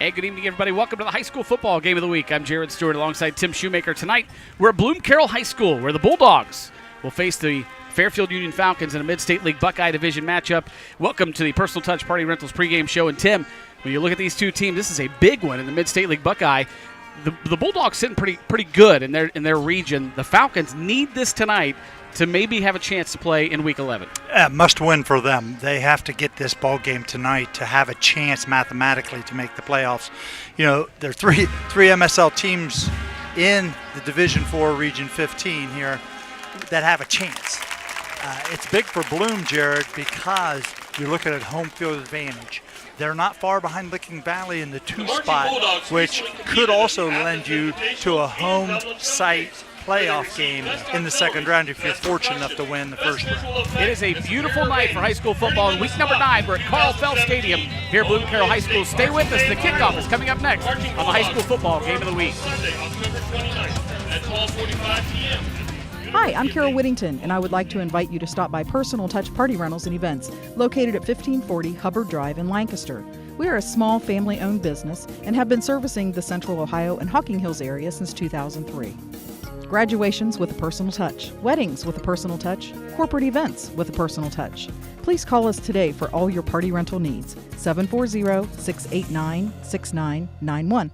Hey, good evening, everybody. Welcome to the high school football game of the week. I'm Jared Stewart alongside Tim Shumaker. Tonight, we're at Bloom Carroll High School, where the Bulldogs will face the Fairfield Union Falcons in a Mid-State League Buckeye Division matchup. Welcome to the Personal Touch Party Rentals pregame show. And Tim, when you look at these two teams, this is a big one in the Mid-State League Buckeye. The Bulldogs sitting pretty good in their region. The Falcons need this tonight to maybe have a chance to play in Week 11. Must win for them. They have to get this ball game tonight to have a chance mathematically to make the playoffs. You know, there are three MSL teams in the Division 4 Region 15 here that have a chance. It's big for Bloom, Jared, because you're looking at home field advantage. They're not far behind Licking Valley in the 2 spot, which could also lend you to a home site playoff game in the second round if you're fortunate enough to win the first round. It is a beautiful night for high school football in week number 9. We're at Carroll Stadium here at Bloom Carroll High School. Stay with us. The kickoff is coming up next on the high school football game of the week. Hi, I'm Carol Whittington, and I would like to invite you to stop by Personal Touch Party Rentals and Events, located at 1540 Hubbard Drive in Lancaster. We are a small family-owned business and have been servicing the Central Ohio and Hocking Hills area since 2003. Graduations with a personal touch, weddings with a personal touch, corporate events with a personal touch. Please call us today for all your party rental needs, 740-689-6991.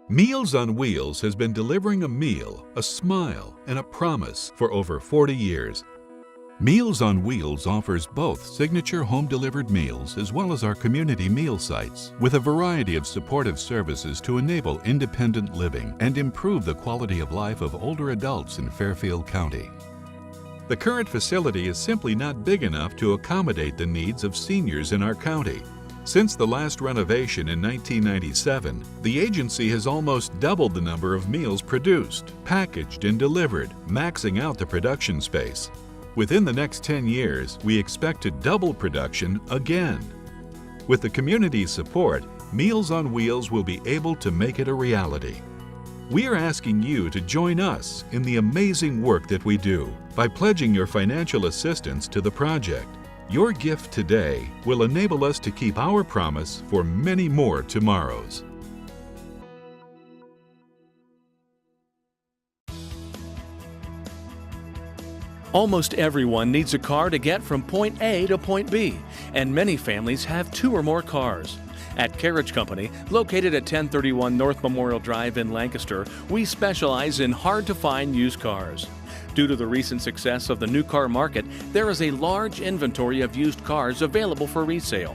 Meals on Wheels has been delivering a meal, a smile, and a promise for over 40 years. Meals on Wheels offers both signature home-delivered meals as well as our community meal sites, with a variety of supportive services to enable independent living and improve the quality of life of older adults in Fairfield County. The current facility is simply not big enough to accommodate the needs of seniors in our county. Since the last renovation in 1997, the agency has almost doubled the number of meals produced, packaged, and delivered, maxing out the production space. Within the next 10 years, we expect to double production again. With the community's support, Meals on Wheels will be able to make it a reality. We are asking you to join us in the amazing work that we do by pledging your financial assistance to the project. Your gift today will enable us to keep our promise for many more tomorrows. Almost everyone needs a car to get from point A to point B, and many families have 2 or more cars. At Carriage Company, located at 1031 North Memorial Drive in Lancaster, we specialize in hard-to-find used cars. Due to the recent success of the new car market, there is a large inventory of used cars available for resale.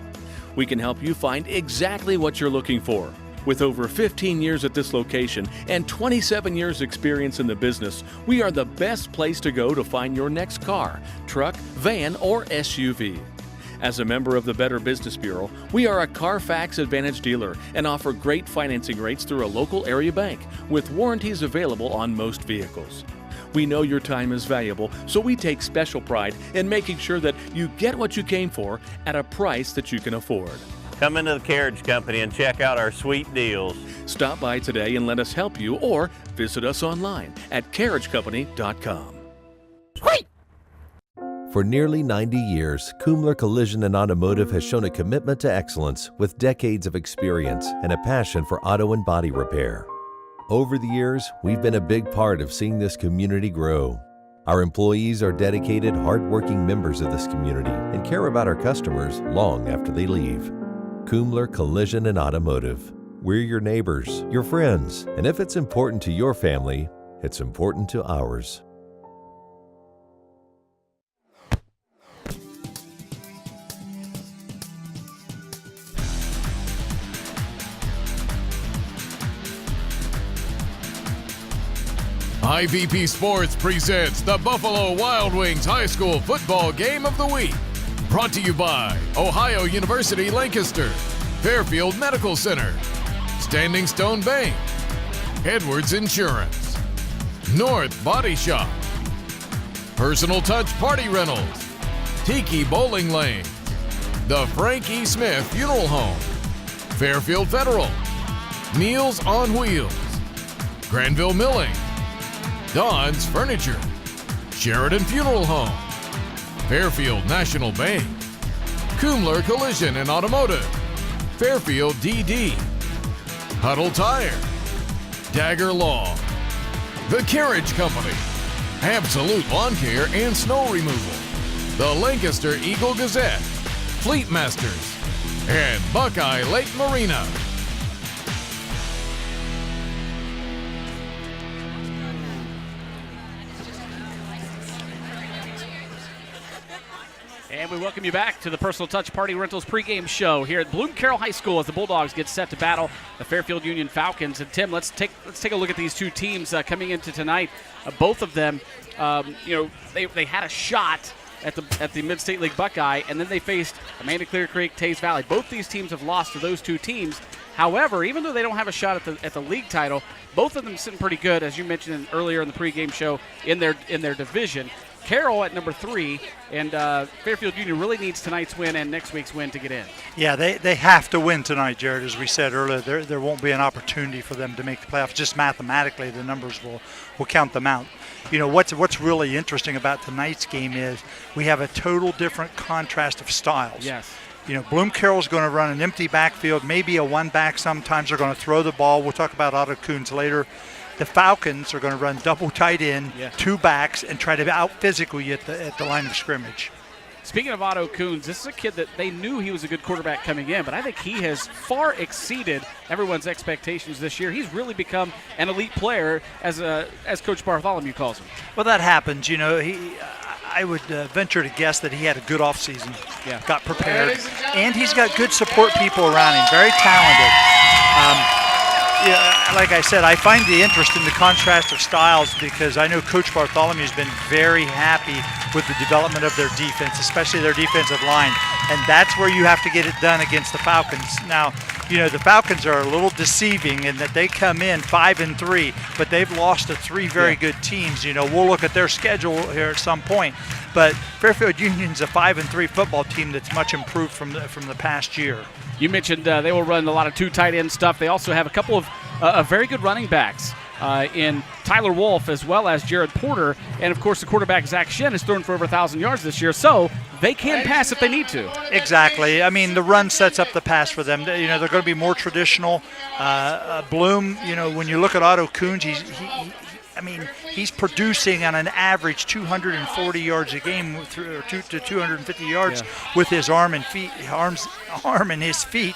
We can help you find exactly what you're looking for. With over 15 years at this location and 27 years experience in the business, we are the best place to go to find your next car, truck, van, or SUV. As a member of the Better Business Bureau, we are a Carfax Advantage dealer and offer great financing rates through a local area bank, with warranties available on most vehicles. We know your time is valuable, so we take special pride in making sure that you get what you came for at a price that you can afford. Come into the Carriage Company and check out our sweet deals. Stop by today and let us help you, or visit us online at carriagecompany.com. For nearly 90 years, Kumler Collision and Automotive has shown a commitment to excellence with decades of experience and a passion for auto and body repair. Over the years, we've been a big part of seeing this community grow. Our employees are dedicated, hardworking members of this community and care about our customers long after they leave. Kumler Collision and Automotive. We're your neighbors, your friends, and if it's important to your family, it's important to ours. IVP Sports presents the Buffalo Wild Wings High School Football Game of the Week. Brought to you by Ohio University Lancaster, Fairfield Medical Center, Standing Stone Bank, Edwards Insurance, North Body Shop, Personal Touch Party Rentals, Tiki Bowling Lane, the Frankie Smith Funeral Home, Fairfield Federal, Meals on Wheels, Granville Milling, Don's Furniture, Sheridan Funeral Home, Fairfield National Bank, Kumler Collision and Automotive, Fairfield DD, Huddle Tire, Dagger Law, The Carriage Company, Absolute Lawn Care and Snow Removal, the Lancaster Eagle Gazette, Fleet Masters, and Buckeye Lake Marina. And we welcome you back to the Personal Touch Party Rentals pregame show here at Bloom Carroll High School as the Bulldogs get set to battle the Fairfield Union Falcons. And Tim, let's take a look at these two teams coming into tonight. Both of them, they had a shot at the Mid-State League Buckeye, and then they faced Amanda Clear Creek, Taze Valley. Both these teams have lost to those two teams. However, even though they don't have a shot at the league title, both of them sitting pretty good, as you mentioned earlier in the pregame show, in their division. Carroll at number 3, and Fairfield Union really needs tonight's win and next week's win to get in. Yeah, they have to win tonight, Jared. As we said earlier, there won't be an opportunity for them to make the playoffs. Just mathematically, the numbers will count them out. You know, what's really interesting about tonight's game is we have a total different contrast of styles. Yes. You know, Bloom Carroll's going to run an empty backfield, maybe a one-back. Sometimes they're going to throw the ball. We'll talk about Otto Kuhns later. The Falcons are going to run double tight end, 2 backs, and try to out-physical you at the line of scrimmage. Speaking of Otto Kuhns, this is a kid that they knew he was a good quarterback coming in, but I think he has far exceeded everyone's expectations this year. He's really become an elite player, as Coach Bartholomew calls him. Well, that happens. You know, I would venture to guess that he had a good offseason, got prepared, and he's got good support people around him, very talented. Yeah, like I said, I find the interest in the contrast of styles because I know Coach Bartholomew has been very happy with the development of their defense, especially their defensive line, and that's where you have to get it done against the Falcons. Now, you know, the Falcons are a little deceiving in that they come in 5-3, but they've lost to 3 very good teams. You know, we'll look at their schedule here at some point, but Fairfield Union's a 5-3 football team that's much improved from the past year. You mentioned they will run a lot of 2 tight end stuff. They also have a couple of very good running backs in Tyler Wolf as well as Jared Porter. And, of course, the quarterback Zach Shen has thrown for over 1,000 yards this year. So they can pass if they need to. Exactly. I mean, the run sets up the pass for them. You know, they're going to be more traditional. Bloom, you know, when you look at Otto Kuhns, he's producing on an average 240 yards a game, or 250 yards with his arm and his feet.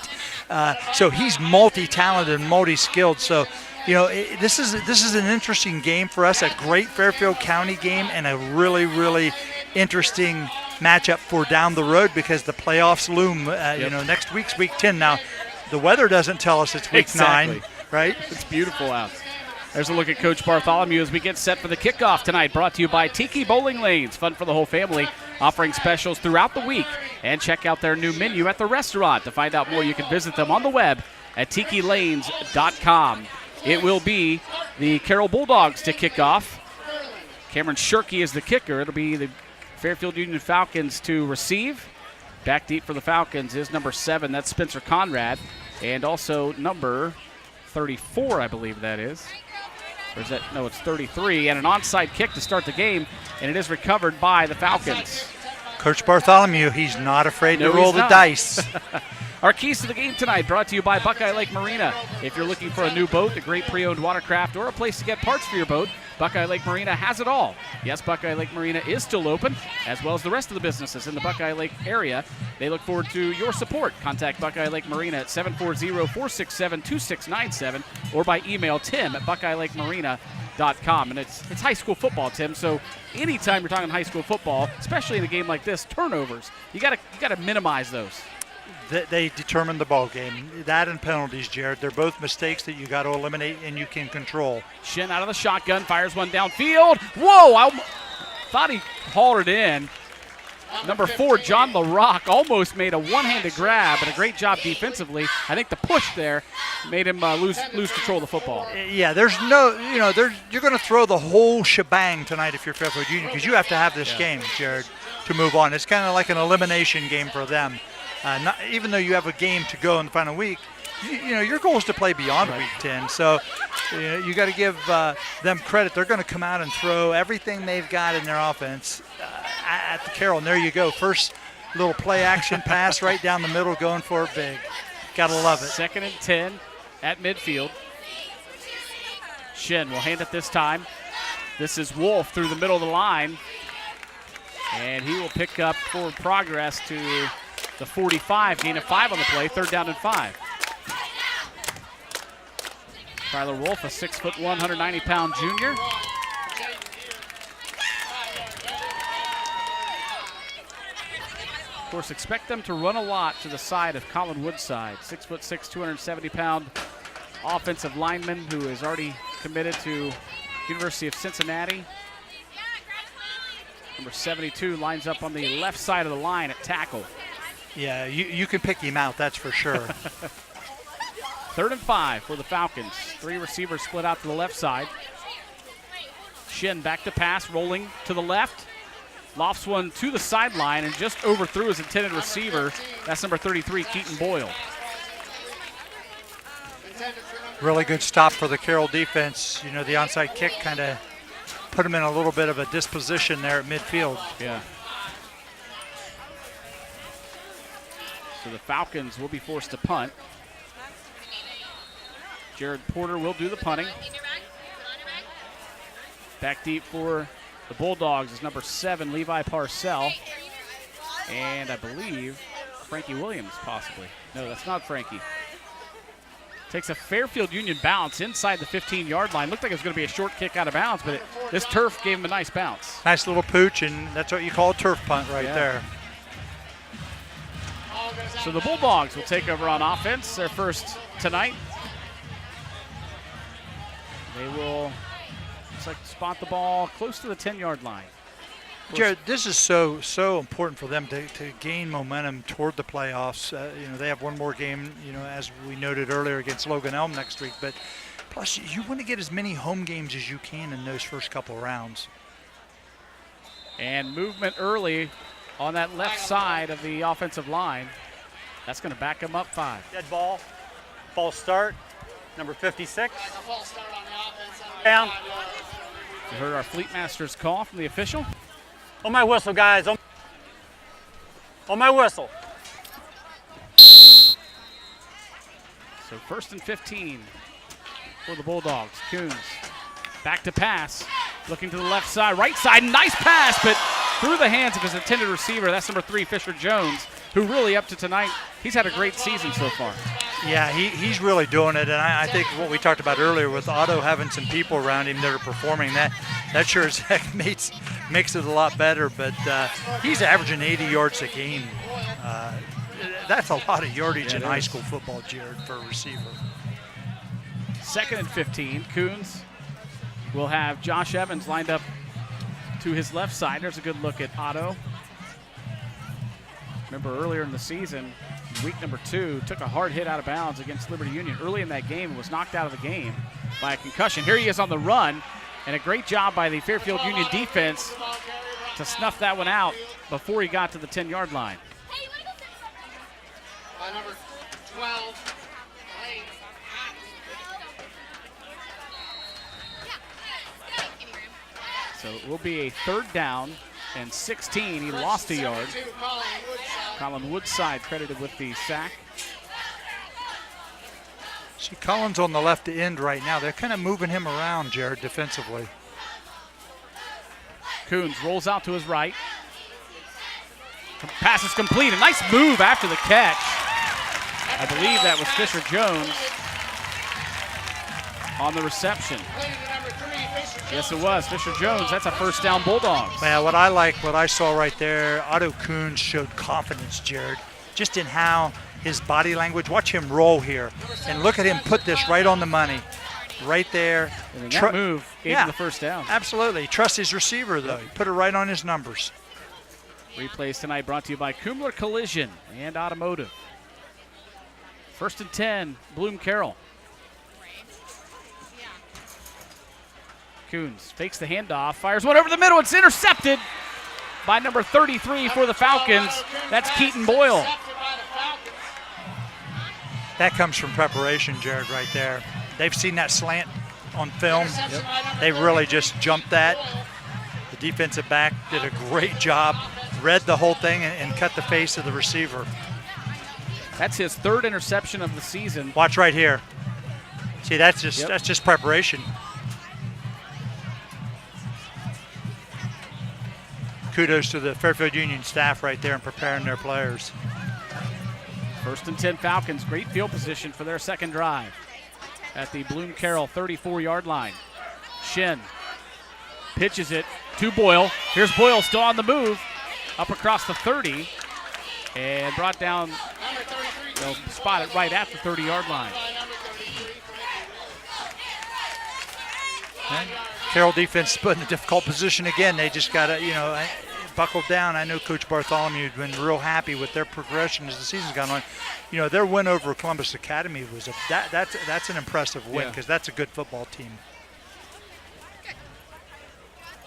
So he's multi-talented and multi-skilled. So, you know, this is an interesting game for us, a great Fairfield County game, and a really, really interesting matchup for down the road because the playoffs loom. You know, next week's week 10. Now, the weather doesn't tell us it's week 9, right? It's beautiful out. There's a look at Coach Bartholomew as we get set for the kickoff tonight, brought to you by Tiki Bowling Lanes. Fun for the whole family, offering specials throughout the week. And check out their new menu at the restaurant. To find out more, you can visit them on the web at tikilanes.com. It will be the Carroll Bulldogs to kick off. Cameron Shirkey is the kicker. It'll be the Fairfield Union Falcons to receive. Back deep for the Falcons is number 7. That's Spencer Conrad. And also number 34, I believe that is. Or is that? No, it's 33. And an onside kick to start the game, and it is recovered by the Falcons. Coach Bartholomew, he's not afraid to roll the dice. Our keys to the game tonight brought to you by Buckeye Lake Marina. If you're looking for a new boat, a great pre-owned watercraft, or a place to get parts for your boat, Buckeye Lake Marina has it all. Yes, Buckeye Lake Marina is still open, as well as the rest of the businesses in the Buckeye Lake area. They look forward to your support. Contact Buckeye Lake Marina at 740-467-2697 or by email tim@buckeyelakemarina.com. And it's high school football, Tim, so anytime you're talking high school football, especially in a game like this, turnovers, you gotta minimize those. They determine the ball game. That and penalties, Jared. They're both mistakes that you got to eliminate and you can control. Shen out of the shotgun, fires one downfield. Whoa! I thought he hauled it in. Number 4, John LaRock, almost made a one-handed grab, but a great job defensively. I think the push there made him lose control of the football. Yeah, there's no, you're going to throw the whole shebang tonight if you're Fairfield Union because you have to have this game, Jared, to move on. It's kind of like an elimination game for them. Even though you have a game to go in the final week, your goal is to play beyond week 10. So you got to give them credit. They're going to come out and throw everything they've got in their offense at the Carroll. And there you go. First Little play action pass right down the middle, going for it big. Gotta love it. 2nd and 10 at midfield. Shin will hand it this time. This is Wolf through the middle of the line. And he will pick up forward progress to the 45. Gain of 5 on the play. 3rd down and 5. Tyler Wolf, a 6'1", 190-pound junior. Of course, expect them to run a lot to the side of Colin Woodside. 6'6", 270-pound offensive lineman who is already committed to University of Cincinnati. Number 72 lines up on the left side of the line at tackle. Yeah, you can pick him out, that's for sure. 3rd and 5 for the Falcons. 3 receivers split out to the left side. Shin back to pass, rolling to the left. Lofts one to the sideline and just overthrew his intended receiver. That's number 33, Keeton Boyle. Really good stop for the Carroll defense. You know, the onside kick kind of put him in a little bit of a disposition there at midfield. Yeah. So the Falcons will be forced to punt. Jared Porter will do the punting. Back deep for the Bulldogs is number 7, Levi Parcell. And I believe Frankie Williams, possibly. No, that's not Frankie. Takes a Fairfield Union bounce inside the 15-yard line. Looked like it was going to be a short kick out of bounds, but this turf gave him a nice bounce. Nice little pooch, and that's what you call a turf punt right there. So the Bulldogs will take over on offense, their first tonight. They will, looks like, spot the ball close to the 10-yard line. Jared, this is so important for them to gain momentum toward the playoffs. You know, they have one more game, you know, as we noted earlier, against Logan Elm next week. But plus, you want to get as many home games as you can in those first couple rounds. And movement early on that left side of the offensive line. That's going to back them up 5. Dead ball. False start. Number 56. Down. You heard our Fleet Masters call from the official. On my whistle, guys. On my whistle. So 1st and 15 for the Bulldogs. Coons back to pass. Looking to the left side, right side. Nice pass, but through the hands of his intended receiver. That's number 3, Fisher Jones, who really up to tonight, he's had a great season so far. Yeah, he's really doing it, and I think what we talked about earlier with Otto having some people around him that are performing, that sure as heck makes it a lot better, but he's averaging 80 yards a game. That's a lot of yardage in high school football, Jared, for a receiver. 2nd and 15, Coons will have Josh Evans lined up to his left side. There's a good look at Otto. Remember earlier in the season, week number 2, took a hard hit out of bounds against Liberty Union early in that game and was knocked out of the game by a concussion. Here he is on the run, and a great job by the Fairfield Union defense to snuff that one out before he got to the 10-yard line. By number 12. So it will be a 3rd down and 16. He lost a yard. Colin Woodside credited with the sack. See, Colin's on the left end right now. They're kind of moving him around, Jared, defensively. Coons rolls out to his right. Pass is complete. A nice move after the catch. I believe that was Fisher Jones on the reception. Yes, it was. Fisher Jones, that's a 1st down Bulldogs. Man, what I saw right there, Otto Coons showed confidence, Jared, just in how his body language. Watch him roll here, and look at him put this right on the money. Right there. And that move gave him the 1st down. Absolutely. Trust his receiver, though. He put it right on his numbers. Replays tonight brought to you by Kumler Collision and Automotive. 1st and 10, Bloom Carroll. Coons fakes the handoff, fires one over the middle. It's intercepted by number 33 for the Falcons. That's Keeton Boyle. That comes from preparation, Jared, right there. They've seen that slant on film. They really just jumped that. The defensive back did a great job read the whole thing and cut the face of the receiver. That's his 3rd interception of the season. Watch right here. See, that's just preparation. Kudos to the Fairfield Union staff right there in preparing their players. 1st and 10 Falcons. Great field position for their second drive at the Bloom Carroll 34-yard line. Shin pitches it to Boyle. Here's Boyle still on the move. Up across the 30 and brought down, they'll spot it right at the 30-yard line. Okay. Carroll defense put in a difficult position again. They just got to, buckle down. I know Coach Bartholomew has been real happy with their progression as the season's gone on. Their win over Columbus Academy was that's an impressive win because that's a good football team.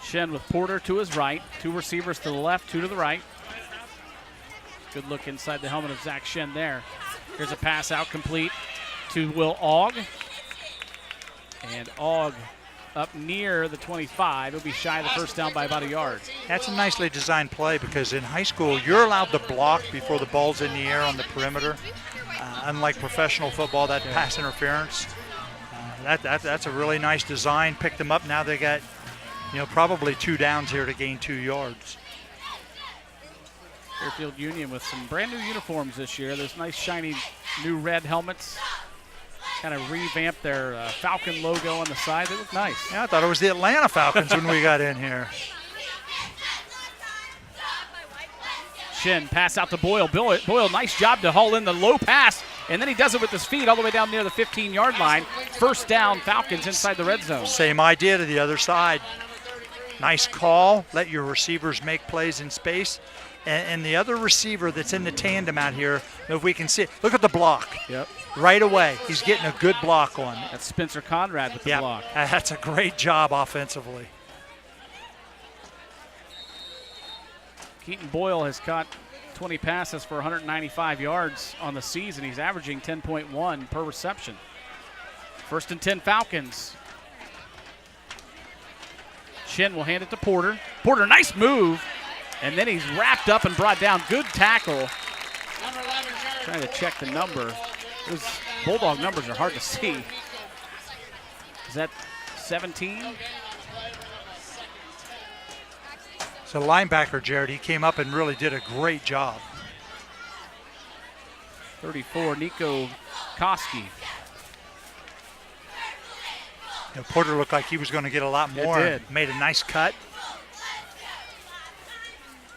Shen with Porter to his right. 2 receivers to the left, 2 to the right. Good look inside the helmet of Zach Shen there. Here's a pass out complete to Will Ogg. And Ogg up near the 25. He'll be shy of the first down by about a yard. That's a nicely designed play because in high school, you're allowed to block before the ball's in the air on the perimeter. Unlike professional football, that pass interference. That's a really nice design. Picked them up. Now they got, probably 2 downs here to gain 2 yards. Fairfield Union with some brand new uniforms this year. Those nice shiny new red helmets. Kind of revamped their Falcon logo on the side. They look nice. Yeah, I thought it was the Atlanta Falcons when we got in here. Shin pass out to Boyle. Boyle, nice job to haul in the low pass, and then he does it with his feet all the way down near the 15-yard line. First down, Falcons inside the red zone. Same idea to the other side. Nice call. Let your receivers make plays in space. And the other receiver that's in the tandem out here, if we can see it, look at the block. Yep. Right away. He's getting a good block on it. That's Spencer Conrad with the block. That's a great job offensively. Keeton Boyle has caught 20 passes for 195 yards on the season. He's averaging 10.1 per reception. 1st and 10 Falcons. Shin will hand it to Porter. Porter, nice move. And then he's wrapped up and brought down. Good tackle. Trying to check the number. Those Bulldog numbers are hard to see. Is that 17? So linebacker, Jared, he came up and really did a great job. 34, Nico Koski. Porter looked like he was going to get a lot more. It did. Made a nice cut.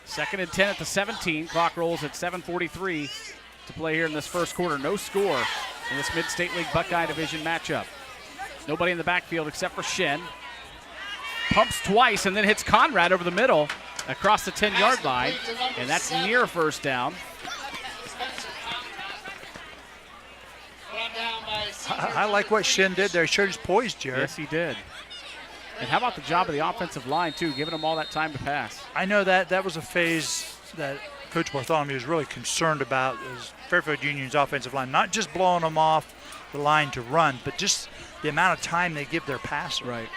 2nd and 10 at the 17. Clock rolls at 7:43 to play here in this first quarter. No score in this Mid-State League Buckeye Division matchup. Nobody in the backfield except for Shin. Pumps twice and then hits Conrad over the middle across the 10-yard line, and that's near first down. I like what Shin did there. He showed his poise, Jared. Yes, he did. And how about the job of the offensive line, too, giving them all that time to pass? I know that was a phase that Coach Bartholomew was really concerned about, is Fairfield Union's offensive line. Not just blowing them off the line to run, but just the amount of time they give their passer. Right.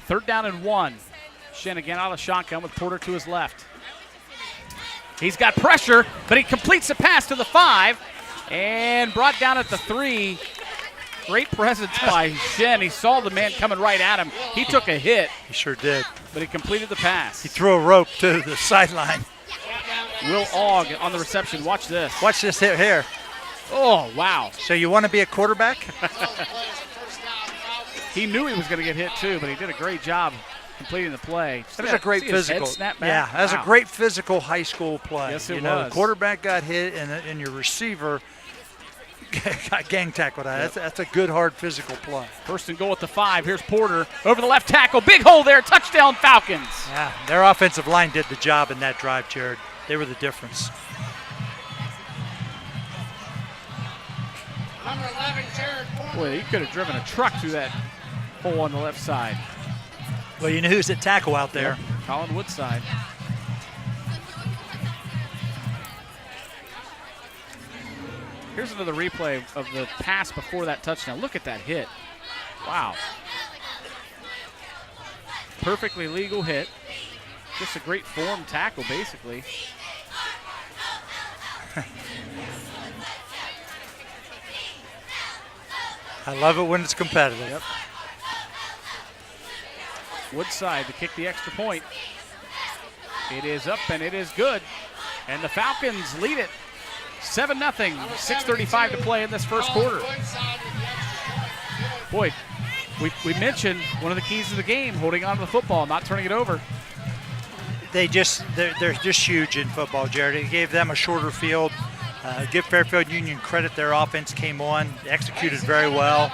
3rd down and 1. Shin again out of shotgun with Porter to his left. He's got pressure, but he completes the pass to the 5 and brought down at the 3. Great presence by Shen. He saw the man coming right at him. He took a hit. He sure did. But he completed the pass. He threw a rope to the sideline. Will Ogg on the reception. Watch this. Watch this hit here. Oh, wow. So you want to be a quarterback? He knew he was going to get hit, too, but he did a great job completing the play. That was a great physical. Yeah, that was a great physical high school play. Yes, it was. The quarterback got hit, and your receiver got gang tackled. Yep. That's a good, hard physical play. 1st and goal at the 5. Here's Porter over the left tackle. Big hole there. Touchdown, Falcons. Yeah, their offensive line did the job in that drive, Jared. They were the difference. Number 11, Jared Porter. Boy, he could have driven a truck through that hole on the left side. Well, you know who's at tackle out there? Yep. Colin Woodside. Here's another replay of the pass before that touchdown. Look at that hit. Wow. Perfectly legal hit. Just a great form tackle, basically. I love it when it's competitive. Yep. Woodside to kick the extra point. It is up and it is good. And the Falcons lead it 7-0. 6:35 to play in this first quarter. Boy, we mentioned one of the keys to the game, holding on to the football, not turning it over. They're just huge in football, Jared. It gave them a shorter field. Give Fairfield Union credit. Their offense came on, executed very well.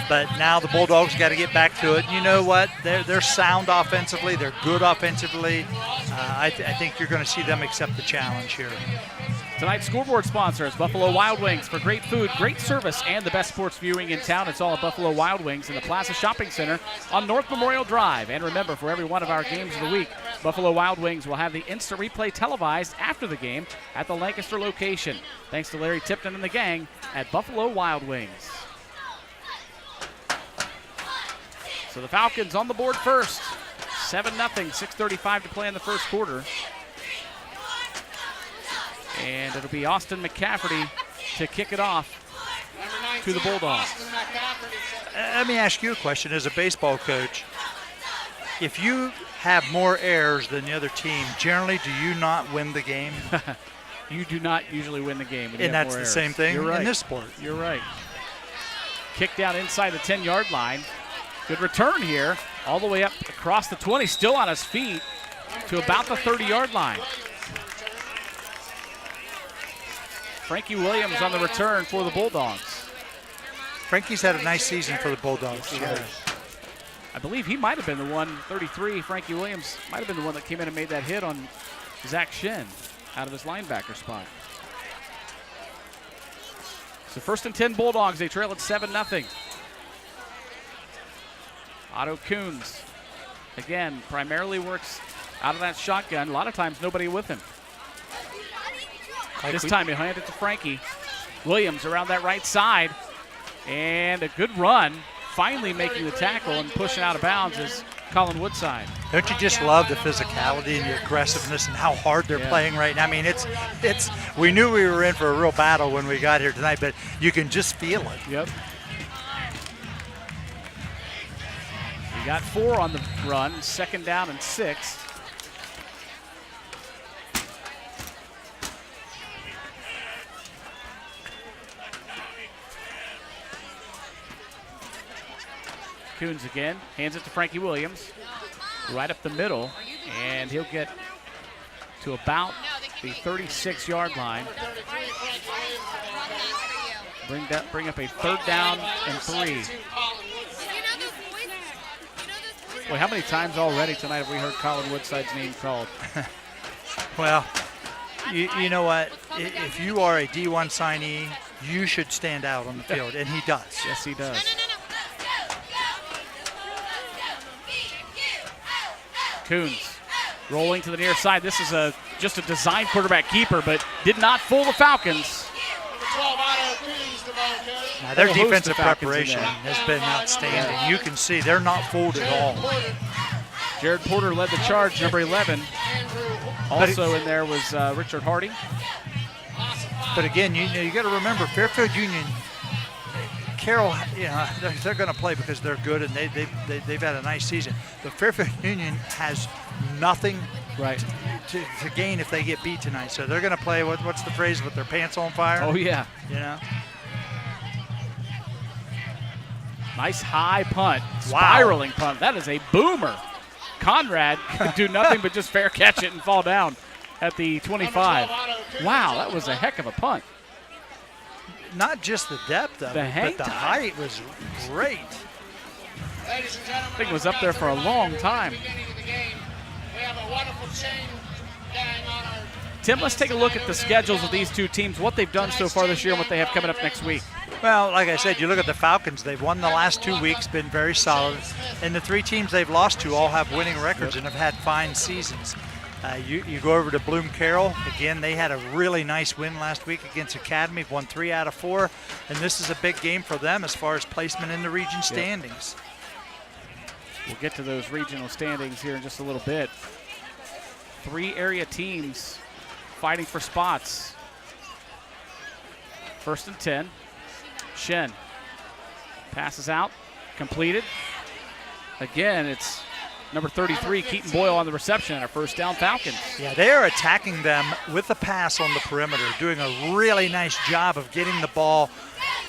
But now the Bulldogs got to get back to it. You know what? They're sound offensively. They're good offensively. I think you're going to see them accept the challenge here. Tonight's scoreboard sponsor is Buffalo Wild Wings. For great food, great service, and the best sports viewing in town, it's all at Buffalo Wild Wings in the Plaza Shopping Center on North Memorial Drive. And remember, for every one of our games of the week, Buffalo Wild Wings will have the instant replay televised after the game at the Lancaster location. Thanks to Larry Tipton and the gang at Buffalo Wild Wings. So the Falcons on the board first. 7-0, 6:35 to play in the first quarter. And it'll be Austin McCafferty to kick it off to the Bulldogs. Let me ask you a question as a baseball coach. If you have more errors than the other team, generally do you not win the game? You do not usually win the game. And that's the same thing in this sport. You're right. Kick down inside the 10-yard line. Good return here, all the way up across the 20, still on his feet to about the 30-yard line. Frankie Williams on the return for the Bulldogs. Frankie's had a nice season for the Bulldogs. Yes, I believe he might have been the one, 33, Frankie Williams might have been the one that came in and made that hit on Zach Shin out of his linebacker spot. So 1st and 10 Bulldogs, they trail at 7-0. Otto Coons, again, primarily works out of that shotgun. A lot of times nobody with him. This time he handed it to Frankie. Williams around that right side. And a good run, finally making the tackle and pushing out of bounds is Colin Woodside. Don't you just love the physicality and the aggressiveness and how hard they're playing right now? I mean, it's. We knew we were in for a real battle when we got here tonight, but you can just feel it. Yep. We got 4 on the run, 2nd down and 6. Coons again, hands it to Frankie Williams, right up the middle, and he'll get to about the 36-yard line. Bring up a 3rd down and 3. Boy, how many times already tonight have we heard Colin Woodside's name called? Well, you know what? If you are a D1 signee, you should stand out on the field, and he does. Yes, he does. Coons rolling to the near side. This is just a design quarterback keeper, but did not fool the Falcons. Now, their defensive preparation has been outstanding. You can see they're not fooled at all. Jared Porter led the charge, number 11. Also in there was Richard Hardy. But again, you got to remember, Fairfield Union, Carroll, they're going to play because they're good and they've had a nice season. But Fairfield Union has nothing to gain if they get beat tonight. So they're going to play, what's the phrase, with their pants on fire? Oh, yeah. You know? Nice high punt, spiraling punt. That is a boomer. Conrad could do nothing but just fair catch it and fall down at the 25. Wow, that was a heck of a punt. Not just the depth of it, but the height was great. I think it was up there for a long time. Tim, let's take a look at the schedules of these two teams, what they've done so far this year and what they have coming up next week. Well, like I said, you look at the Falcons. They've won the last 2 weeks, been very solid. And the 3 teams they've lost to all have winning records and have had fine seasons. You go over to Bloom Carroll. Again, they had a really nice win last week against Academy, won 3 out of 4. And this is a big game for them as far as placement in the region standings. We'll get to those regional standings here in just a little bit. 3 area teams fighting for spots. 1st and 10. Shen passes out, completed. Again, it's number 33, Keeton Boyle on the reception, and our 1st down Falcons. Yeah, they are attacking them with the pass on the perimeter, doing a really nice job of getting the ball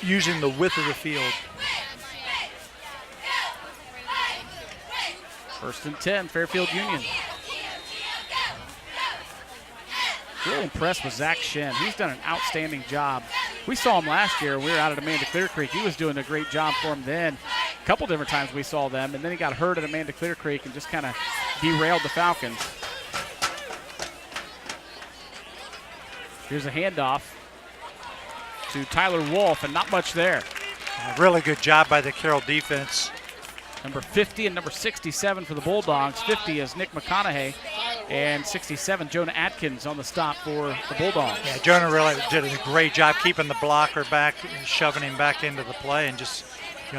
using the width of the field. 1st and 10, Fairfield Union. Really impressed with Zach Shen. He's done an outstanding job. We saw him last year. We were out at Amanda Clear Creek. He was doing a great job for him then. A couple different times we saw them, and then he got hurt at Amanda Clear Creek and just kind of derailed the Falcons. Here's a handoff to Tyler Wolf, and not much there. A really good job by the Carroll defense. Number 50 and number 67 for the Bulldogs. 50 is Nick McConaughey, and 67, Jonah Atkins on the stop for the Bulldogs. Yeah, Jonah really did a great job keeping the blocker back, shoving him back into the play, and just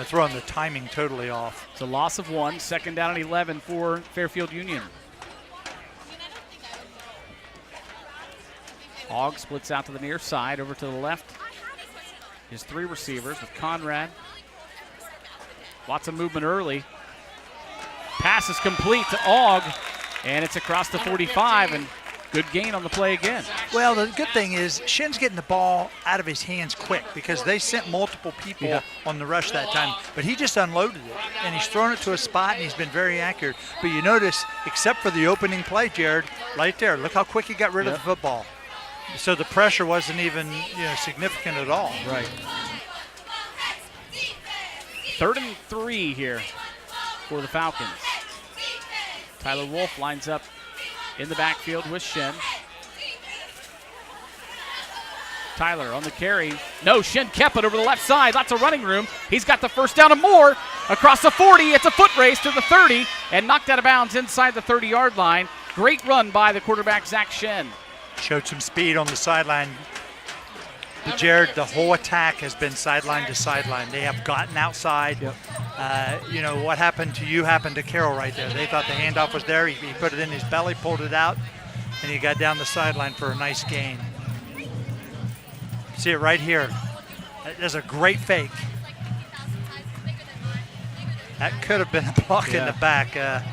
throwing the timing totally off. It's a loss of 1, 2nd down and 11 for Fairfield Union. Ogg splits out to the near side, over to the left. His 3 receivers with Conrad. Lots of movement early. Pass is complete to Ogg, and it's across the 45, and good gain on the play again. Well, the good thing is Shen's getting the ball out of his hands quick because they sent multiple people on the rush that time, but he just unloaded it, and he's thrown it to a spot, and he's been very accurate. But you notice, except for the opening play, Jared, right there, look how quick he got rid of the football. So the pressure wasn't even significant at all. Right. 3rd and 3 here for the Falcons. Tyler Wolf lines up in the backfield with Shen. Tyler on the carry. No, Shen kept it over the left side. Lots of running room. He's got the 1st down and more. Across the 40, it's a foot race to the 30 and knocked out of bounds inside the 30-yard line. Great run by the quarterback, Zach Shen. Showed some speed on the sideline. But Jared, the whole attack has been sideline to sideline. They have gotten outside. What happened to you happened to Carroll right there. They thought the handoff was there. He put it in his belly, pulled it out, and he got down the sideline for a nice gain. See it right here. There's a great fake. That could have been a block in the back.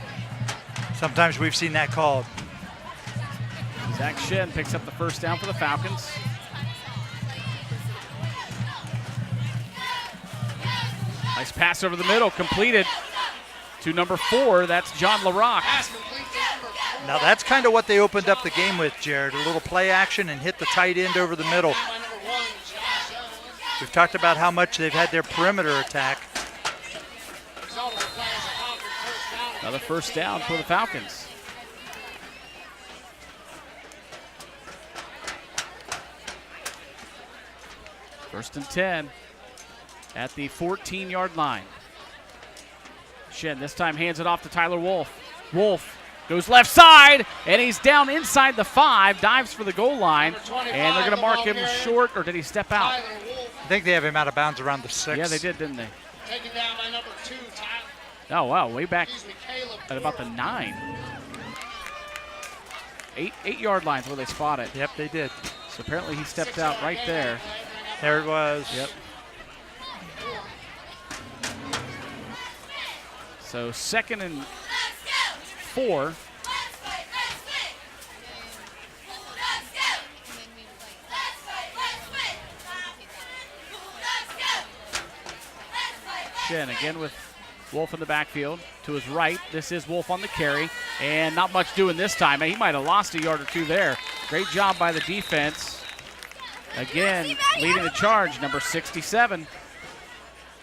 Sometimes we've seen that called. Zach Shen picks up the 1st down for the Falcons. Nice pass over the middle, completed to number 4. That's John LaRock. Now that's kind of what they opened up the game with, Jared. A little play action and hit the tight end over the middle. We've talked about how much they've had their perimeter attack. Another 1st down for the Falcons. First and 10 at the 14-yard line. Shen this time hands it off to Tyler Wolf. Wolf goes left side, and he's down inside the 5, dives for the goal line, and they're going to mark him short, or did he step out? I think they have him out of bounds around the 6. Yeah, they did, didn't they? Taken down by number 2, Tyler. Oh, wow, way back at about the 9. 8-yard lines where they spot it. Yep, they did. So apparently he stepped out right there. There it was. Yep. So 2nd and 4. Shen again with Wolf in the backfield. To his right, this is Wolf on the carry, and not much doing this time. He might have lost a yard or 2 there. Great job by the defense. Again, leading the charge, number 67,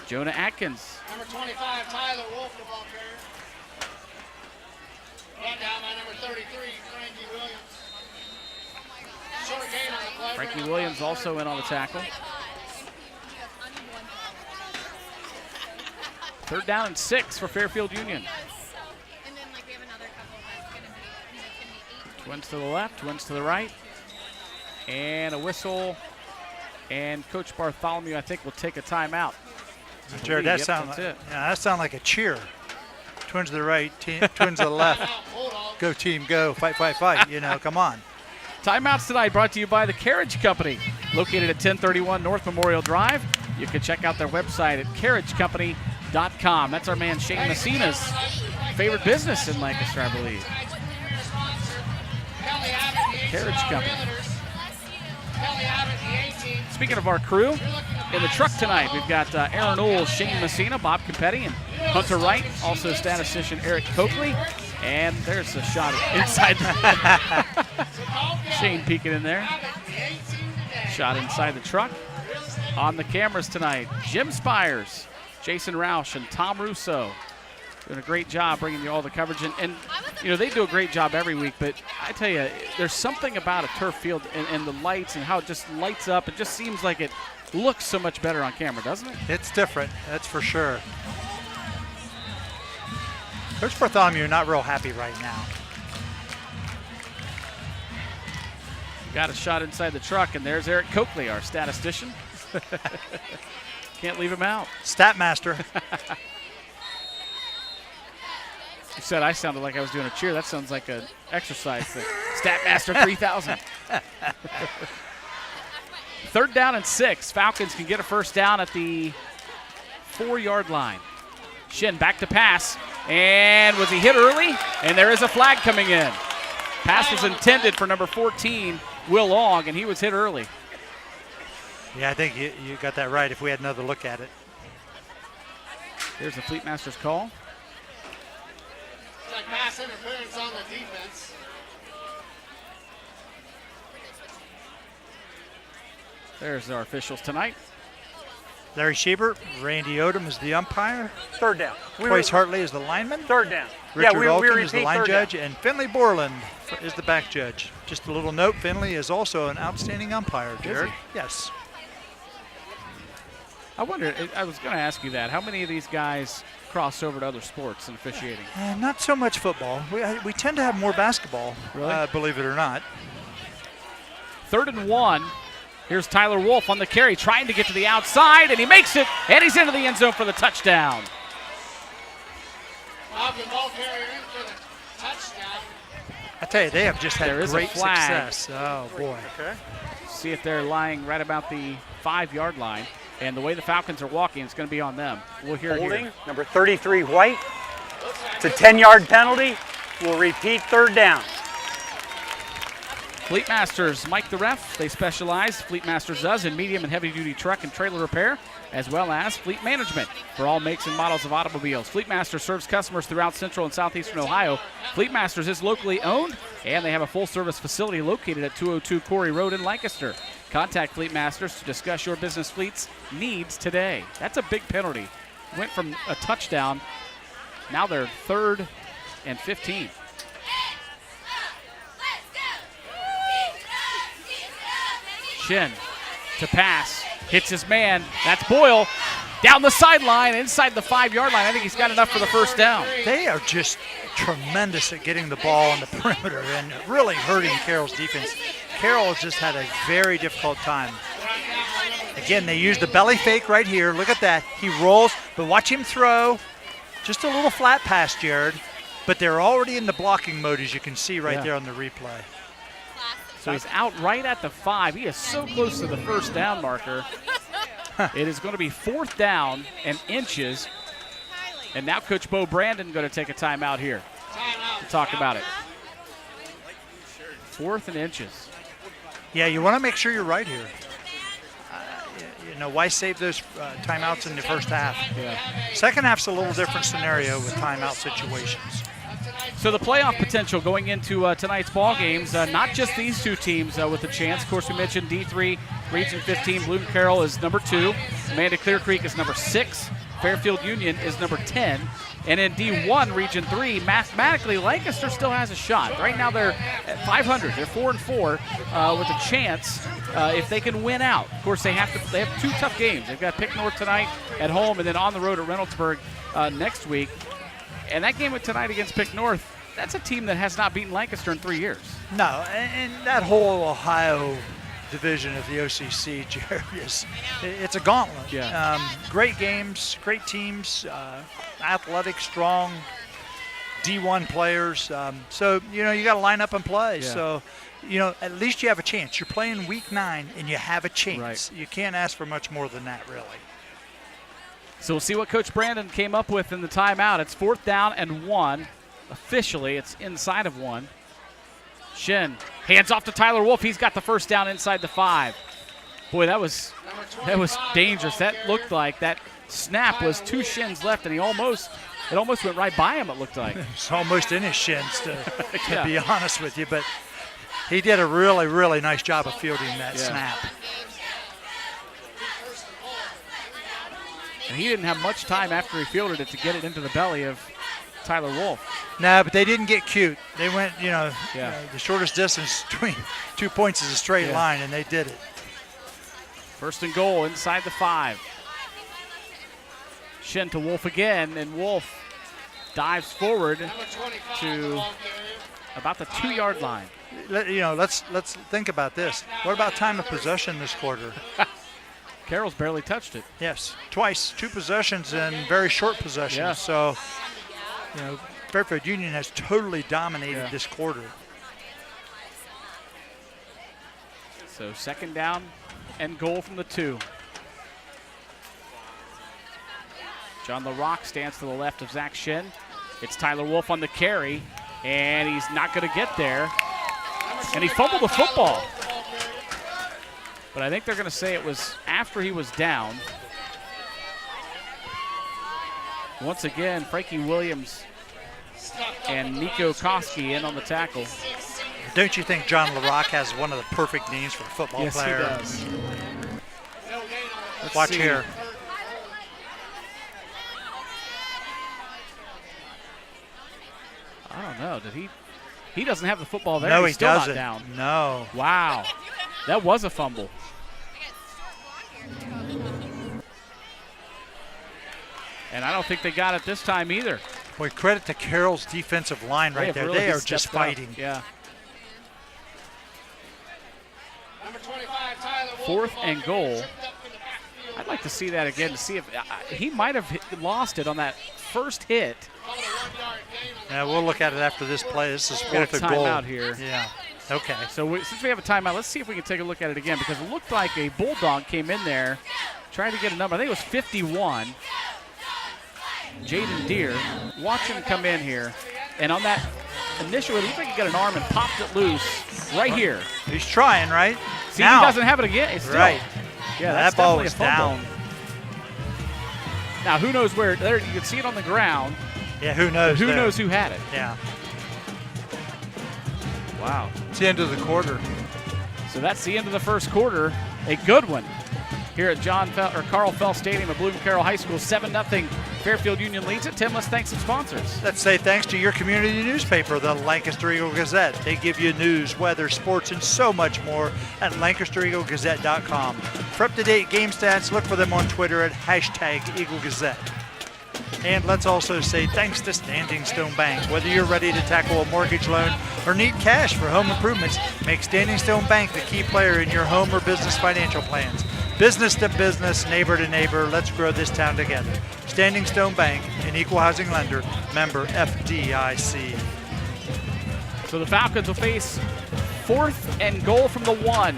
Jonah Atkins. Number 25, Tyler Wolf, the ball carrier. Brought down by number 33, Frankie Williams. Short gain on the play. Frankie Williams also in on the tackle. 3rd down and 6 for Fairfield Union. Twins to the left, twins to the right. And a whistle. And Coach Bartholomew, I think, will take a timeout. Jared, that sounds like a cheer. Twins to the right, twins to the left. Hold on. Go team, go, fight, fight, fight. Come on. Timeouts tonight brought to you by the Carriage Company, located at 1031 North Memorial Drive. You can check out their website at carriagecompany.com. That's our man Shane Messina's favorite business in Lancaster, I believe. Carriage Company. Speaking of our crew, in the truck tonight, we've got Aaron Oles, Shane Messina, Bob Campetti, and Hunter Wright, also statistician Eric Coakley. And there's a shot inside. Shane peeking in there. Shot inside the truck. On the cameras tonight, Jim Spires, Jason Roush, and Tom Russo. Doing a great job bringing you all the coverage. And they do a great job every week, but I tell you, there's something about a turf field and the lights and how it just lights up. It just seems like it looks so much better on camera, doesn't it? It's different, that's for sure. Coach Bartholomew not real happy right now. Got a shot inside the truck, and there's Eric Coakley, our statistician. Can't leave him out. Statmaster. You said I sounded like I was doing a cheer. That sounds like an exercise thing. Statmaster 3000. 3rd down and 6. Falcons can get a first down at the 4-yard line. Shin back to pass. And was he hit early? And there is a flag coming in. Pass was intended for number 14, Will Long, and he was hit early. Yeah, I think you got that right if we had another look at it. Here's the Fleet Masters call. It's like pass interference on the defense. There's our officials tonight. Larry Schubert, Randy Odom is the umpire. 3rd down. Bryce Hartley is the lineman. 3rd down. Richard Alkin is the line judge, and Finley Borland is the back judge. Just a little note, Finley is also an outstanding umpire, Jared. Yes. I wonder, I was going to ask you that. How many of these guys cross over to other sports in officiating? Not so much football. We tend to have more basketball, really? Believe it or not. 3rd and 1. Here's Tyler Wolf on the carry, trying to get to the outside, and he makes it, and he's into the end zone for the touchdown. Ball carrier in for the touchdown. I tell you, they have just had great flag. success. Oh, boy. Okay. See if they're lying right about the 5-yard line. And the way the Falcons are walking, it's going to be on them. We'll hear it Holding, here. number 33, White. It's a 10-yard penalty. We'll repeat 3rd down. Fleet Masters, Mike the ref. They specialize, Fleet Masters does, in medium and heavy-duty truck and trailer repair, as well as fleet management for all makes and models of automobiles. Fleet Masters serves customers throughout central and southeastern Ohio. Fleet Masters is locally owned, and they have a full-service facility located at 202 Corey Road in Lancaster. Contact Fleet Masters to discuss your business fleet's needs today. That's a big penalty. Went from a touchdown. Now they're 3rd and 15. Shin to pass. Hits his man. That's Boyle. Down the sideline, inside the 5-yard line. I think he's got enough for the first down. They are just tremendous at getting the ball on the perimeter and really hurting Carroll's defense. Carroll has just had a very difficult time. Again, they use the belly fake right here. Look at that. He rolls, but watch him throw. Just a little flat pass, Jared. But they're already in the blocking mode, as you can see right there on the replay. So he's out right at the 5. He is so close to the first down marker. It is going to be 4th down and inches. And now Coach Bo Brandon going to take a timeout here to talk about it. 4th and inches. Yeah, you want to make sure you're right here. Why save those timeouts in the first half? Yeah. Second half's a little different scenario with timeout situations. So the playoff potential going into tonight's ball games, not just these two teams with a chance. Of course, we mentioned D3, Region 15, Bloom Carroll is number 2. Amanda Clear Creek is number 6. Fairfield Union is number 10. And in D1, Region 3, mathematically, Lancaster still has a shot. Right now they're at 500. They're 4-4 with a chance if they can win out. Of course, they have 2 tough games. They've got Pick North tonight at home and then on the road at Reynoldsburg next week. And that game tonight against Pick North, that's a team that has not beaten Lancaster in 3 years. No, and that whole Ohio division of the OCC, Jared, it's a gauntlet. Yeah. Great games, great teams, athletic, strong. D1 players. So, you got to line up and play. Yeah. So, at least you have a chance. You're playing week 9 and you have a chance. Right. You can't ask for much more than that, really. So we'll see what Coach Brandon came up with in the timeout. It's 4th down and 1. Officially, it's inside of 1. Shin hands off to Tyler Wolf. He's got the first down inside the 5. Boy, that was dangerous. That looked like that snap was 2 shins left, and it almost went right by him, it looked like. It's almost in his shins, to Yeah. be honest with you. But he did a really, really nice job of fielding that snap. And he didn't have much time after he fielded it to get it into the belly of Tyler Wolf. No, but they didn't get cute. They went, the shortest distance between 2 points is a straight line, and they did it. 1st and goal inside the 5. Shin to Wolf again, and Wolf dives forward to about the 2-yard line. Let's think about this. What about time of possession this quarter? Carroll's barely touched it. Yes, twice, 2 possessions and very short possessions. Yeah. So, Fairfield Union has totally dominated this quarter. So 2nd down and goal from the 2. John LaRock stands to the left of Zach Shin. It's Tyler Wolf on the carry, and he's not going to get there. And he fumbled the football. But I think they're going to say it was after he was down. Once again, Frankie Williams and Nico Koski in on the tackle. Don't you think John LaRock has one of the perfect names for a football player? Yes, he does. Watch here. I don't know. Did he? He doesn't have the football there. No, He's he still doesn't. Not down. No. Wow. That was a fumble. And I don't think they got it this time either. Boy, credit to Carroll's defensive line right there. Really they are just stepped up. fighting. Yeah. Number 25, Tyler Wolf. 4th and goal. I'd like to see that again to see if he might have lost it on that first hit. Yeah, we'll look at it after this play. This is We got 4th a and goal. timeout here. Yeah. Okay. So since we have a timeout, let's see if we can take a look at it again, because it looked like a Bulldog came in there trying to get a number. I think it was 51. Jaden Deere. Watch him come in here. And on that initial, it looked like he got an arm and popped it loose right here. He's trying, right? See, now. he doesn't have it again. It's still, right. Yeah, that that's ball definitely was a fumble. down. Now, who knows where? There, you can see it on the ground. Yeah, who knows? Who knows who had it? Yeah. Wow. It's the end of the quarter. So that's the end of the first quarter. A good one here at Carl Fell Stadium at Bloom Carroll High School. 7-0. Fairfield Union leads it. Tim, let's thank some sponsors. Let's say thanks to your community newspaper, the Lancaster Eagle Gazette. They give you news, weather, sports, and so much more at LancasterEagleGazette.com. For up-to-date game stats, look for them on Twitter at #EagleGazette. And let's also say thanks to Standing Stone Bank. Whether you're ready to tackle a mortgage loan or need cash for home improvements, make Standing Stone Bank the key player in your home or business financial plans. Business to business, neighbor to neighbor, let's grow this town together. Standing Stone Bank, an equal housing lender, member FDIC. So the Falcons will face 4th and goal from the 1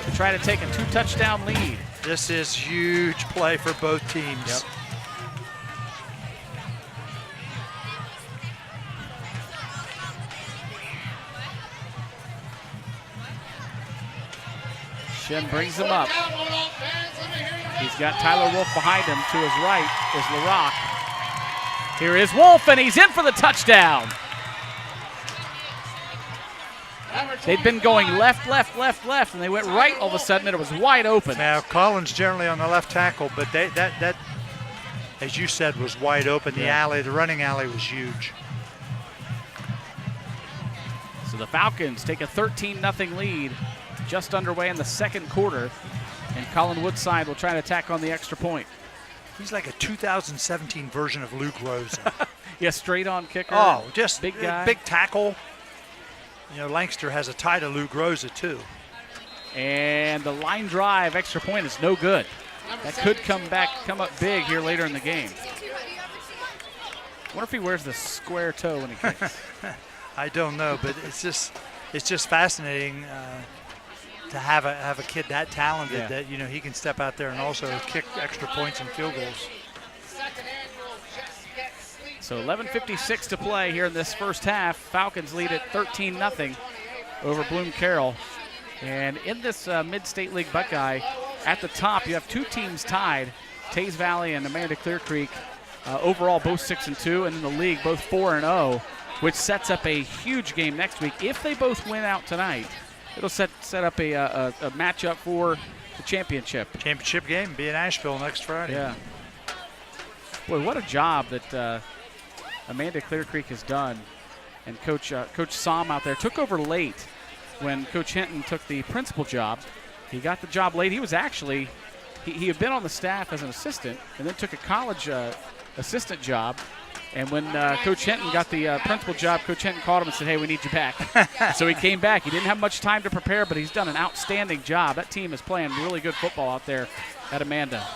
to try to take a 2-touchdown lead. This is huge play for both teams. Yep. Shin brings him up. He's got Tyler Wolf behind him. To his right is LaRock. Here is Wolf, and he's in for the touchdown. They'd been going left, and they went right all of a sudden, and it was wide open. Now, Collins generally on the left tackle, but that as you said, was wide open. The alley, the running alley was huge. So the Falcons take a 13-0 lead, just underway in the second quarter, and Colin Woodside will try to tack on the extra point. He's like a 2017 version of Luke Rosen. Yeah, straight on kicker. Oh, just big guy. Big tackle. Lancaster has a tie to Luke Rosa, too. And the line drive extra point is no good. That could come up big here later in the game. wonder if he wears the square toe when he kicks. I don't know, but it's just fascinating to have a kid that talented that he can step out there and also kick extra points and field goals. So 11:56 to play here in this first half. Falcons lead at 13-0 over Bloom Carroll. And in this Mid-State League Buckeye, at the top you have two teams tied, Taze Valley and Amanda Clear Creek. Overall, both 6-2, and in the league, both 4-0, which sets up a huge game next week. If they both win out tonight, it'll set up a matchup for the championship. Championship game, be in Asheville next Friday. Yeah. Boy, what a job that Amanda Clear Creek has done. And Coach Somm out there took over late when Coach Hinton took the principal job. He got the job late. He was actually, he had been on the staff as an assistant and then took a college assistant job. And when Coach Hinton got the principal job, Coach Hinton called him and said, hey, we need you back. So he came back. He didn't have much time to prepare, but he's done an outstanding job. That team is playing really good football out there at Amanda.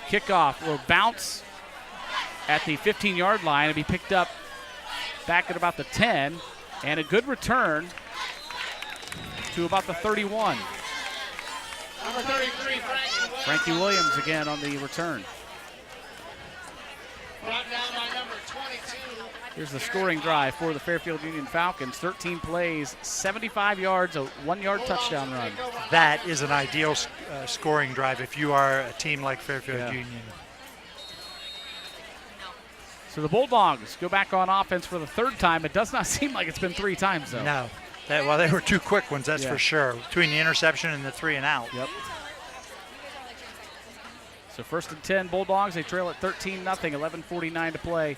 Kickoff will bounce at the 15-yard line and be picked up back at about the 10. And a good return to about the 31. Number 33, Frankie Williams again on the return. Brought down by number 22. Here's the scoring drive for the Fairfield Union Falcons. 13 plays, 75 yards, a 1-yard touchdown run. That is an ideal scoring drive if you are a team like Fairfield Union. So the Bulldogs go back on offense for the third time. It does not seem like it's been 3 times, though. No. Well, they were 2 quick ones, that's for sure, between the interception and the 3 and out. Yep. So 1st and 10, Bulldogs. They trail at 13-0, 11:49 to play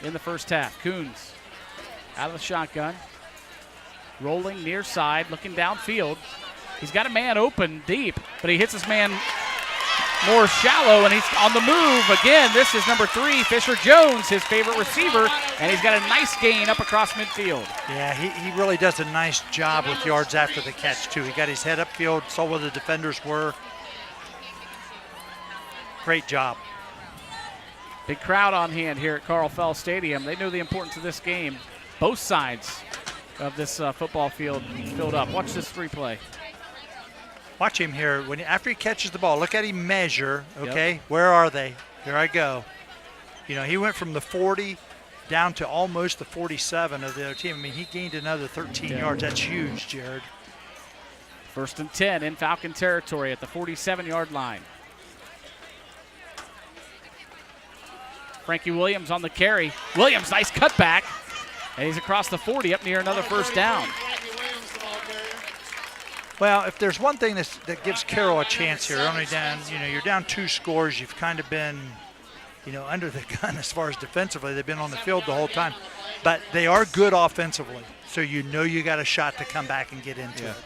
in the first half. Coons out of the shotgun. Rolling near side, looking downfield. He's got a man open deep, but he hits his man more shallow, and he's on the move. Again, this is number 3, Fisher Jones, his favorite receiver, and he's got a nice gain up across midfield. Yeah, he really does a nice job with yards after the catch, too. He got his head upfield, saw where the defenders were. Great job. Big crowd on hand here at Carroll Fell Stadium. They know the importance of this game. Both sides of this football field filled up. Watch this replay. Watch him here. After he catches the ball, look at him measure, okay? Yep. Where are they? Here I go. He went from the 40 down to almost the 47 of the other team. I mean, he gained another 13 yards. That's huge, Jared. 1st and 10 in Falcon territory at the 47-yard line. Frankie Williams on the carry. Williams, nice cutback. And he's across the 40 up near another first down. Well, if there's one thing that gives Carroll a chance here, only down, you're down 2 scores. You've kind of been, under the gun as far as defensively. They've been on the field the whole time. But they are good offensively. So you got a shot to come back and get into it.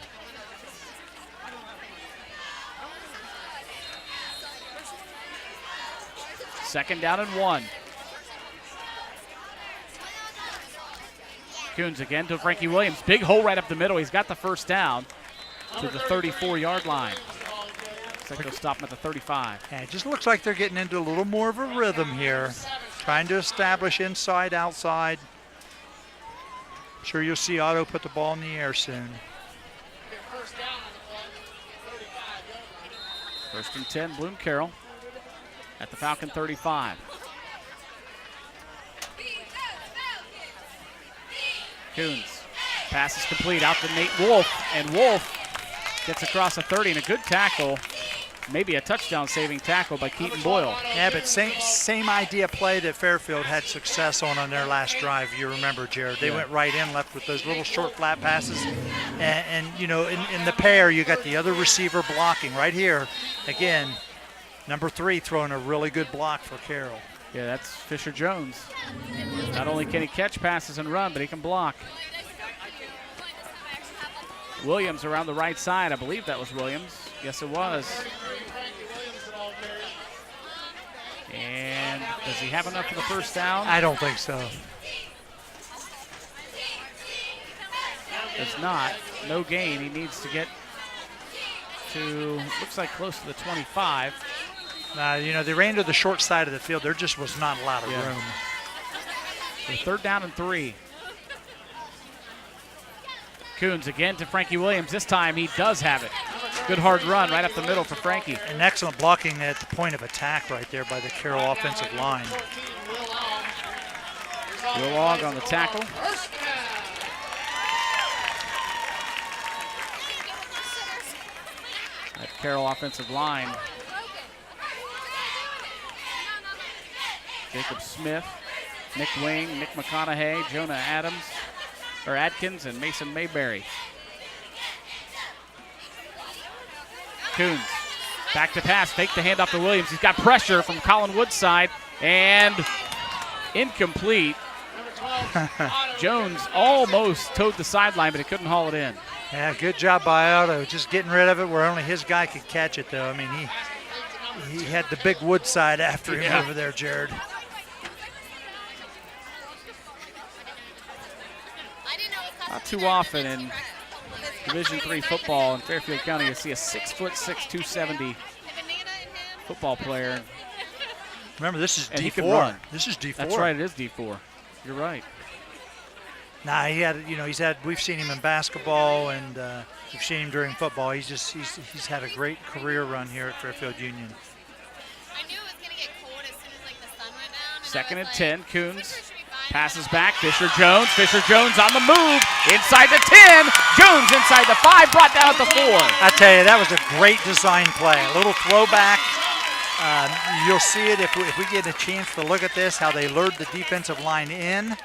Second down and 1. Coons again to Frankie Williams. Big hole right up the middle. He's got the first down to the 34-yard line. Looks like they'll stop him at the 35. Yeah, it just looks like they're getting into a little more of a rhythm here. Trying to establish inside, outside. I'm sure you'll see Otto put the ball in the air soon. 1st and 10, Bloom Carroll at the Falcon 35. Coons, pass is complete out to Nate Wolf, and Wolf gets across the 30 and a good tackle, maybe a touchdown-saving tackle by Keeton Boyle. Yeah, but same idea play that Fairfield had success on their last drive. You remember, Jared. They went right in, left with those little short flat passes. And in the pair, you got the other receiver blocking right here. Again, number 3 throwing a really good block for Carroll. Yeah, that's Fisher Jones. Not only can he catch passes and run, but he can block. Williams around the right side. I believe that was Williams. Yes, it was. And does he have enough for the first down? I don't think so. Does not. No gain. He needs to get to, looks like close to the 25. They ran to the short side of the field. There just was not a lot of room. So 3rd down and 3. Coons again to Frankie Williams. This time he does have it. Good hard run right up the middle for Frankie. And excellent blocking at the point of attack right there by the Carroll offensive line. Will Long on the tackle. That Carroll offensive line. Jacob Smith, Nick Wing, Nick McConaughey, Jonah Adkins, and Mason Mayberry. Coons back to pass, fake the handoff to Williams. He's got pressure from Colin Woodside, and incomplete. Jones almost towed the sideline, but he couldn't haul it in. Yeah, good job by Otto, just getting rid of it where only his guy could catch it, though. I mean, he had the big Woodside after him over there, Jared. Not too often in Division III football in Fairfield County you see a 6'6", 270 football player. Remember, this is And he can D4. run. This is D4. That's right, it is D4. You're right. Nah, we've seen him in basketball, and we've seen him during football. He's had a great career run here at Fairfield Union. I knew it was gonna get cold as soon as the sun went down. 2nd and 10, Coons passes back, Fisher Jones on the move, inside the 10, Jones inside the 5, brought down at the 4. I tell you, that was a great design play. A little throwback. You'll see it if we get a chance to look at this, how they lured the defensive line in.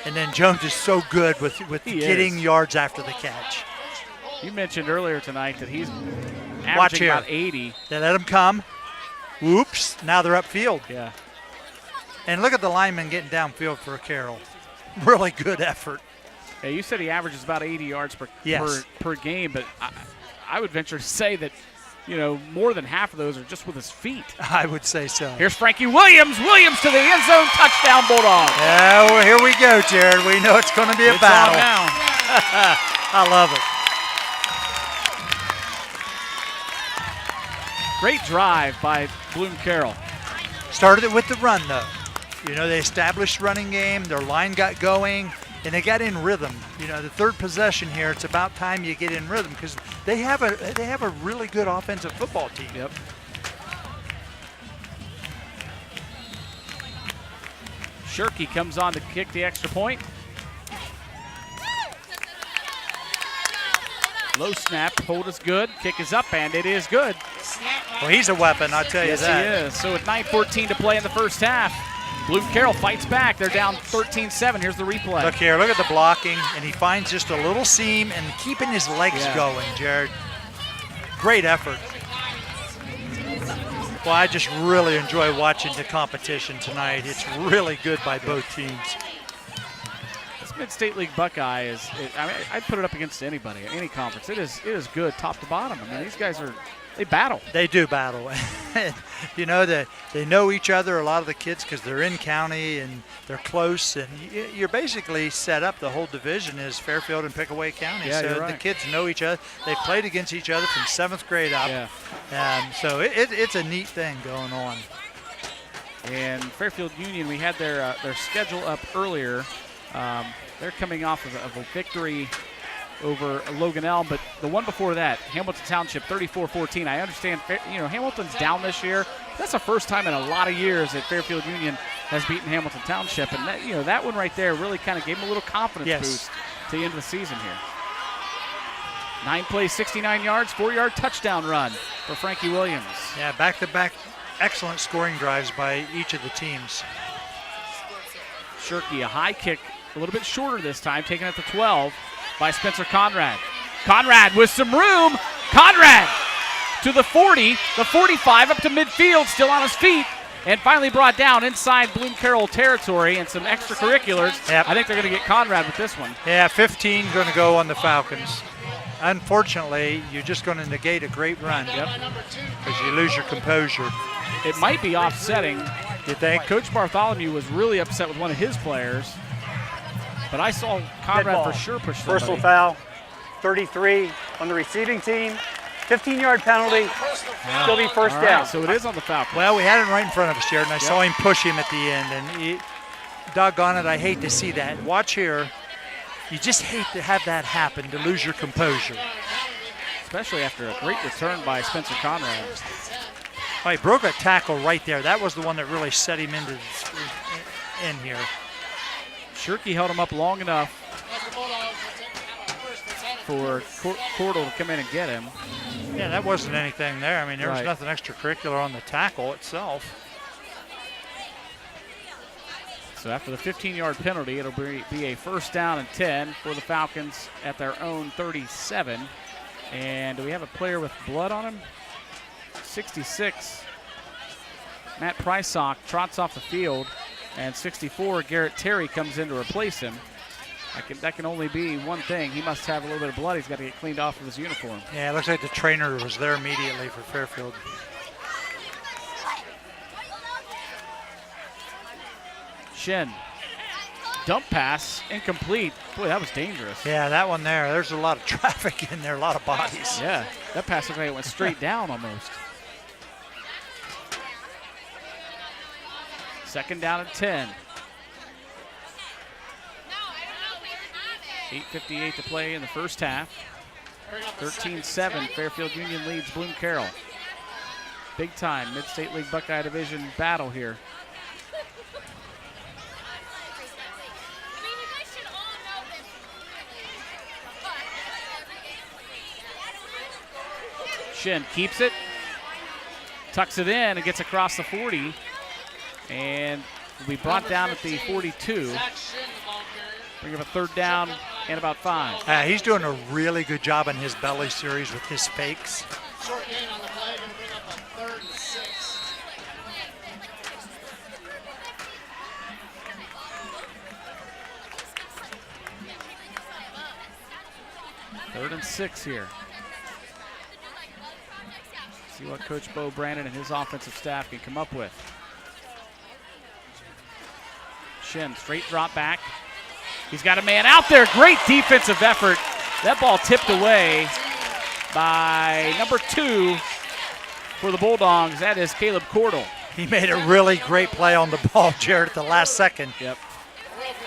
And then Jones is so good with getting yards after the catch. You mentioned earlier tonight that he's averaging about 80. They let him come. Whoops, now they're upfield. Yeah. And look at the lineman getting downfield for Carroll. Really good effort. Yeah, you said he averages about 80 yards per game, but I would venture to say that, more than half of those are just with his feet. I would say so. Here's Frankie Williams. Williams to the end zone. Touchdown, Bulldogs. Yeah, well, here we go, Jared. We know it's going to be a battle. On now. I love it. Great drive by Bloom Carroll. Started it with the run, though. They established running game. Their line got going, and they got in rhythm. The 3rd possession here, it's about time you get in rhythm because they have a really good offensive football team. Yep. Shirky comes on to kick the extra point. Low snap, hold is good, kick is up, and it is good. Well, he's a weapon, I'll tell you that. Yes, he is. So with 9:14 to play in the first half, Bloom Carroll fights back. They're down 13-7. Here's the replay. Look here, look at the blocking, and he finds just a little seam and keeping his legs going, Jared. Great effort. Well, I just really enjoy watching the competition tonight. It's really good by both teams. This Mid-State League Buckeye is, I'd put it up against anybody, any conference. It is good top to bottom. I mean, these guys they battle. They do battle. They know each other, a lot of the kids, because they're in county and they're close. And you're basically set up, the whole division is Fairfield and Pickaway County. Yeah, so you're right. The kids know each other. They played against each other from 7th grade up. Yeah. So it's a neat thing going on. And Fairfield Union, we had their schedule up earlier. They're coming off of a victory over Logan Elm, but the one before that, Hamilton Township, 34-14. I understand, Hamilton's down this year. That's the first time in a lot of years that Fairfield Union has beaten Hamilton Township, and that one right there really kind of gave them a little confidence boost to the end of the season here. 9 plays, 69 yards, 4-yard touchdown run for Frankie Williams. Yeah, back-to-back excellent scoring drives by each of the teams. Shirky, a high kick, a little bit shorter this time, taken at the 12 by Spencer Conrad. Conrad with some room. Conrad to the 40, the 45 up to midfield, still on his feet, and finally brought down inside Bloom Carroll territory and some extracurriculars. Yep. I think they're going to get Conrad with this one. Yeah, 15 going to go on the Falcons. Unfortunately, you're just going to negate a great run. Yep. Because you lose your composure. It might be offsetting. You think? Coach Bartholomew was really upset with one of his players, but I saw Conrad for sure push somebody. Personal foul, 33 on the receiving team, 15-yard penalty, still be first All down. right, so it is on the Falcons. Well, we had him right in front of us, Jared, and I saw him push him at the end. And doggone it, I hate to see that. Watch here. You just hate to have that happen, to lose your composure. Especially after a great return by Spencer Conrad. Oh, he broke a tackle right there. That was the one that really set him into in here. Shirky held him up long enough for Cordell to come in and get him. Yeah, that wasn't anything there. I mean, there was Right. nothing extracurricular on the tackle itself. So after the 15-yard penalty, it'll be a first down and 10 for the Falcons at their own 37. And do we have a player with blood on him? 66, Matt Prysock trots off the field, and 64, Garrett Terry comes in to replace him. That can only be one thing. He must have a little bit of blood. He's got to get cleaned off of his uniform. Yeah, it looks like the trainer was there immediately for Fairfield. Shin, dump pass, incomplete. Boy, that was dangerous. Yeah, that one there. There's a lot of traffic in there, a lot of bodies. Yeah, that pass looked like it went straight down almost. Second down and 10. 8:58 to play in the first half. 13-7, Fairfield Union leads Bloom Carroll. Big time Mid-State League Buckeye Division battle here. Shin keeps it, tucks it in, and gets across the 40, and will be brought down at the 42. Bring up a third down and about 5. He's doing a really good job in his belly series with his fakes. Short gain on the play, going to bring up a 3rd and 6. Third and 6 here. See what Coach Bo Brandon and his offensive staff can come up with. Shin, straight drop back. He's got a man out there. Great defensive effort. That ball tipped away by number 2 for the Bulldogs. That is Caleb Cordell. He made a really great play on the ball, Jared, at the last second. Yep.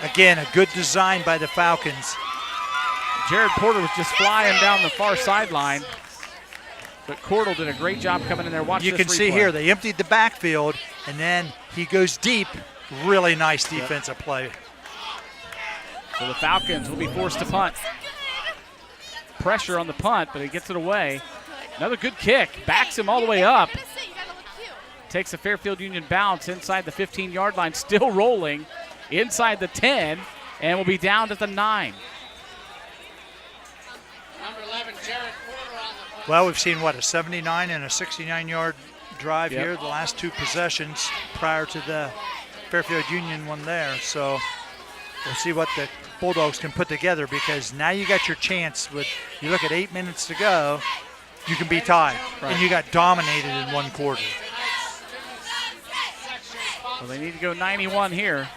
Again, a good design by the Falcons. Jared Porter was just flying down the far sideline, but Cordell did a great job coming in there. Watch You this can see replay. here, they emptied the backfield, and then he goes deep. Really nice defensive play. So the Falcons will be forced to punt. Pressure on the punt, but he gets it away. Another good kick. Backs him all the way up. Takes a Fairfield Union bounce inside the 15-yard line. Still rolling inside the 10, and will be down at the 9. Number 11, Jared Porter on the punt. Well, we've seen, what, a 79 and a 69-yard drive Yep. here, the last 2 possessions prior to the Fairfield Union one there. So we'll see what the Bulldogs can put together, because now you got your chance with, you look at 8 minutes to go, you can be tied. Right. And you got dominated in one quarter. Well, they need to go 91 here.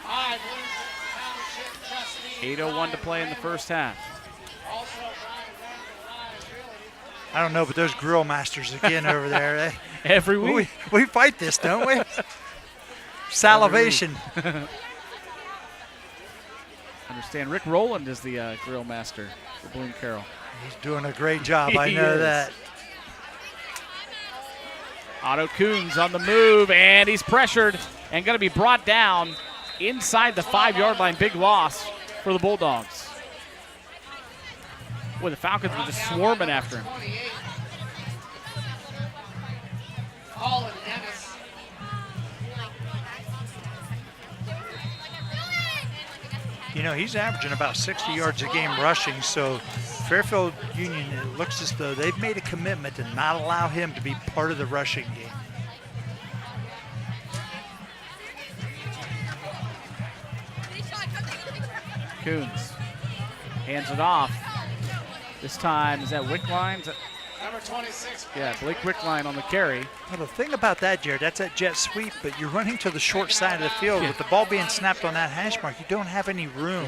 8:01 to play in the first half. I don't know, but those grill masters again over there. Every week. We fight this, don't we? Salivation. Understand Rick Rowland is the grill master for Bloom Carroll. He's doing a great job, I He know is. that. Otto Coons on the move, and he's pressured and going to be brought down inside the 5-yard line. Big loss for the Bulldogs. Boy, the Falcons were just swarming after him. Colin Ennis. You know, he's averaging about 60 yards a game rushing, so Fairfield Union, it looks as though they've made a commitment to not allow him to be part of the rushing game. Coons hands it off. This time, is that Wickline? Number 26. Yeah, Blake Wickline on the carry. Well, the thing about that, Jared, that's that jet sweep, but you're running to the short side of the field. With the ball being snapped on that hash mark, you don't have any room.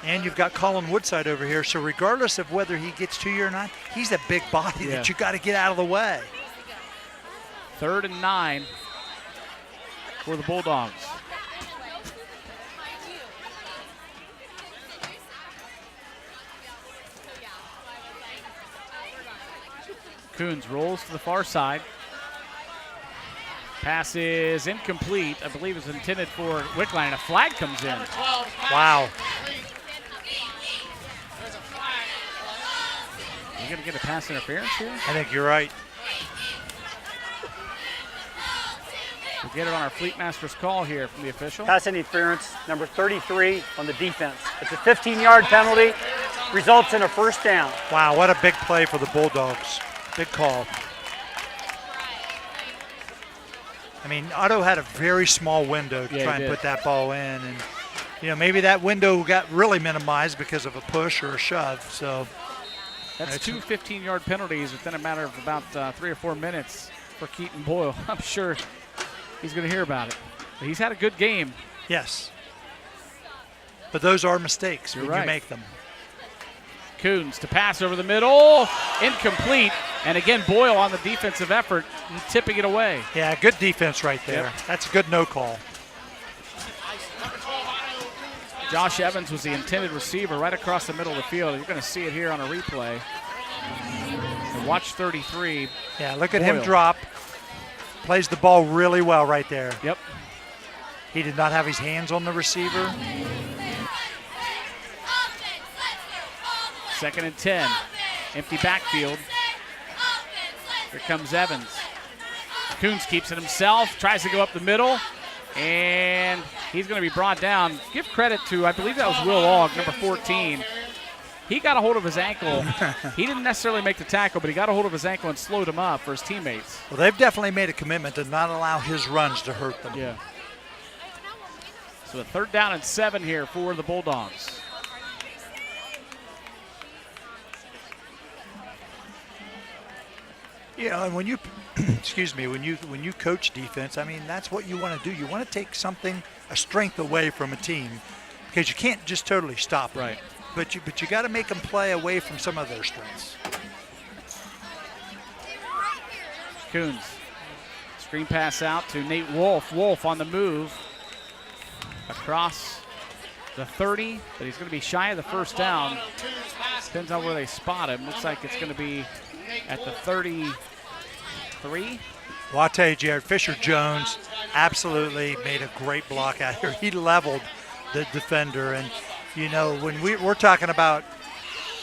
And you've got Colin Woodside over here, so regardless of whether he gets to you or not, he's a big body that you got to get out of the way. 3rd and 9 for the Bulldogs. Coons rolls to the far side. Pass is incomplete. I believe it's intended for Wickline, and a flag comes in. Wow. You're going to get a pass interference here? I think you're right. We'll get it on our Fleet Master's call here from the official. Pass interference, number 33 on the defense. It's a 15-yard penalty, results in a first down. Wow, what a big play for the Bulldogs. Big call. I mean, Otto had a very small window to try and put that ball in, and maybe that window got really minimized because of a push or a shove. So that's 2 15-yard penalties within a matter of about 3 or 4 minutes for Keeton Boyle. I'm sure he's going to hear about it. But he's had a good game. Yes. But those are mistakes when you make them. Coons to pass over the middle, incomplete, and again Boyle on the defensive effort, tipping it away. Yeah, good defense right there. Yep. That's a good no call. Josh Evans was the intended receiver right across the middle of the field. You're going to see it here on a replay. And watch 33. Yeah, look at Boyle. him drop. Plays the ball really well right there. Yep. He did not have his hands on the receiver. 2nd and 10. Empty backfield. Here comes Evans. Coons keeps it himself, tries to go up the middle, and he's going to be brought down. Give credit to, I believe that was Will Ogg, number 14. He got a hold of his ankle. He didn't necessarily make the tackle, but he got a hold of his ankle and slowed him up for his teammates. Well, they've definitely made a commitment to not allow his runs to hurt them. Yeah. So a 3rd down and 7 here for the Bulldogs. And when you, excuse me, when you coach defense, I mean, that's what you want to do. You want to take a strength away from a team, because you can't just totally stop them. Right. But you got to make them play away from some of their strengths. Coons. Screen pass out to Nate Wolf. Wolf on the move across the 30, but he's going to be shy of the first down. Depends on where they spot him. Looks like it's going to be at the 33. Well, I'll tell you, Jared, Fisher-Jones absolutely made a great block out here. He leveled the defender, and when we're talking about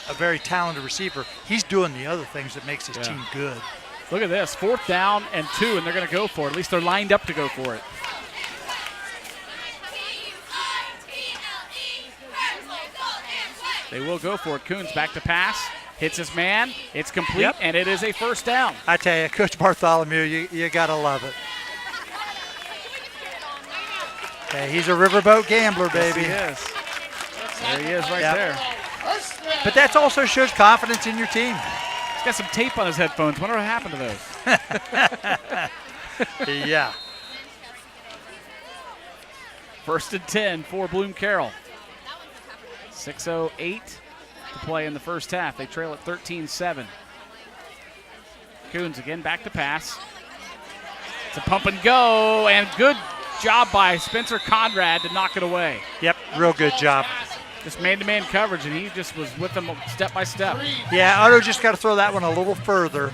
a very talented receiver, he's doing the other things that makes his team good. Look at this, 4th down and 2, and they're going to go for it. At least they're lined up to go for it. They will go for it. Coons back to pass. Hits his man. It's complete, and it is a first down. I tell you, Coach Bartholomew, you got to love it. Okay, he's a riverboat gambler, baby. Yes, he is. There he is right there. But that also shows confidence in your team. He's got some tape on his headphones. Wonder what happened to those. Yeah. 1st and 10 for Bloom Carroll. 6:08 to play in the first half. They trail at 13-7. Coons again back to pass. It's a pump and go, and good job by Spencer Conrad to knock it away. Yep, real good job. Just man-to-man coverage, and he just was with them step by step. Yeah, Otto just got to throw that one a little further.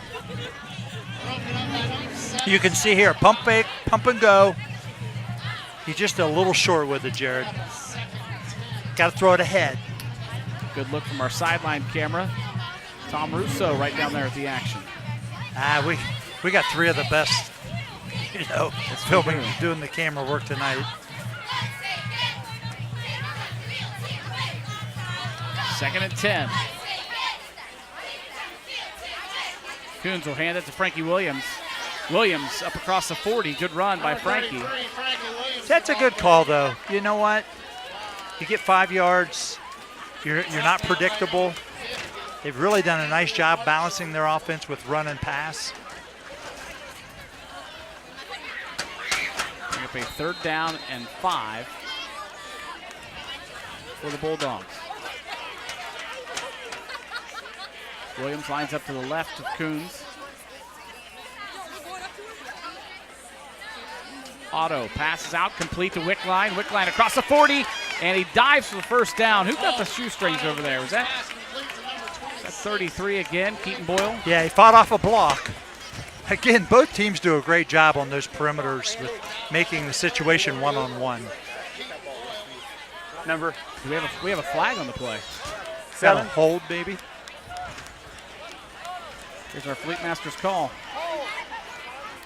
You can see here, pump fake, pump and go. He's just a little short with it, Jared. Got to throw it ahead. Good look from our sideline camera. Tom Russo right down there at the action. We got 3 of the best, filming, doing the camera work tonight. 2nd and 10. Coons will hand it to Frankie Williams. Williams up across the 40. Good run by Frankie. That's a good call, though. You know what? You get 5 yards. You're not predictable. They've really done a nice job balancing their offense with run and pass. Bring up a 3rd down and 5 for the Bulldogs. Williams lines up to the left of Coons. Otto passes out, complete to Wickline. Wickline across the 40, and he dives for the first down. Who got the shoestrings over there? Was that 33 again, Keeton Boyle? Yeah, he fought off a block. Again, both teams do a great job on those perimeters with making the situation one-on-one. Number. We have a flag on the play. 7. Hold, baby. Here's our Fleet Master's call.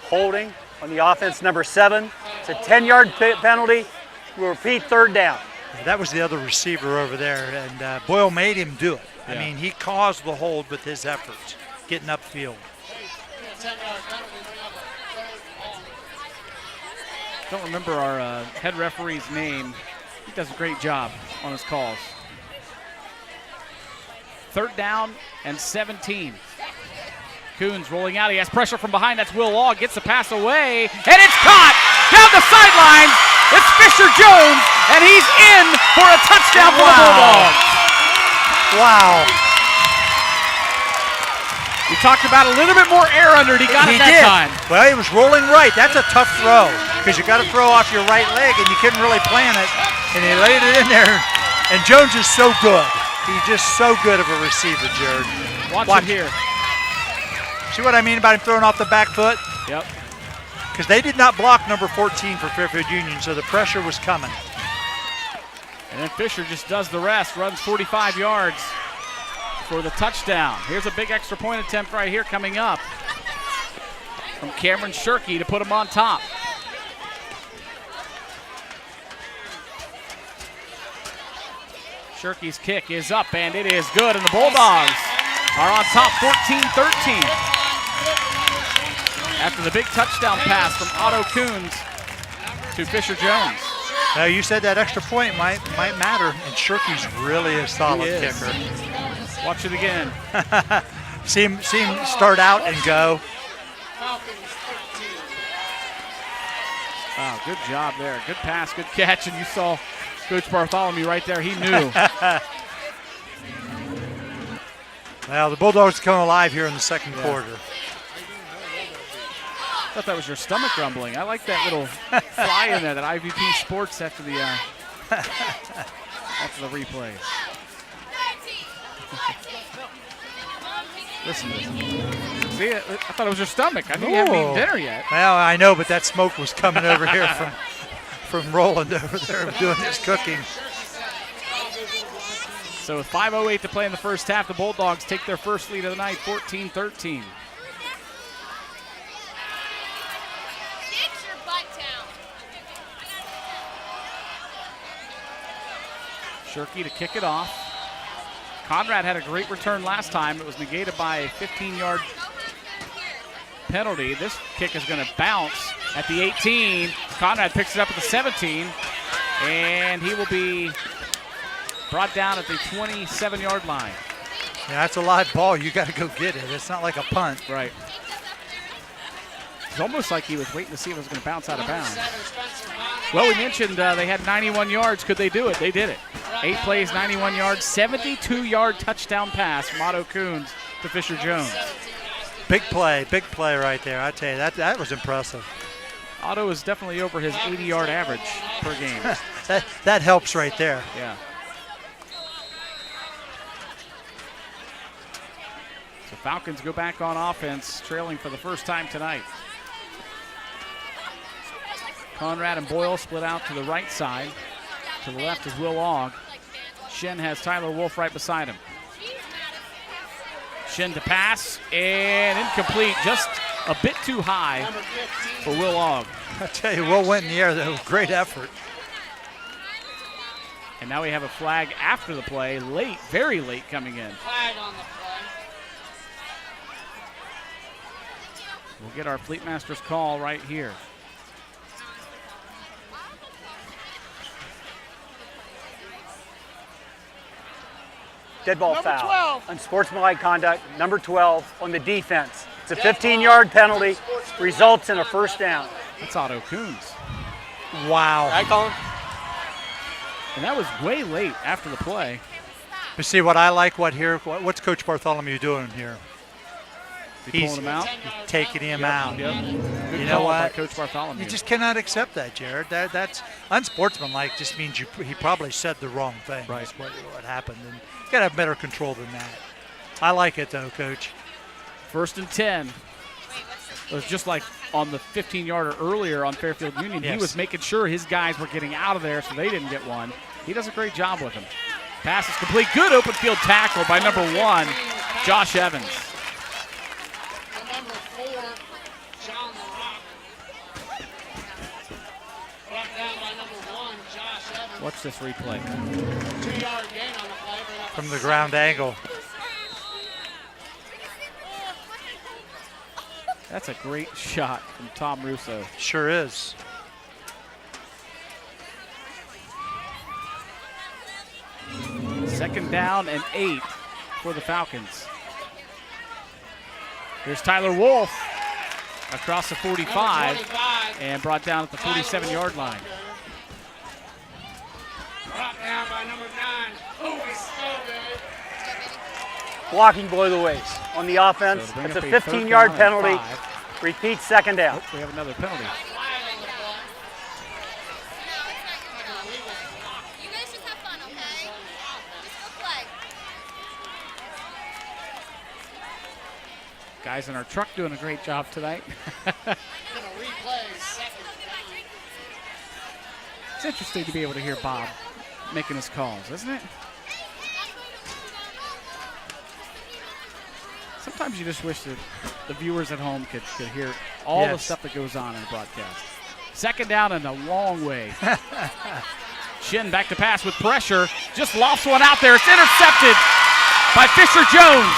Holding on the offense, number 7. It's a 10-yard penalty. We'll repeat, third down. That was the other receiver over there, and Boyle made him do it. Yeah. I mean, he caused the hold with his efforts, getting upfield. Don't remember our head referee's name. He does a great job on his calls. Third down and 17. Coons rolling out. He has pressure from behind. That's Will Law. Gets the pass away, and it's caught down the sidelines. It's Fisher Jones, and he's in for a touchdown for the Bulldogs. Wow. We talked about a little bit more air under it. He got it that time. Well, he was rolling right. That's a tough throw because you got to throw off your right leg, and you couldn't really plan it. And he laid it in there. And Jones is so good. He's just so good of a receiver, Jared. Watch it here. See what I mean about him throwing off the back foot? Yep. Because they did not block number 14 for Fairfield Union, so the pressure was coming. And then Fisher just does the rest, runs 45 yards for the touchdown. Here's a big extra point attempt right here coming up from Cameron Shirkey to put him on top. Shirkey's kick is up, and it is good, and the Bulldogs are on top 14-13. After the big touchdown pass from Otto Coons to Fisher Jones. Now, you said that extra point might matter, and Shirkey's really a solid kicker. Watch it again. see him start out and go. Wow, good job there. Good pass, good catch, and you saw Coach Bartholomew right there. He knew. Well, the Bulldogs come alive here in the second quarter. I thought that was your stomach grumbling. I like that little fly in there, that IVP Sports after the replay. Listen to this. See, I thought it was your stomach. I knew you haven't eaten dinner yet. Well, I know, but that smoke was coming over here from Roland over there doing his cooking. So with 5:08 to play in the first half, the Bulldogs take their first lead of the night, 14-13. Shirkey to kick it off. Conrad had a great return last time. It was negated by a 15-yard penalty. This kick is going to bounce at the 18. Conrad picks it up at the 17, and he will be brought down at the 27-yard line. Yeah, that's a live ball. You got to go get it. It's not like a punt. Right. It's almost like he was waiting to see if it was going to bounce out of bounds. Well, we mentioned they had 91 yards. Could they do it? They did it. 8 plays, 91 yards, 72-yard touchdown pass from Otto Coons to Fisher Jones. Big play right there. I tell you, that was impressive. Otto is definitely over his 80-yard average per game. that helps right there. Yeah. So Falcons go back on offense, trailing for the first time tonight. Conrad and Boyle split out to the right side. To the left is Will Ogg. Shen has Tyler Wolf right beside him. Shen to pass, and incomplete, just a bit too high for Will Ogg. I tell you, Will went in the air, though. Great effort. And now we have a flag after the play, late, very late coming in. Flag on the play. We'll get our Fleet Master's call right here. Dead ball Number foul. 12. Unsportsmanlike conduct, number 12 on the defense. It's a 15-yard penalty, results in a first down. That's Otto Coons. Wow. Right, Colin? And that was way late after the play. But see what I like. What's Coach Bartholomew doing here? He's pulling him out, taking him out. Yep. Good you know call what? by Coach Bartholomew. You just cannot accept that, Jared. That's unsportsmanlike. Just means he probably said the wrong thing. Right. That's what happened. And you got to have better control than that. I like it though, Coach. 1st and 10. It was just like on the 15-yarder earlier on Fairfield Union. Yes. He was making sure his guys were getting out of there so they didn't get one. He does a great job with them. Pass is complete. Good open field tackle by number 1, Josh Evans. Number 4, John LaRock. Brought down by number 1, Josh Evans. Watch this replay. 2-yard gain on the play. From the ground angle. That's a great shot from Tom Russo. Sure is. Second down and 8 for the Falcons. Here's Tyler Wolf across the 45 and brought down at the 47-yard line. Brought down by number 9. Lewis. Blocking below the waist on the offense. So It's a bring up a 15-yard third down and penalty. 5. Repeat, second down. Oh, we have another penalty. You guys just have fun, okay? Just go play. Guys in our truck doing a great job tonight. It's interesting to be able to hear Bob making his calls, isn't it? Sometimes you just wish that the viewers at home could hear all the stuff that goes on in the broadcast. Second down and a long way. Shin back to pass with pressure. Just lofts one out there. It's intercepted by Fisher Jones.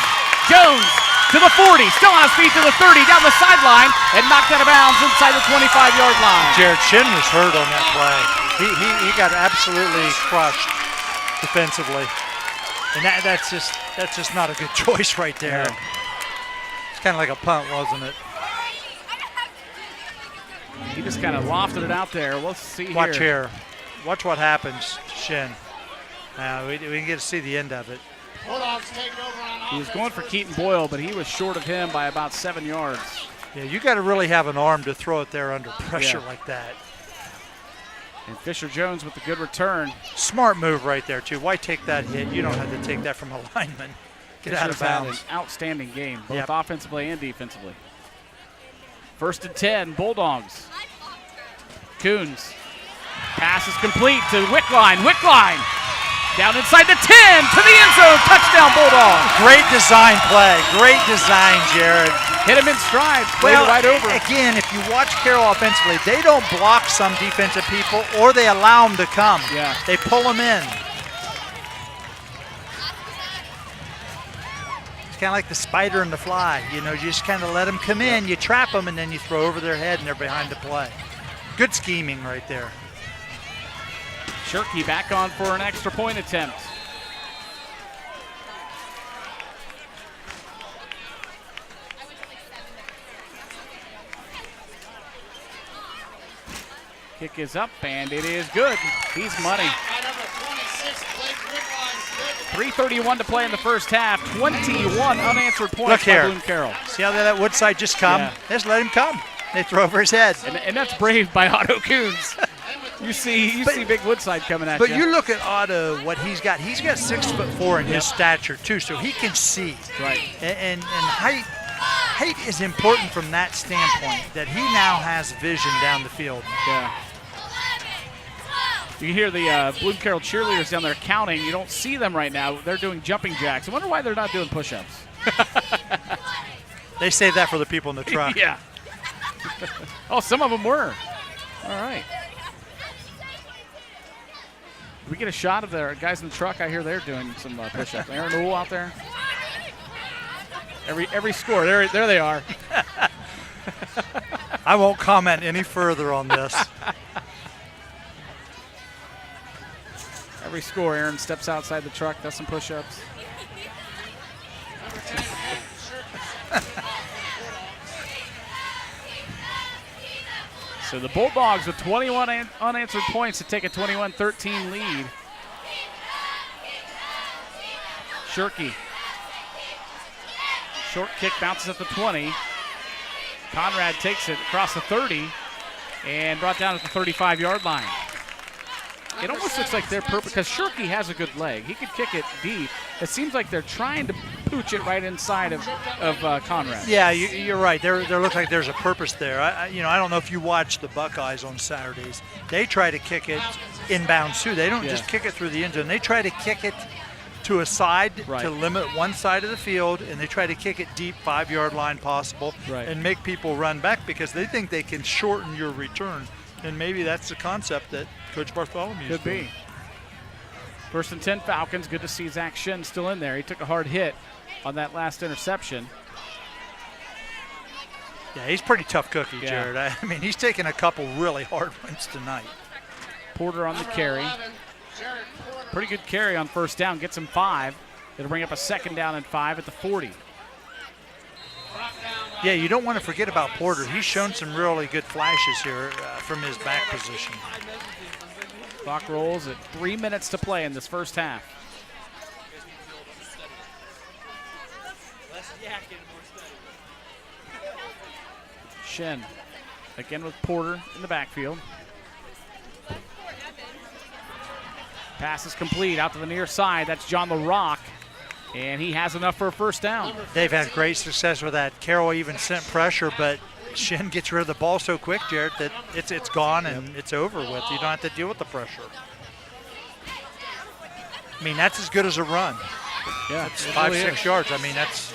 Jones to the 40. Still on his feet to the 30. Down the sideline and knocked out of bounds inside the 25-yard line. Jared Shin was hurt on that play. He got absolutely crushed defensively. And that's just not a good choice right there. Yeah. It's kind of like a punt, wasn't it? He just kind of lofted it out there. Let's see Watch here. Watch what happens to Shin. We didn't get to see the end of it. Bulldogs take it over on He was going for Keeton Boyle, but he was short of him by about 7 yards. Yeah, you got to really have an arm to throw it there under pressure like that. And Fisher Jones with a good return. Smart move right there, too. Why take that hit? You don't have to take that from a lineman. Get out of Fisher's had bounds. an outstanding game, both Yep. offensively and defensively. 1st and 10, Bulldogs. Coons. Pass is complete to Wickline. Wickline down inside the 10 to the end zone. Touchdown, Bulldogs. Great design play. Great design, Jared. Hit him in stride. Played it right over. Again, if you watch Carroll offensively, they don't block some defensive people or they allow them to come. Yeah. They pull them in. It's kind of like the spider and the fly. You know, you just kind of let them come in, you trap them, and then you throw over their head and they're behind the play. Good scheming right there. Shirky back on for an extra point attempt. Kick is up, and it is good. He's money. 3:31 to play in the first half. 21 unanswered points Look here. by Bloom Carroll. See how that Woodside just come? Yeah. Just let him come. They throw over his head. And that's brave by Otto Coons. You see Big Woodside coming at you. But you look at Otto, what he's got. He's got 6'4" in his stature too, so he can see. Right. And height is important from that standpoint. That he now has vision down the field. Yeah. You can hear the Bloom Carroll cheerleaders down there counting. You don't see them right now. They're doing jumping jacks. I wonder why they're not doing push-ups. They saved that for the people in the truck. Yeah. Oh, some of them were. All right. Did we get a shot of the guys in the truck? I hear they're doing some push-ups. Aaron Newell out there. Every score. There they are. I won't comment any further on this. Every score, Aaron steps outside the truck, does some push-ups. So the Bulldogs with 21 unanswered points to take a 21-13 lead. Shirky. Short kick bounces at the 20. Conrad takes it across the 30 and brought down at the 35-yard line. It almost looks like they're perfect because Shirky has a good leg. He could kick it deep. It seems like they're trying to pooch it right inside of Conrad. Yeah, you're right. There looks like there's a purpose there. I don't know if you watch the Buckeyes on Saturdays. They try to kick it inbounds too. They don't just kick it through the end zone. They try to kick it to a side to limit one side of the field, and they try to kick it deep, 5-yard line possible, and make people run back because they think they can shorten your return. And maybe that's the concept that Coach Bartholomew could be. First and 10 Falcons. Good to see Zach Shin still in there. He took a hard hit on that last interception. Yeah, he's pretty tough cookie, Jared. I mean, he's taken a couple really hard ones tonight. Porter on the carry. Pretty good carry on first down. Gets him 5. It'll bring up a second down and 5 at the 40. Yeah, you don't want to forget about Porter. He's shown some really good flashes here from his back position. Clock rolls at 3 minutes to play in this first half. Shin again with Porter in the backfield. Pass is complete out to the near side. That's John LaRock. And he has enough for a first down. They've had great success with that. Carroll even sent pressure, but Shin gets rid of the ball so quick, Jared, that it's gone and it's over with. You don't have to deal with the pressure. I mean, that's as good as a run. Yeah, it's 5-6 yards. I mean, that's,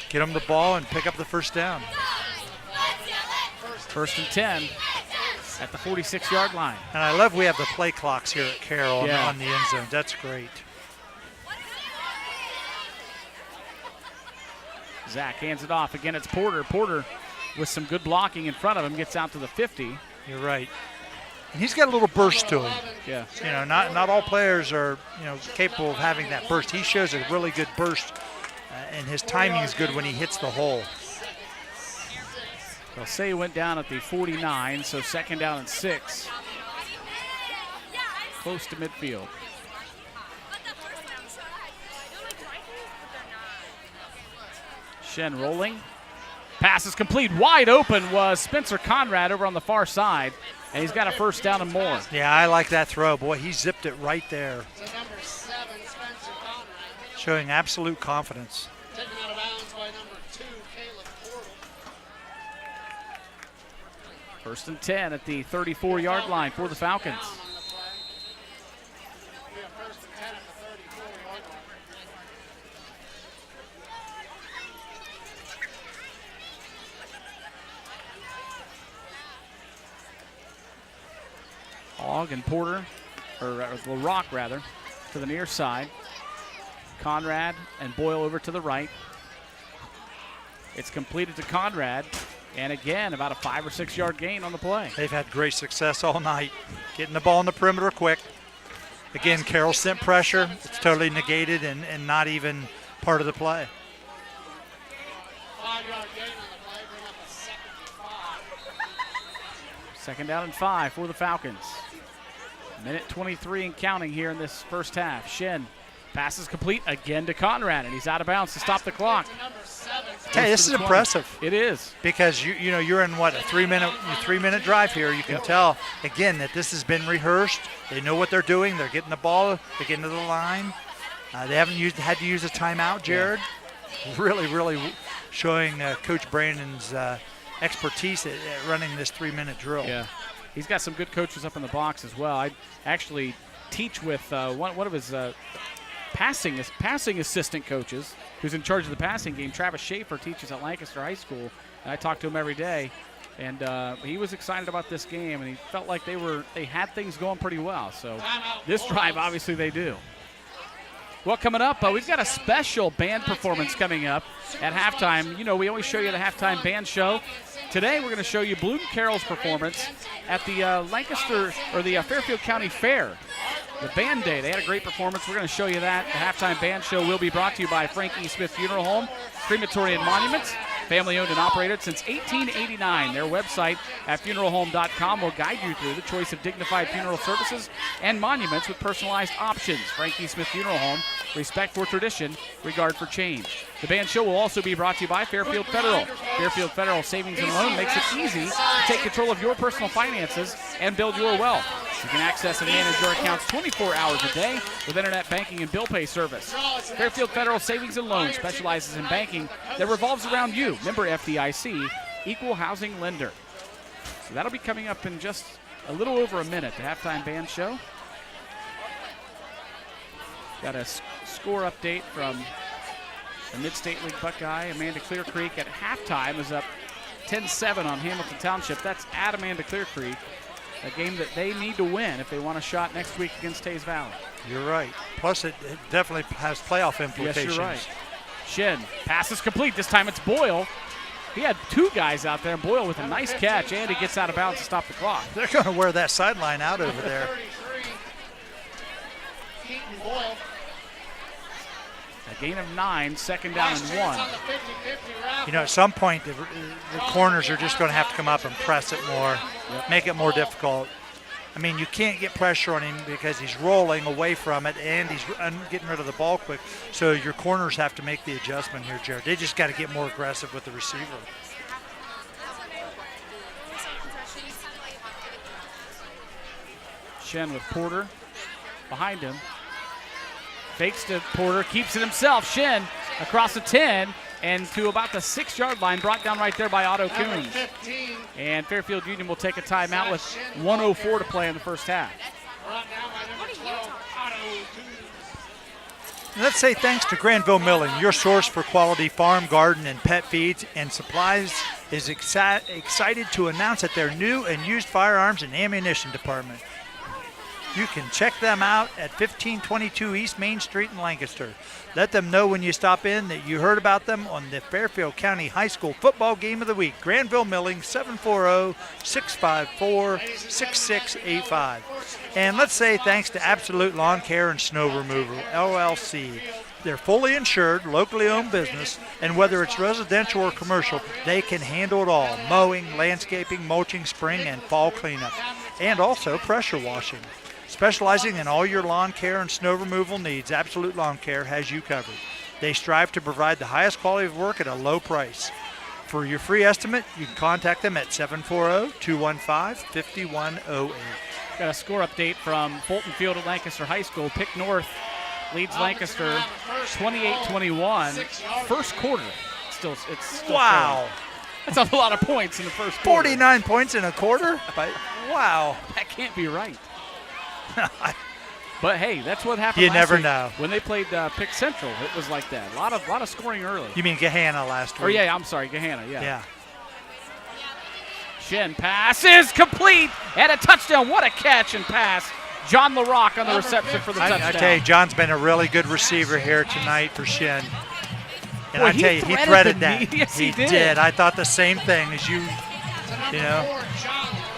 get them the ball and pick up the first down. First and 10 at the 46-yard line. And I love we have the play clocks here at Carroll on the end zone. That's great. Zach hands it off. Again, it's Porter. Porter with some good blocking in front of him gets out to the 50. You're right. And he's got a little burst to him. Yeah. Not all players are, capable of having that burst. He shows a really good burst, and his timing is good when he hits the hole. They'll say he went down at the 49, so second down and 6. Close to midfield. Shen rolling. Pass is complete. Wide open was Spencer Conrad over on the far side, and he's got a first down and more. Yeah, I like that throw. Boy, he zipped it right there. Showing absolute confidence. Taken out of bounds by number 2, Caleb Porter. First and 10 at the 34-yard line for the Falcons. Hogg and Porter, or LaRock rather, to the near side. Conrad and Boyle over to the right. It's completed to Conrad, and again, about a 5 or 6 yard gain on the play. They've had great success all night, getting the ball in the perimeter quick. Again, Carroll sent pressure. It's totally negated and not even part of the play. 5-yard gain on the play, bring up a second and 5. Second down and 5 for the Falcons. Minute 23 and counting here in this first half. Shin passes complete again to Conrad, and he's out of bounds to stop the clock. Hey, this is impressive. It is. Because you're in what, a 3-minute drive here. You can tell again that this has been rehearsed. They know what they're doing. They're getting the ball, they're getting to the line. They haven't had to use a timeout, Jared. Yeah. Really showing Coach Brandon's expertise at running this 3-minute drill. Yeah. He's got some good coaches up in the box as well. I actually teach with one of his passing assistant coaches who's in charge of the passing game. Travis Schaefer teaches at Lancaster High School. And I talk to him every day, and he was excited about this game, and he felt like they had things going pretty well. So this drive, obviously, they do. Well, coming up, we've got a special band performance coming up at halftime. We always show you the halftime band show. Today, we're going to show you Bloom Carroll's performance at the Fairfield County Fair. The band day, they had a great performance. We're going to show you that. The halftime band show will be brought to you by Frankie Smith Funeral Home, Crematory and Monuments, Family owned and operated since 1889. Their website at funeralhome.com will guide you through the choice of dignified funeral services and monuments with personalized options. Frankie Smith Funeral Home, respect for tradition, regard for change. The band show will also be brought to you by Fairfield Federal. Fairfield Federal Savings and Loan makes it easy to take control of your personal finances and build your wealth. You can access and manage your accounts 24 hours a day with internet banking and bill pay service. Fairfield Federal Savings and Loan specializes in banking that revolves around you. Member FDIC, equal housing lender. So that'll be coming up in just a little over a minute, the halftime band show. Got a score update from the Mid-State League Buckeye. Amanda Clear Creek at halftime is up 10-7 on Hamilton Township. That's at Amanda Clear Creek, a game that they need to win if they want a shot next week against Tays Valley. You're right. Plus, it definitely has playoff implications. Yes, you're right. Shin, pass is complete. This time it's Boyle. He had two guys out there, and Boyle with a nice catch, and he gets out of bounds to stop the clock. They're going to wear that sideline out over there. Keeton Boyle. A gain of 9, second down and 1. You know, at some point, the corners are just going to have to come up and press it more, make it more difficult. I mean, you can't get pressure on him because he's rolling away from it and he's getting rid of the ball quick. So your corners have to make the adjustment here, Jared. They just got to get more aggressive with the receiver. Shen with Porter behind him. Fakes to Porter, keeps it himself. Shin across the 10 and to about the 6-yard line, brought down right there by Otto Coons. And Fairfield Union will take a timeout with 1:04 to play in the first half. Let's say thanks to Granville Milling, your source for quality farm, garden, and pet feeds and supplies is excited to announce that their new and used firearms and ammunition department. You can check them out at 1522 East Main Street in Lancaster. Let them know when you stop in that you heard about them on the Fairfield County High School Football Game of the Week. Granville Milling, 740-654-6685. And let's say thanks to Absolute Lawn Care and Snow Removal, LLC. They're fully insured, locally owned business, and whether it's residential or commercial, they can handle it all. Mowing, landscaping, mulching, spring and fall cleanup, and also pressure washing. Specializing in all your lawn care and snow removal needs, Absolute Lawn Care has you covered. They strive to provide the highest quality of work at a low price. For your free estimate, you can contact them at 740-215-5108. Got a score update from Fulton Field at Lancaster High School. Pick North leads Lancaster 28-21. First quarter. It's still wow. That's a lot of points in the first quarter. 49 points in a quarter? Wow. That can't be right. But hey, that's what happened. You last never week. know. When they played Pick Central, it was like that. A lot of scoring early. You mean Gahanna last week? Or yeah, I'm sorry, Gahanna. Yeah. Shin pass is complete and a touchdown. What a catch and pass. John LaRock on the reception for the touchdown. I tell you, John's been a really good receiver here tonight for Shin. And Boy, I tell you, he threaded that. Yes, he did. did. I thought the same thing as you know.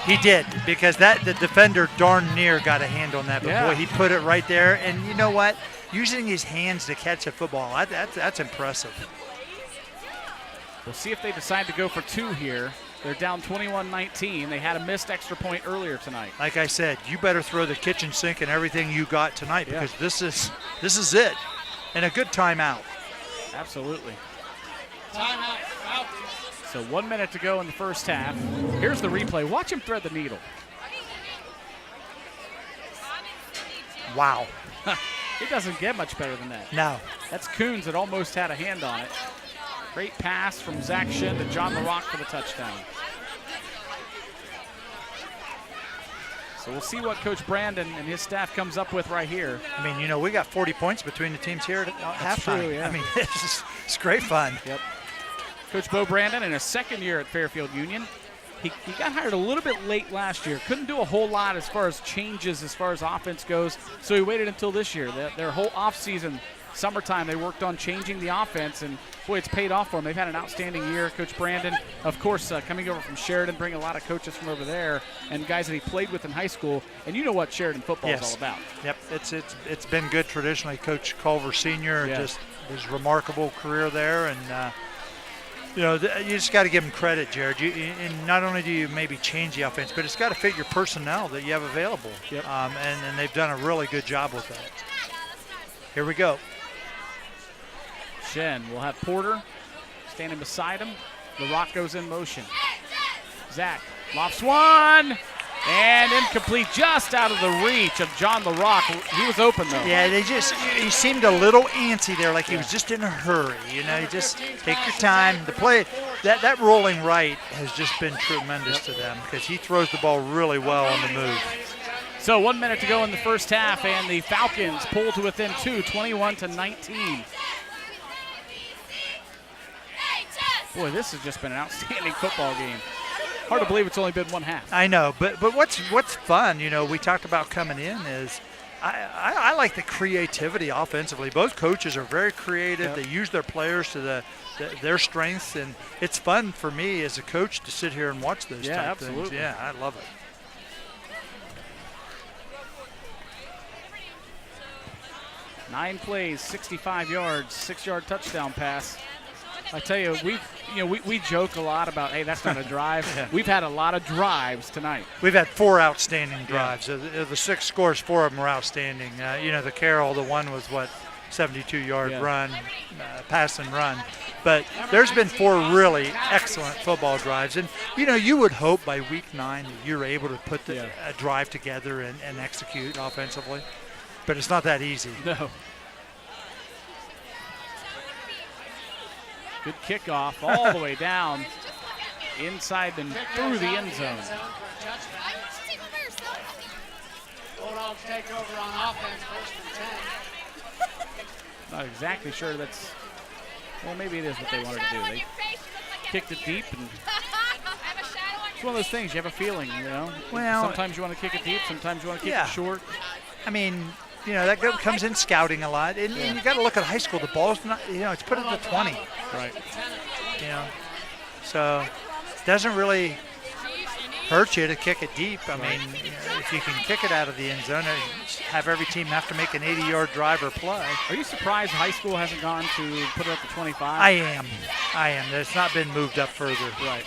He did, because the defender darn near got a hand on that. But boy, he put it right there. And you know what? Using his hands to catch a football, that's impressive. We'll see if they decide to go for two here. They're down 21-19. They had a missed extra point earlier tonight. Like I said, you better throw the kitchen sink and everything you got tonight, because this is it. And a good timeout. Absolutely. Timeout. So 1 minute to go in the first half. Here's the replay. Watch him thread the needle. Wow. It doesn't get much better than that. No. That's Coons that almost had a hand on it. Great pass from Zach Shin to John LaRock for the touchdown. So we'll see what Coach Brandon and his staff comes up with right here. I mean, we got 40 points between the teams here at halftime. True, yeah. I mean, it's great fun. Yep. Coach Bo Brandon in his second year at Fairfield Union. He got hired a little bit late last year. Couldn't do a whole lot as far as changes as far as offense goes, so he waited until this year. Their whole offseason, summertime, they worked on changing the offense, and boy, it's paid off for them. They've had an outstanding year. Coach Brandon, of course, coming over from Sheridan, bringing a lot of coaches from over there and guys that he played with in high school, and you know what Sheridan football is all about. Yep, it's been good traditionally. Coach Culver Sr. just his remarkable career there, and You know, you just got to give them credit, Jared. And not only do you maybe change the offense, but it's got to fit your personnel that you have available. Yep. And they've done a really good job with that. Here we go. Shen will have Porter standing beside him. The Rock goes in motion. Zach lofts one. And incomplete, just out of the reach of John LaRock. He was open, though. Yeah, he seemed a little antsy there, like he was just in a hurry. You know, you just take your time. The play, that rolling right has just been tremendous to them because he throws the ball really well on the move. So 1 minute to go in the first half, and the Falcons pull to within 2, 21-19. Boy, this has just been an outstanding football game. Hard to believe it's only been one half. I know, but what's fun, you know, we talked about coming in is I like the creativity offensively. Both coaches are very creative. They use their players to their strengths, and it's fun for me as a coach to sit here and watch those type things. Yeah, I love it. Nine plays, 65 yards, 6-yard touchdown pass. I tell you, we joke a lot about, hey, that's not a drive. We've had a lot of drives tonight. We've had 4 outstanding drives. The 6 scores, 4 of them were outstanding. You know, the Carroll, the one was 72-yard run, pass and run. But there's been 4 really excellent football drives. And, you know, you would hope by week 9 that you're able to put a drive together and execute offensively. But it's not that easy. No. Good kickoff all the way down inside and through the end zone. Bulldogs take over on offense, 1st and 10. Not exactly sure that's, well, maybe it is what they wanted to do. They kicked it deep, and it's one of those things, you have a feeling, you know. Well, sometimes you want to kick it deep, sometimes you want to kick it short. I mean, you know, that comes in scouting a lot. And you got to look at high school. The ball's not, you know, it's put at the 20. Right. You know, so it doesn't really hurt you to kick it deep. I mean, you know, if you can kick it out of the end zone, have every team have to make an 80-yard drive or play. Are you surprised high school hasn't gone to put it at the 25? I am. It's not been moved up further. Right.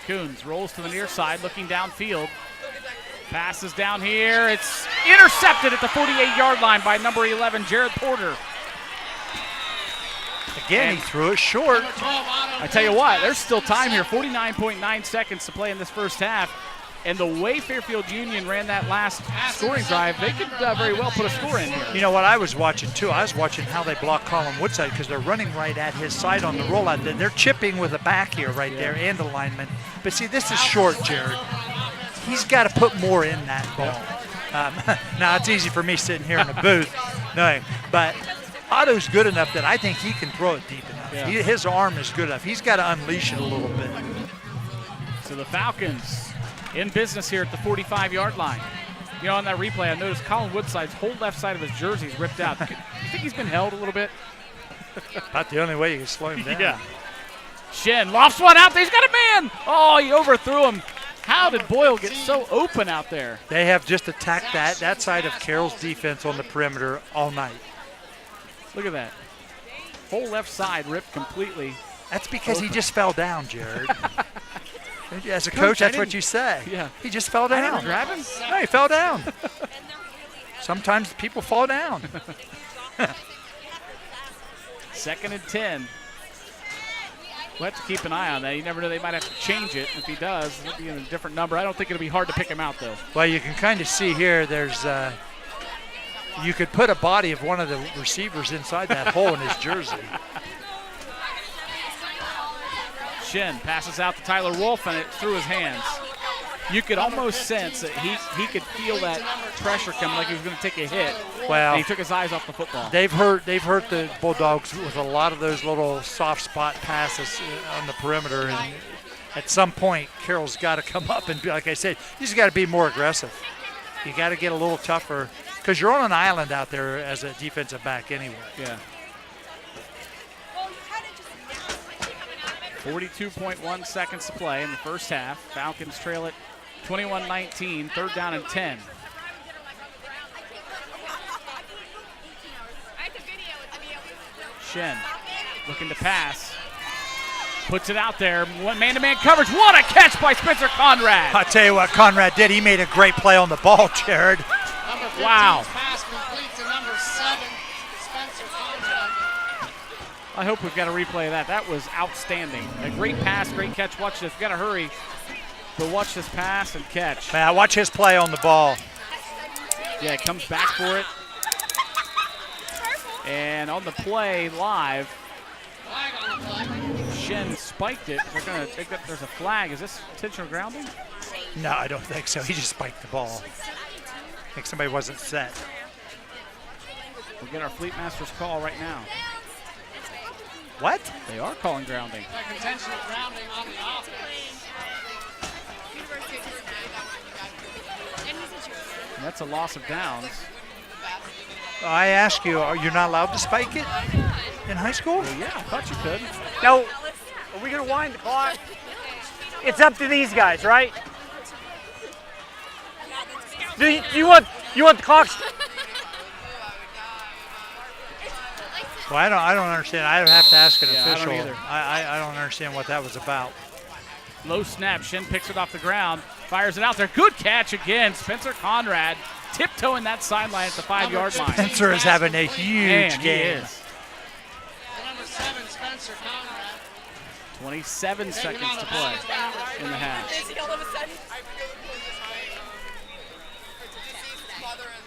Coons rolls to the near side, looking downfield. Passes down here. It's intercepted at the 48-yard line by number 11, Jared Porter. Again, he threw it short. I tell you what, there's still time here. 49.9 seconds to play in this first half. And the way Fairfield Union ran that last scoring drive, they could very well put a score in here. You know what I was watching, too? I was watching how they block Colin Woodside because they're running right at his side on the rollout. They're chipping with the back here right there and the lineman. But, see, this is short, Jared. He's got to put more in that ball. Now, it's easy for me sitting here in the booth. No, but Otto's good enough that I think he can throw it deep enough. Yeah. His arm is good enough. He's got to unleash it a little bit. So the Falcons in business here at the 45-yard line. You know, on that replay, I noticed Colin Woodside's whole left side of his jersey is ripped out. You think he's been held a little bit? Not the only way you can slow him down. Yeah. Shen lofts one out there. He's got a man. Oh, he overthrew him. How did Boyle get so open out there? They have just attacked that side of Carroll's defense on the perimeter all night. Look at that. Whole left side ripped completely. That's because he just fell down, Jared. As a coach, that's what you say. Yeah. He just fell down. I didn't grab him. No, he fell down. Sometimes people fall down. 2nd and 10. We'll have to keep an eye on that. You never know, they might have to change it. If he does, it'll be in a different number. I don't think it'll be hard to pick him out, though. Well, you can kind of see here there's you could put a body of one of the receivers inside that hole in his jersey. Shen passes out to Tyler Wolf, and it's through his hands. You could almost sense that he could feel that pressure coming, like he was going to take a hit. Well, and he took his eyes off the football. They've hurt the Bulldogs with a lot of those little soft spot passes on the perimeter, and at some point, Carroll's got to come up and be, like I said, you just got to be more aggressive. You got to get a little tougher because you're on an island out there as a defensive back anyway. Yeah. 42.1 seconds to play in the first half. Falcons trail it 21-19, 3rd down and 10. Shen looking to pass. Puts it out there. Man-to-man coverage. What a catch by Spencer Conrad. I'll tell you what Conrad did. He made a great play on the ball, Jared. Number 15's Wow. pass complete to number 7, Spencer Conrad. I hope we've got a replay of that. That was outstanding. A great pass, great catch. Watch this. We've got to hurry. But watch this pass and catch. Man, watch his play on the ball. Yeah, he comes back for it. And on the play live, Flag on the play. Shen spiked it. They're going to take that. There's a flag. Is this intentional grounding? No, I don't think so. He just spiked the ball. I think somebody wasn't set. We'll get our Fleet Masters call right now. What? They are calling grounding. Like intentional grounding on the offense. And that's a loss of downs. I ask you, you're not allowed to spike it in high school? Well, yeah, I thought you could. No, are we going to wind the clock? It's up to these guys, right? Do you want the clocks? Well, I don't understand. I have to ask an Yeah, I don't official. either. I don't understand what that was about. Low snap. Shen picks it off the ground. Fires it out there. Good catch again. Spencer Conrad tiptoeing that sideline at the 5-yard line. Spencer is having a huge Man, he game. is. Number 7, Spencer Conrad. 27 seconds to play in the half.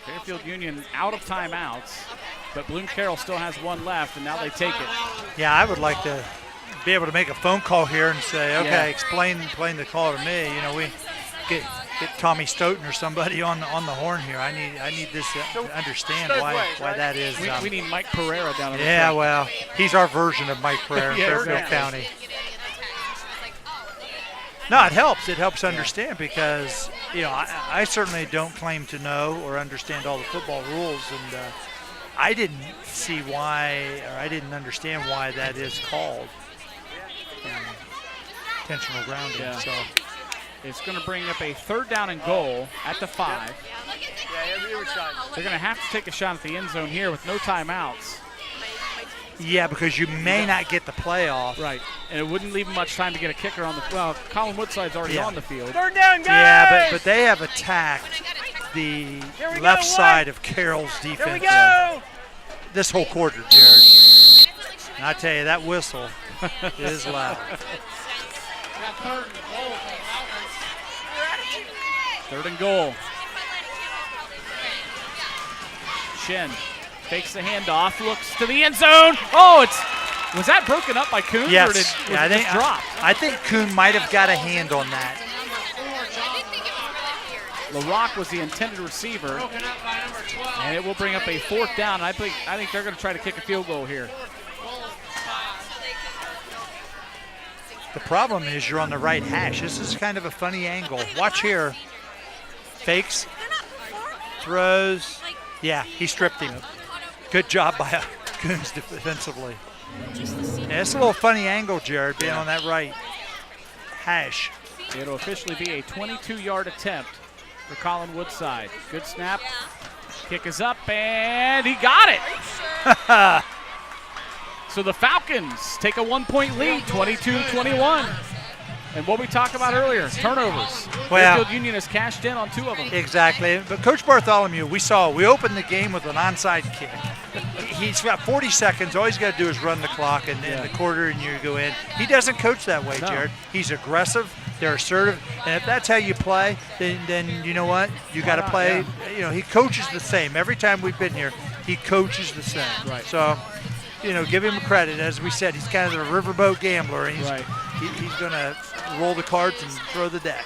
Fairfield Union out of timeouts, but Bloom Carroll still has one left, and now they take it. Yeah, I would like to be able to make a phone call here and say, okay, Yeah. explain the call to me. You know, we get Tommy Stoughton or somebody on the horn here. I need this to understand why that is. We need Mike Pereira down on the Yeah, front. well, he's our version of Mike Pereira in Yeah, Fairfield yeah. County. No, it helps. It helps understand because, you know, I certainly don't claim to know or understand all the football rules, and I didn't see why, or I didn't understand why that is called intentional grounding. Yeah. So It's going to bring up a 3rd down and goal at the 5. They're going to have to take a shot at the end zone here with no timeouts. yeah, because you may not get the playoff. Right, and it wouldn't leave them much time to get a kicker on the. Well, Colin Woodside's already Yeah. on the field. 3rd down, guys! Yeah, but they have attacked the Here we go, left one. side of Carroll's defense. Here we go! This whole quarter, Jared. And I tell you, that whistle is loud. Got 3rd and goal for the Falcons. 3rd and goal. Shen fakes the handoff, looks to the end zone. Oh, was that broken up by Kuhn? Yes. Or was Yeah, it just dropped? I think Kuhn might have got a hand on that. LaRock was the intended receiver, Broken up by number 12. and it will bring up a 4th down. I think they're going to try to kick a field goal here. Goal 5. The problem is you're on the right hash. This is kind of a funny angle. Watch here. Fakes, throws. Yeah, he stripped him. Good job by Coons defensively. Yeah, it's a little funny angle, Jared, being on that right hash. It'll officially be a 22-yard attempt for Colin Woodside. Good snap. Kick is up, and he got it. So the Falcons take a 1-point lead, 22-21. And what we talked about earlier, turnovers. Well, Fairfield Union has cashed in on 2 of them. Exactly. But Coach Bartholomew, we opened the game with an onside kick. He's got 40 seconds. All he's got to do is run the clock and the quarter, and you go in. He doesn't coach that way, No. Jared. He's aggressive. They're assertive. And if that's how you play, then you know what? You got to play. Yeah. You know, he coaches the same. Every time we've been here, he coaches the same. Right. So, you know, give him credit. As we said, he's kind of the riverboat gambler. And Right. he's going to roll the cards and throw the deck.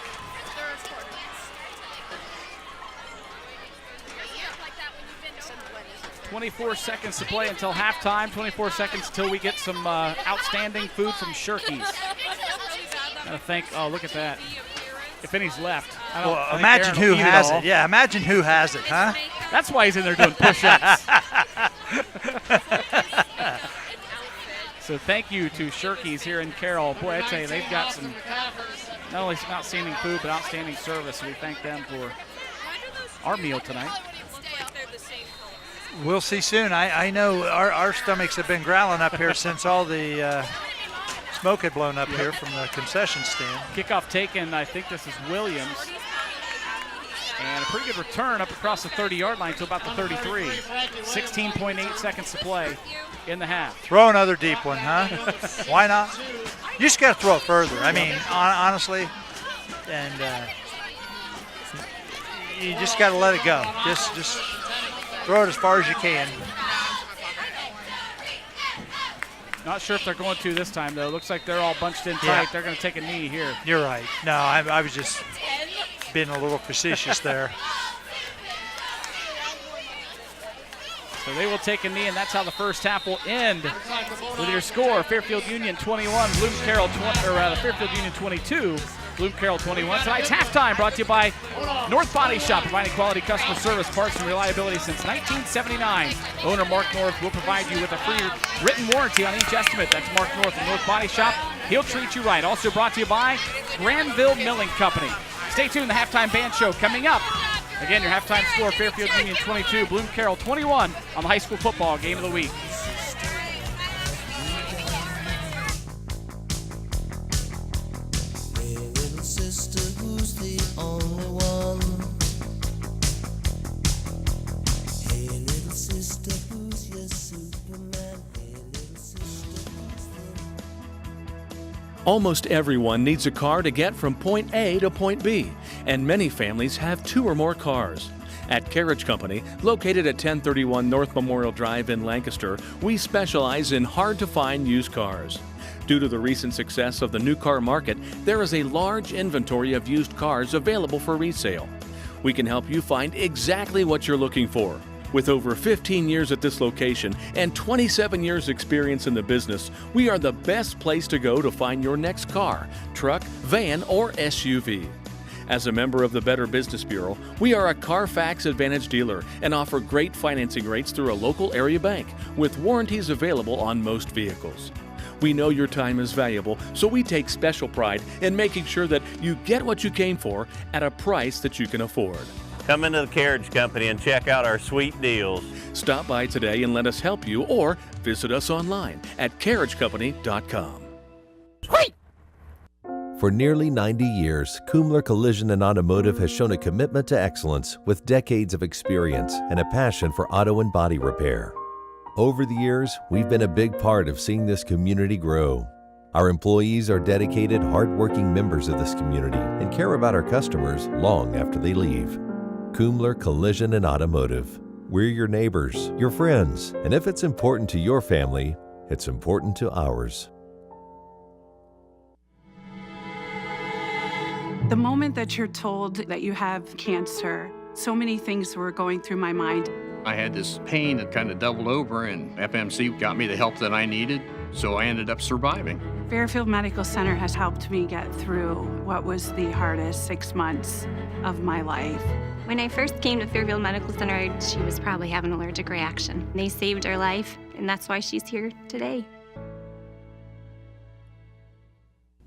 24 seconds to play until halftime. 24 seconds until we get some outstanding food from Shirky's. Gotta thank. Oh, look at that. If any's left. I think Imagine Aaron who will eat it has all. it. Yeah, imagine who has it, huh? That's why he's in there doing push-ups. So thank you to Shirky's here in Carroll. Boy, I tell you, they've got some, not only some outstanding food, but outstanding service. So we thank them for our meal tonight. We'll see soon. I know our stomachs have been growling up here since all the smoke had blown up here from the concession stand. Kickoff taken, I think this is Williams. And a pretty good return up across the 30-yard line to about the 33. 16.8 seconds to play in the half. Throw another deep one, huh? Why not? You just got to throw it further. I mean, honestly, and you just got to let it go. Just throw it as far as you can. Not sure if they're going to this time, though. Looks like they're all bunched in tight. Yeah. They're going to take a knee here. You're right. No, I was just being a little facetious there. So they will take a knee, and that's how the first half will end. With your score, Fairfield Union 21, Fairfield Union 22, Bloom Carroll 21. Tonight's halftime brought to you by North Body Shop, providing quality customer service, parts, and reliability since 1979. Owner Mark North will provide you with a free written warranty on each estimate. That's Mark North of North Body Shop. He'll treat you right. Also brought to you by Granville Milling Company. Stay tuned, the halftime band show coming up. Again, your halftime score, Fairfield Union 22, Bloom Carroll 21 on the high school football game of the week. Hey, little sister, who's the only one? Hey, little sister, who's your Superman? Hey, little sister, who's the... Almost everyone needs a car to get from point A to point B, and many families have 2 or more cars. At Carriage Company, located at 1031 North Memorial Drive in Lancaster, we specialize in hard-to-find used cars. Due to the recent success of the new car market, there is a large inventory of used cars available for resale. We can help you find exactly what you're looking for. With over 15 years at this location and 27 years experience in the business, we are the best place to go to find your next car, truck, van, or SUV. As a member of the Better Business Bureau, we are a Carfax Advantage dealer and offer great financing rates through a local area bank with warranties available on most vehicles. We know your time is valuable, so we take special pride in making sure that you get what you came for at a price that you can afford. Come into the Carriage Company and check out our sweet deals. Stop by today and let us help you, or visit us online at carriagecompany.com. For nearly 90 years, Kumler Collision and Automotive has shown a commitment to excellence with decades of experience and a passion for auto and body repair. Over the years, we've been a big part of seeing this community grow. Our employees are dedicated, hardworking members of this community and care about our customers long after they leave. Kumler Collision and Automotive. We're your neighbors, your friends, and if it's important to your family, it's important to ours. The moment that you're told that you have cancer, so many things were going through my mind. I had this pain that kind of doubled over, and FMC got me the help that I needed, so I ended up surviving. Fairfield Medical Center has helped me get through what was the hardest 6 months of my life. When I first came to Fairfield Medical Center, she was probably having an allergic reaction. They saved her life, and that's why she's here today.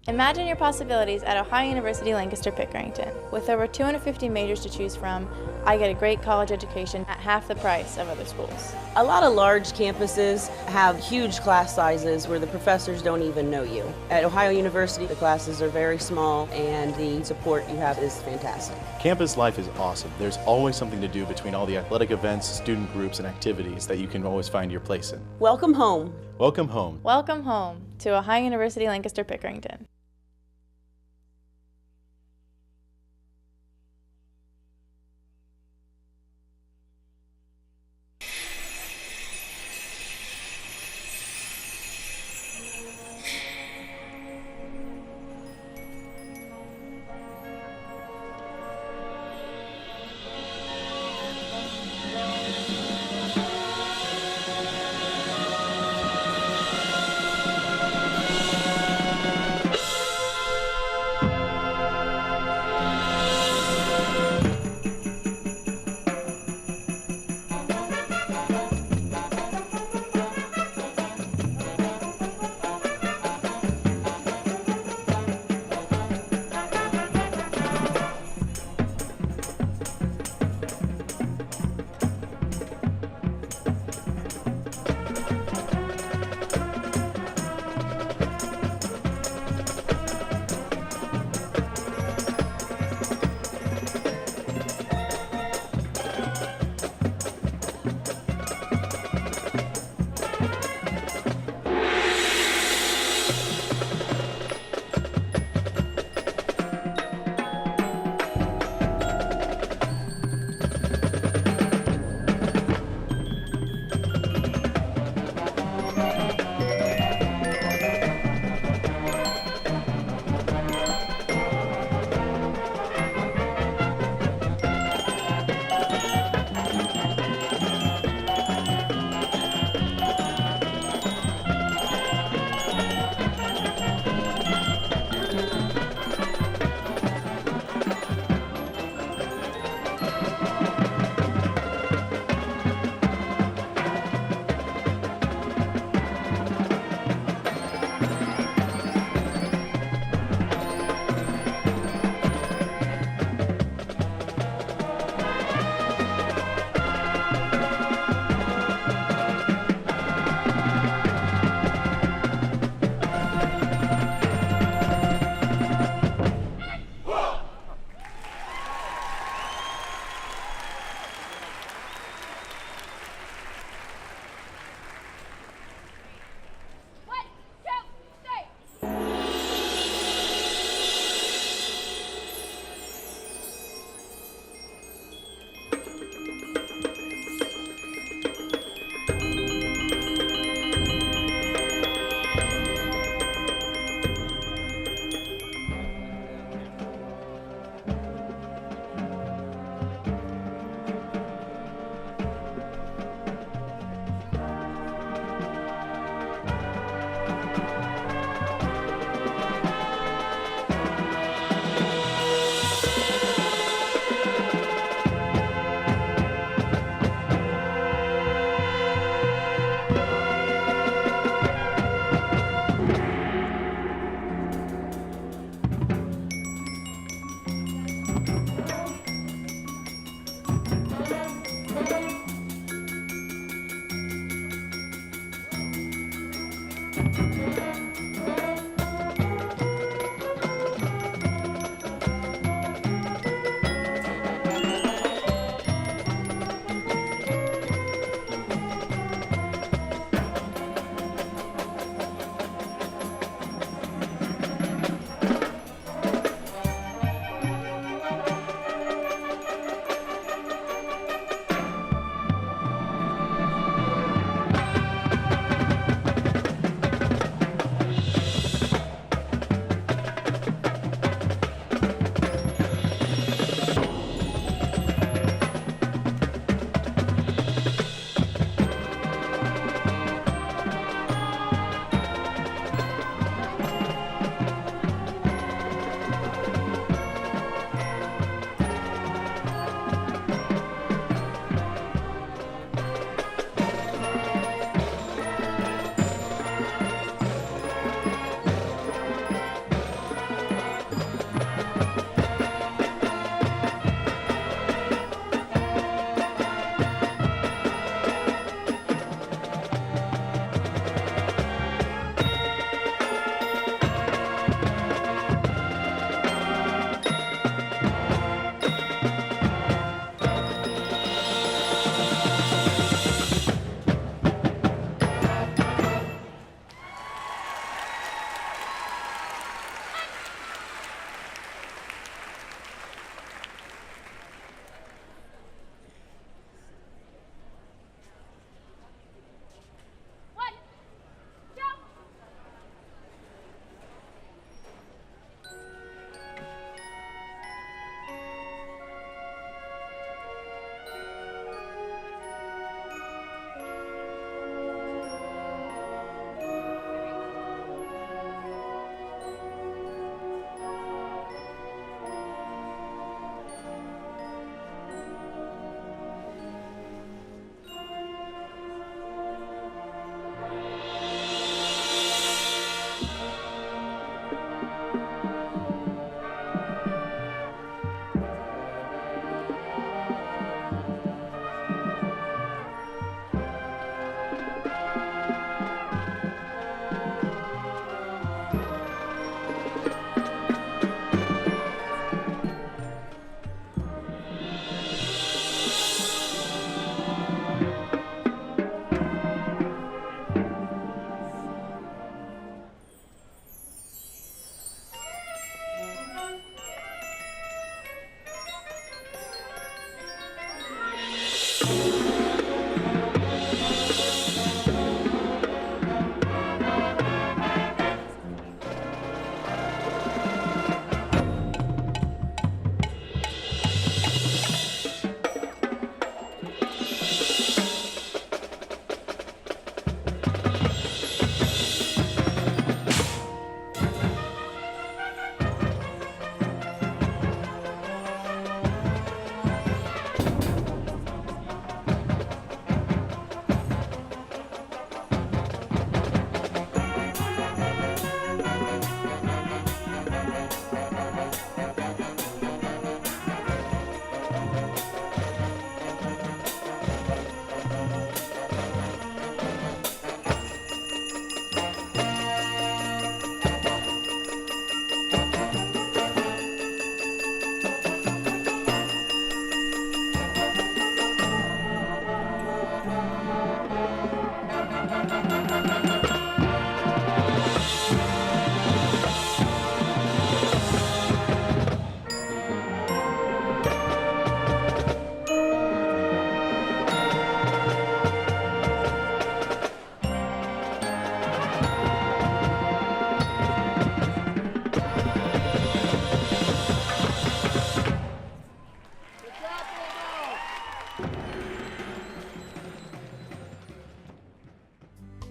Imagine your possibilities at Ohio University Lancaster-Pickerington. With over 250 majors to choose from, I get a great college education at half the price of other schools. A lot of large campuses have huge class sizes where the professors don't even know you. At Ohio University, the classes are very small and the support you have is fantastic. Campus life is awesome. There's always something to do between all the athletic events, student groups, and activities that you can always find your place in. Welcome home. Welcome home. Welcome home to Ohio University Lancaster-Pickerington.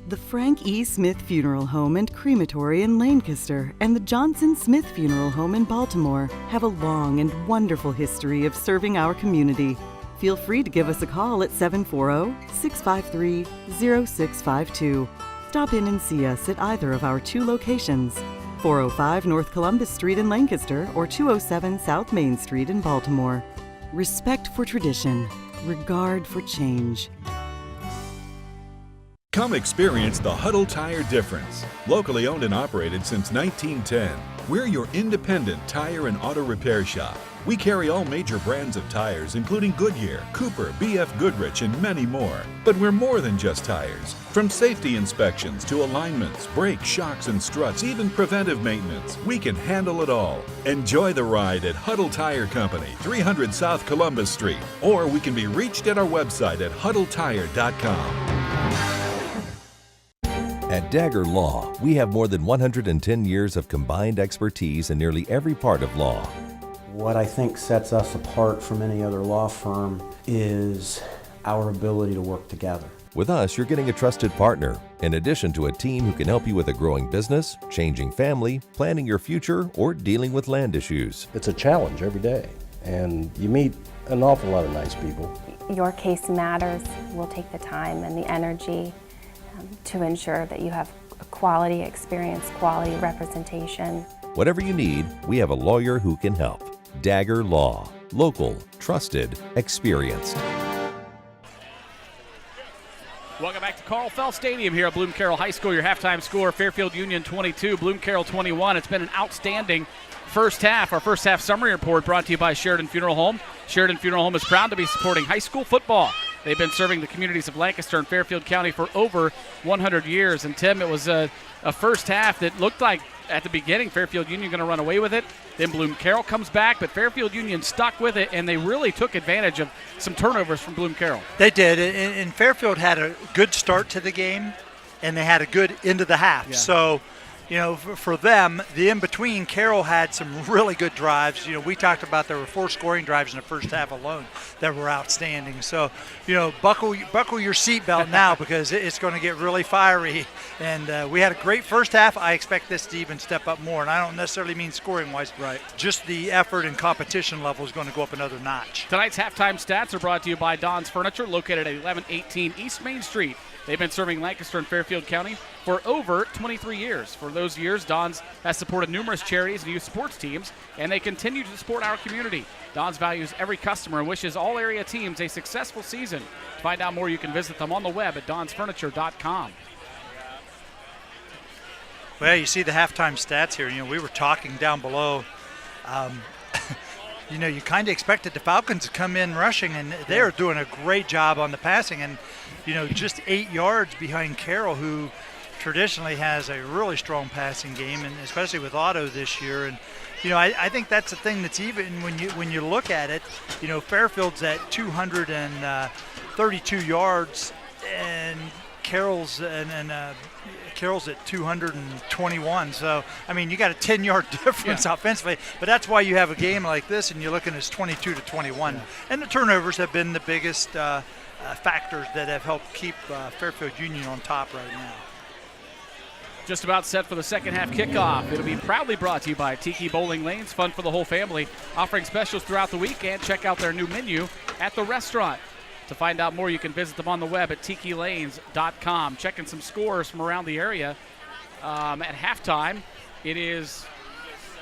The Frank E. Smith Funeral Home and Crematory in Lancaster and the Johnson Smith Funeral Home in Baltimore have a long and wonderful history of serving our community. Feel free to give us a call at 740-653-0652. Stop in and see us at either of our two locations, 405 North Columbus Street in Lancaster or 207 South Main Street in Baltimore. Respect for tradition, regard for change. Come experience the Huddle Tire difference. Locally owned and operated since 1910, we're your independent tire and auto repair shop. We carry all major brands of tires, including Goodyear, Cooper, BF Goodrich, and many more. But we're more than just tires. From safety inspections to alignments, brakes, shocks, and struts, even preventive maintenance, we can handle it all. Enjoy the ride at Huddle Tire Company, 300 South Columbus Street, or we can be reached at our website at huddletire.com. At Dagger Law, we have more than 110 years of combined expertise in nearly every part of law. What I think sets us apart from any other law firm is our ability to work together. With us, you're getting a trusted partner, in addition to a team who can help you with a growing business, changing family, planning your future, or dealing with land issues. It's a challenge every day, and you meet an awful lot of nice people. Your case matters. We'll take the time and the energy to ensure that you have a quality experience, quality representation. Whatever you need, we have a lawyer who can help. Dagger Law. Local, trusted, experienced. Welcome back to Carroll Fell Stadium here at Bloom Carroll High School. Your halftime score, Fairfield Union 22, Bloom Carroll 21. It's been an outstanding first half. Our first half summary report brought to you by Sheridan Funeral Home. Sheridan Funeral Home is proud to be supporting high school football. They've been serving the communities of Lancaster and Fairfield County for over 100 years. And Tim, it was a first half that looked like at the beginning Fairfield Union going to run away with it. Then Bloom Carroll comes back, but Fairfield Union stuck with it, and they really took advantage of some turnovers from Bloom Carroll. They did, and Fairfield had a good start to the game, and they had a good end of the half. Yeah. So, for them, the in-between, Carroll had some really good drives. We talked about there were 4 scoring drives in the first half alone that were outstanding. So, buckle your seatbelt now because it's going to get really fiery. And we had a great first half. I expect this to even step up more. And I don't necessarily mean scoring-wise. Right. Just the effort and competition level is going to go up another notch. Tonight's halftime stats are brought to you by Don's Furniture, located at 1118 East Main Street. They've been serving Lancaster and Fairfield County for over 23 years. For those years, Don's has supported numerous charities and youth sports teams, and they continue to support our community. Don's values every customer and wishes all area teams a successful season. To find out more, you can visit them on the web at donsfurniture.com. Well, you see the halftime stats here. We were talking down below. You kind of expected the Falcons to come in rushing, and they're doing a great job on the passing. And, just 8 yards behind Carroll, who traditionally has a really strong passing game, and especially with Otto this year. And, I think that's the thing that's even when you look at it. Fairfield's at 232 yards, and Carroll's Carroll's at 221. So, you got a 10-yard difference offensively. But that's why you have a game like this, and you're looking at 22-21. Yeah. And the turnovers have been the biggest factors that have helped keep Fairfield Union on top right now. Just about set for the second half kickoff. It'll be proudly brought to you by Tiki Bowling Lanes, fun for the whole family, offering specials throughout the week, and check out their new menu at the restaurant. To find out more, you can visit them on the web at tikilanes.com. Checking some scores from around the area. At halftime, it is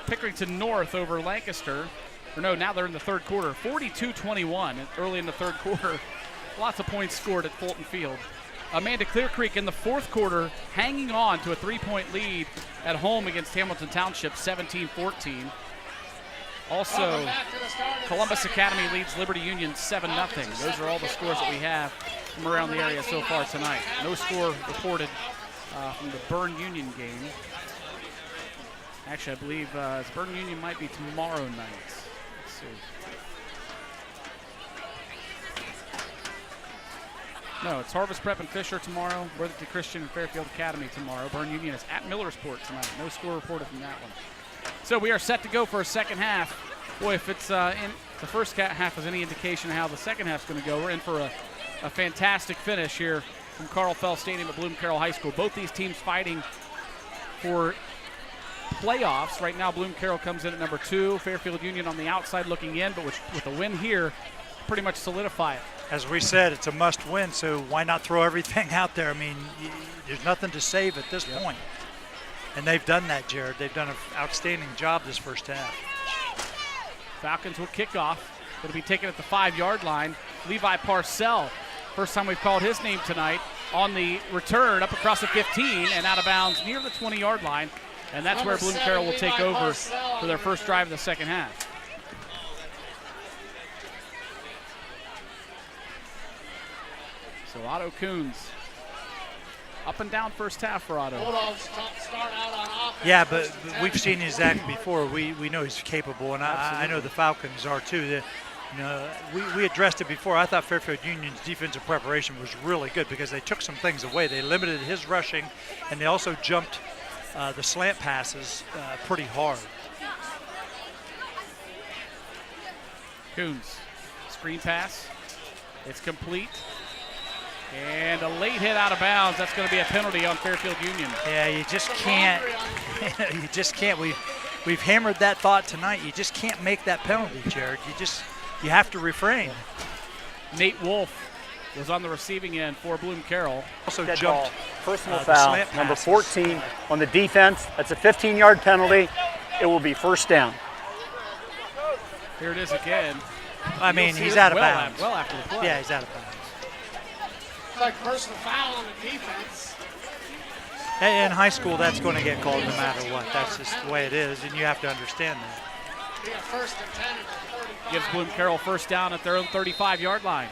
Pickerington North over Lancaster. Now they're in the third quarter. 42-21 early in the third quarter. Lots of points scored at Fulton Field. Amanda Clear Creek in the fourth quarter hanging on to a 3-point lead at home against Hamilton Township, 17-14. Also, Columbus Academy leads Liberty Union 7-0. Those are all the scores that we have from around the area so far tonight. No score reported from the Bern Union game. Actually, I believe Bern Union might be tomorrow night. Let's see. No, it's Harvest Prep and Fisher tomorrow, Worthington Christian and Fairfield Academy tomorrow. Bern Union is at Millersport tonight. No score reported from that one. So we are set to go for a second half. Boy, if it's in the first half is any indication of how the second half is going to go, we're in for a fantastic finish here from Carroll Fell Stadium at Bloom Carroll High School. Both these teams fighting for playoffs. Right now, Bloom Carroll comes in at number 2. Fairfield Union on the outside looking in, but with a win here, pretty much solidify it. As we said, it's a must-win, so why not throw everything out there? There's nothing to save at this point. And they've done that, Jared. They've done an outstanding job this first half. Falcons will kick off. It'll be taken at the 5-yard line. Levi Parcell, first time we've called his name tonight, on the return up across the 15 and out of bounds near the 20-yard line. And that's where Bloom Carroll will take over for their first drive of the second half. So Otto Coons, up and down first half for Otto. Yeah, but we've seen his act before. We know he's capable, and I know the Falcons are too. We addressed it before. I thought Fairfield Union's defensive preparation was really good because they took some things away. They limited his rushing, and they also jumped the slant passes pretty hard. Coons, screen pass. It's complete. And a late hit out of bounds. That's going to be a penalty on Fairfield Union. Yeah, you just can't. You just can't. We've hammered that thought tonight. You just can't make that penalty, Jared. You have to refrain. Nate Wolf was on the receiving end for Bloom Carroll. Also Dead jumped. ball. Personal foul, number 14 on the defense. That's a 15-yard penalty. It will be first down. Here it is again. I mean, he's out of bounds. Well after the play. Yeah, he's out of bounds. It's like personal foul on the defense. In high school, that's going to get called no matter what. That's just the way it is, and you have to understand that. Yeah, first and 10 at the 35. Gives Bloom Carroll first down at their own 35-yard line.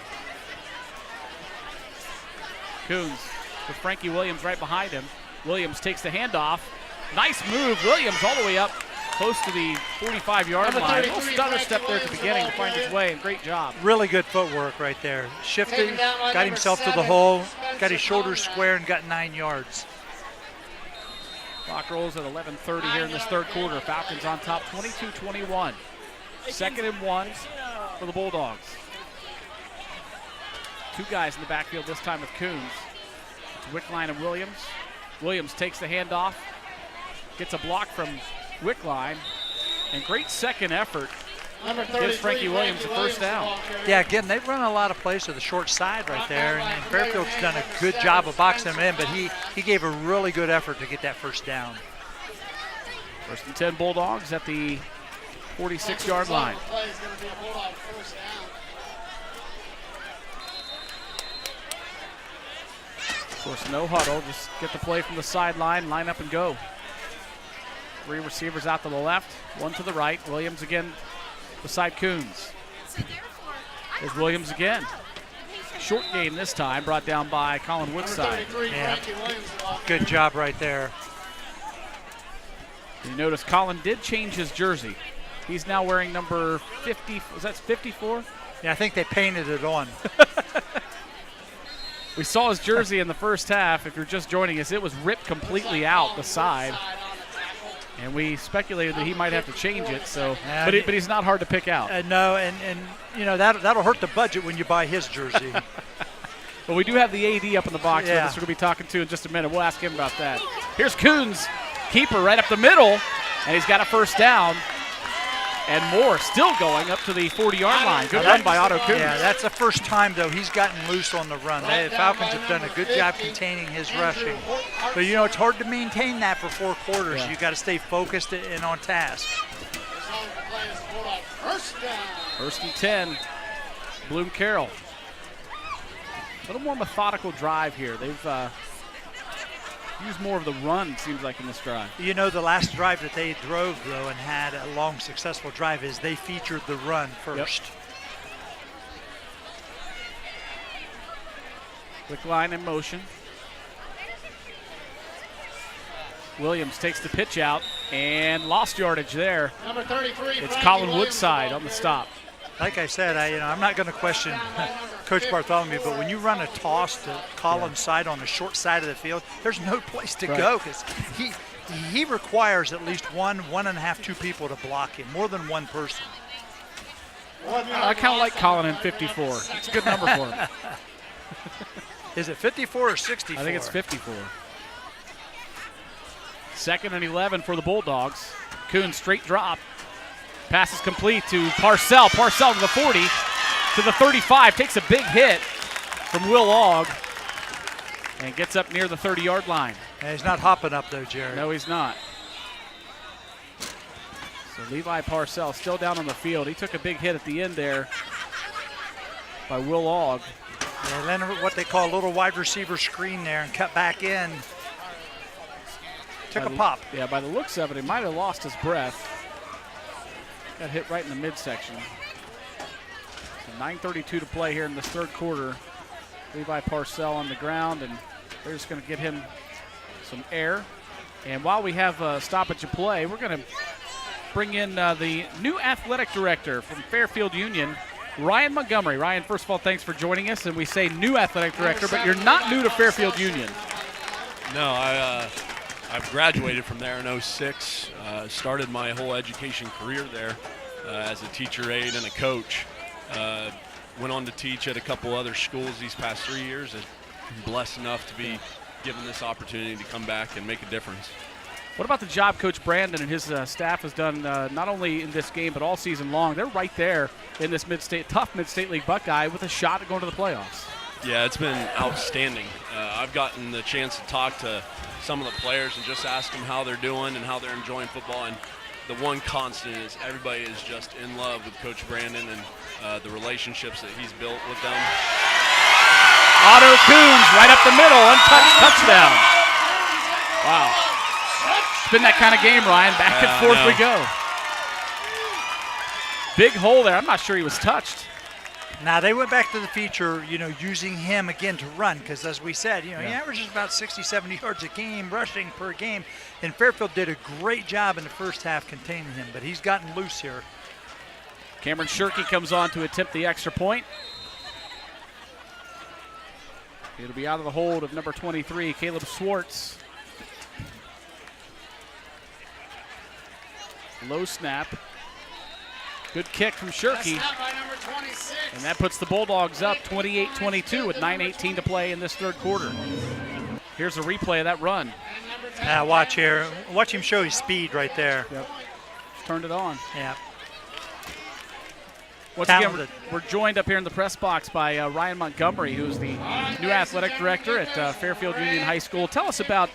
Coons with Frankie Williams right behind him. Williams takes the handoff. Nice move. Williams all the way up close to the 45-yard line. A little stutter step there at the beginning to find his way, and great job. Really good footwork right there. Shifted, got himself to the hole, got his shoulders square, and got 9 yards. Clock rolls at 11:30 here in this third quarter. Falcons on top 22-21. 2nd and 1 for the Bulldogs. Two guys in the backfield this time with Coons. It's Wickline and Williams. Williams takes the handoff, gets a block from Wickline, and great second effort gives Frankie Williams a first down. Yeah, again, they've run a lot of plays to the short side right there, and Fairfield's done a good job of boxing them in, but he gave a really good effort to get that first down. 1st and 10 Bulldogs at the 46-yard line. Of course, no huddle, just get the play from the sideline, line up and go. 3 receivers out to the left, 1 to the right. Williams again beside Coons. There's Williams again. Short game this time, brought down by Colin Woodside. Yeah, good job right there. You notice Colin did change his jersey. He's now wearing number 50. Was that 54? Yeah, I think they painted it on. We saw his jersey in the first half. If you're just joining us, it was ripped completely out the side. And we speculated that he might have to change it. So, but he's not hard to pick out. No, and you know that'll hurt the budget when you buy his jersey. But we do have the AD up in the box with us. We're going to be talking to in just a minute. We'll ask him about that. Here's Coons, keeper right up the middle, and he's got a first down. And more still going up to the 40-yard line. Good run by Otto Coons. Yeah, that's the first time, though, he's gotten loose on the run. The Falcons have done a good job containing his rushing. But, you know, it's hard to maintain that for 4 quarters. Yeah. You've got to stay focused and on task. First and 10, Bloom Carroll. A little more methodical drive here. They've used more of the run, seems like, in this drive. You know, the last drive that they drove, though, and had a long, successful drive is they featured the run first. Quick line in motion. Williams takes the pitch out and lost yardage there. Number 33. It's Colin Woodside on the stop. Like I said, I'm not going to question Coach Bartholomew, but when you run a toss to Colin's side on the short side of the field, there's no place to go because he requires at least 1.5, 2 people to block him, more than one person. I kind of like Colin in 54. It's a good number for him. Is it 54 or 64? I think it's 54. 2nd and 11 for the Bulldogs. Coons straight drop. Pass is complete to Parcell. Parcell to the 40, to the 35. Takes a big hit from Will Ogg and gets up near the 30-yard line. And he's not hopping up, though, Jared. No, he's not. So Levi Parcell still down on the field. He took a big hit at the end there by Will Ogg. They landed what they call a little wide receiver screen there and cut back in. Took a pop. Yeah, by the looks of it, he might have lost his breath. Got hit right in the midsection. So 9:32 to play here in this third quarter. Levi Parcell on the ground, and they're just going to get him some air. And while we have a stoppage of play, we're going to bring in the new athletic director from Fairfield Union, Ryan Montgomery. Ryan, first of all, thanks for joining us. And we say new athletic director, but you're not new to Fairfield Union. No, I've graduated from there in 06. Started my whole education career there as a teacher aide and a coach. Went on to teach at a couple other schools these past 3 years. I'm blessed enough to be given this opportunity to come back and make a difference. What about the job Coach Brandon and his staff has done not only in this game but all season long? They're right there in this tough Mid-State League Buckeye with a shot at going to the playoffs. Yeah, it's been outstanding. I've gotten the chance to talk to some of the players and just ask them how they're doing and how they're enjoying football. And the one constant is everybody is just in love with Coach Brandon and the relationships that he's built with them. Otto Coons right up the middle, untouched touchdown. Wow. It's been that kind of game, Ryan. Back and forth we go. Big hole there. I'm not sure he was touched. Now, they went back to the feature, using him again to run because, as we said, he averages about 60, 70 yards a game, rushing per game. And Fairfield did a great job in the first half containing him, but he's gotten loose here. Cameron Shirkey comes on to attempt the extra point. It'll be out of the hold of number 23, Caleb Swartz. Low snap. Good kick from Shirkey. And that puts the Bulldogs up 28-22 with 9:18 to play in this third quarter. Here's a replay of that run. Now watch here. Watch him show his speed right there. Yep. Turned it on. Yeah. Once again, we're joined up here in the press box by Ryan Montgomery, who's the new athletic director at Fairfield Union High School. Tell us about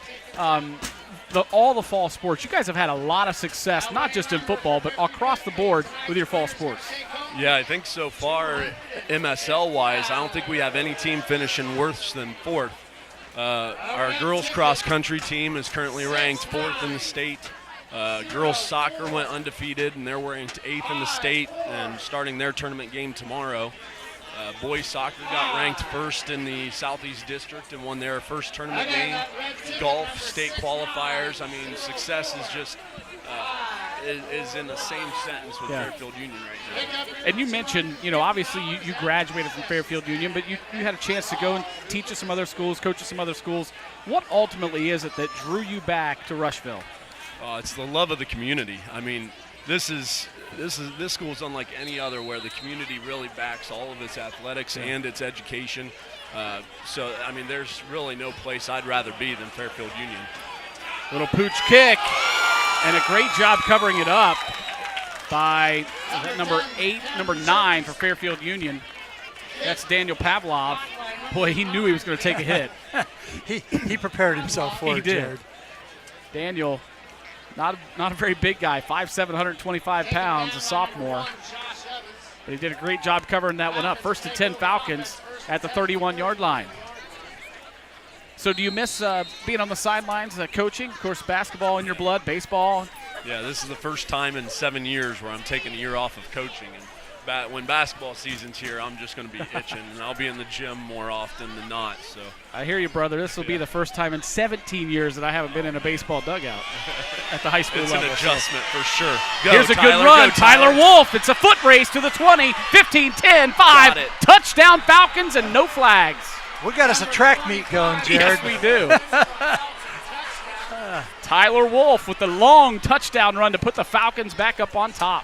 all the fall sports. You guys have had a lot of success, not just in football, but across the board with your fall sports. Yeah, I think so far, MSL-wise, I don't think we have any team finishing worse than fourth. Our girls cross-country team is currently ranked fourth in the state. Girls soccer went undefeated, and they're ranked 8th in the state and starting their tournament game tomorrow. Boys soccer got ranked first in the Southeast District and won their first tournament game. Golf, state qualifiers. I mean, success is just is in the same sentence with Fairfield Union right now. And you mentioned, obviously you graduated from Fairfield Union, but you had a chance to go and teach at some other schools, coach at some other schools. What ultimately is it that drew you back to Rushville? It's the love of the community. I mean, this school is unlike any other where the community really backs all of its athletics and its education. So, I mean, there's really no place I'd rather be than Fairfield Union. Little pooch kick, and a great job covering it up by number 9 for Fairfield Union. That's Daniel Pavlov. Boy, he knew he was going to take a hit. he prepared himself for it, did. Jared. Daniel, not a very big guy, 5'7", 125 pounds, a sophomore. But he did a great job covering that one up. First and 10 Falcons at the 31-yard line. So do you miss being on the sidelines, coaching? Of course, basketball in your blood, baseball. Yeah, this is the first time in 7 years where I'm taking a year off of coaching. And when basketball season's here, I'm just going to be itching, and I'll be in the gym more often than not. So I hear you, brother. This will be the first time in 17 years that I haven't been in a baseball dugout at the high school level. It's an adjustment for sure. Go, Here's a Tyler, good run. go, Tyler. Wolf. It's a foot race to the 20, 15, 10, 5. Touchdown Falcons and no flags. We got us a track meet going, Jared. Yes, we do. Tyler Wolf with the long touchdown run to put the Falcons back up on top.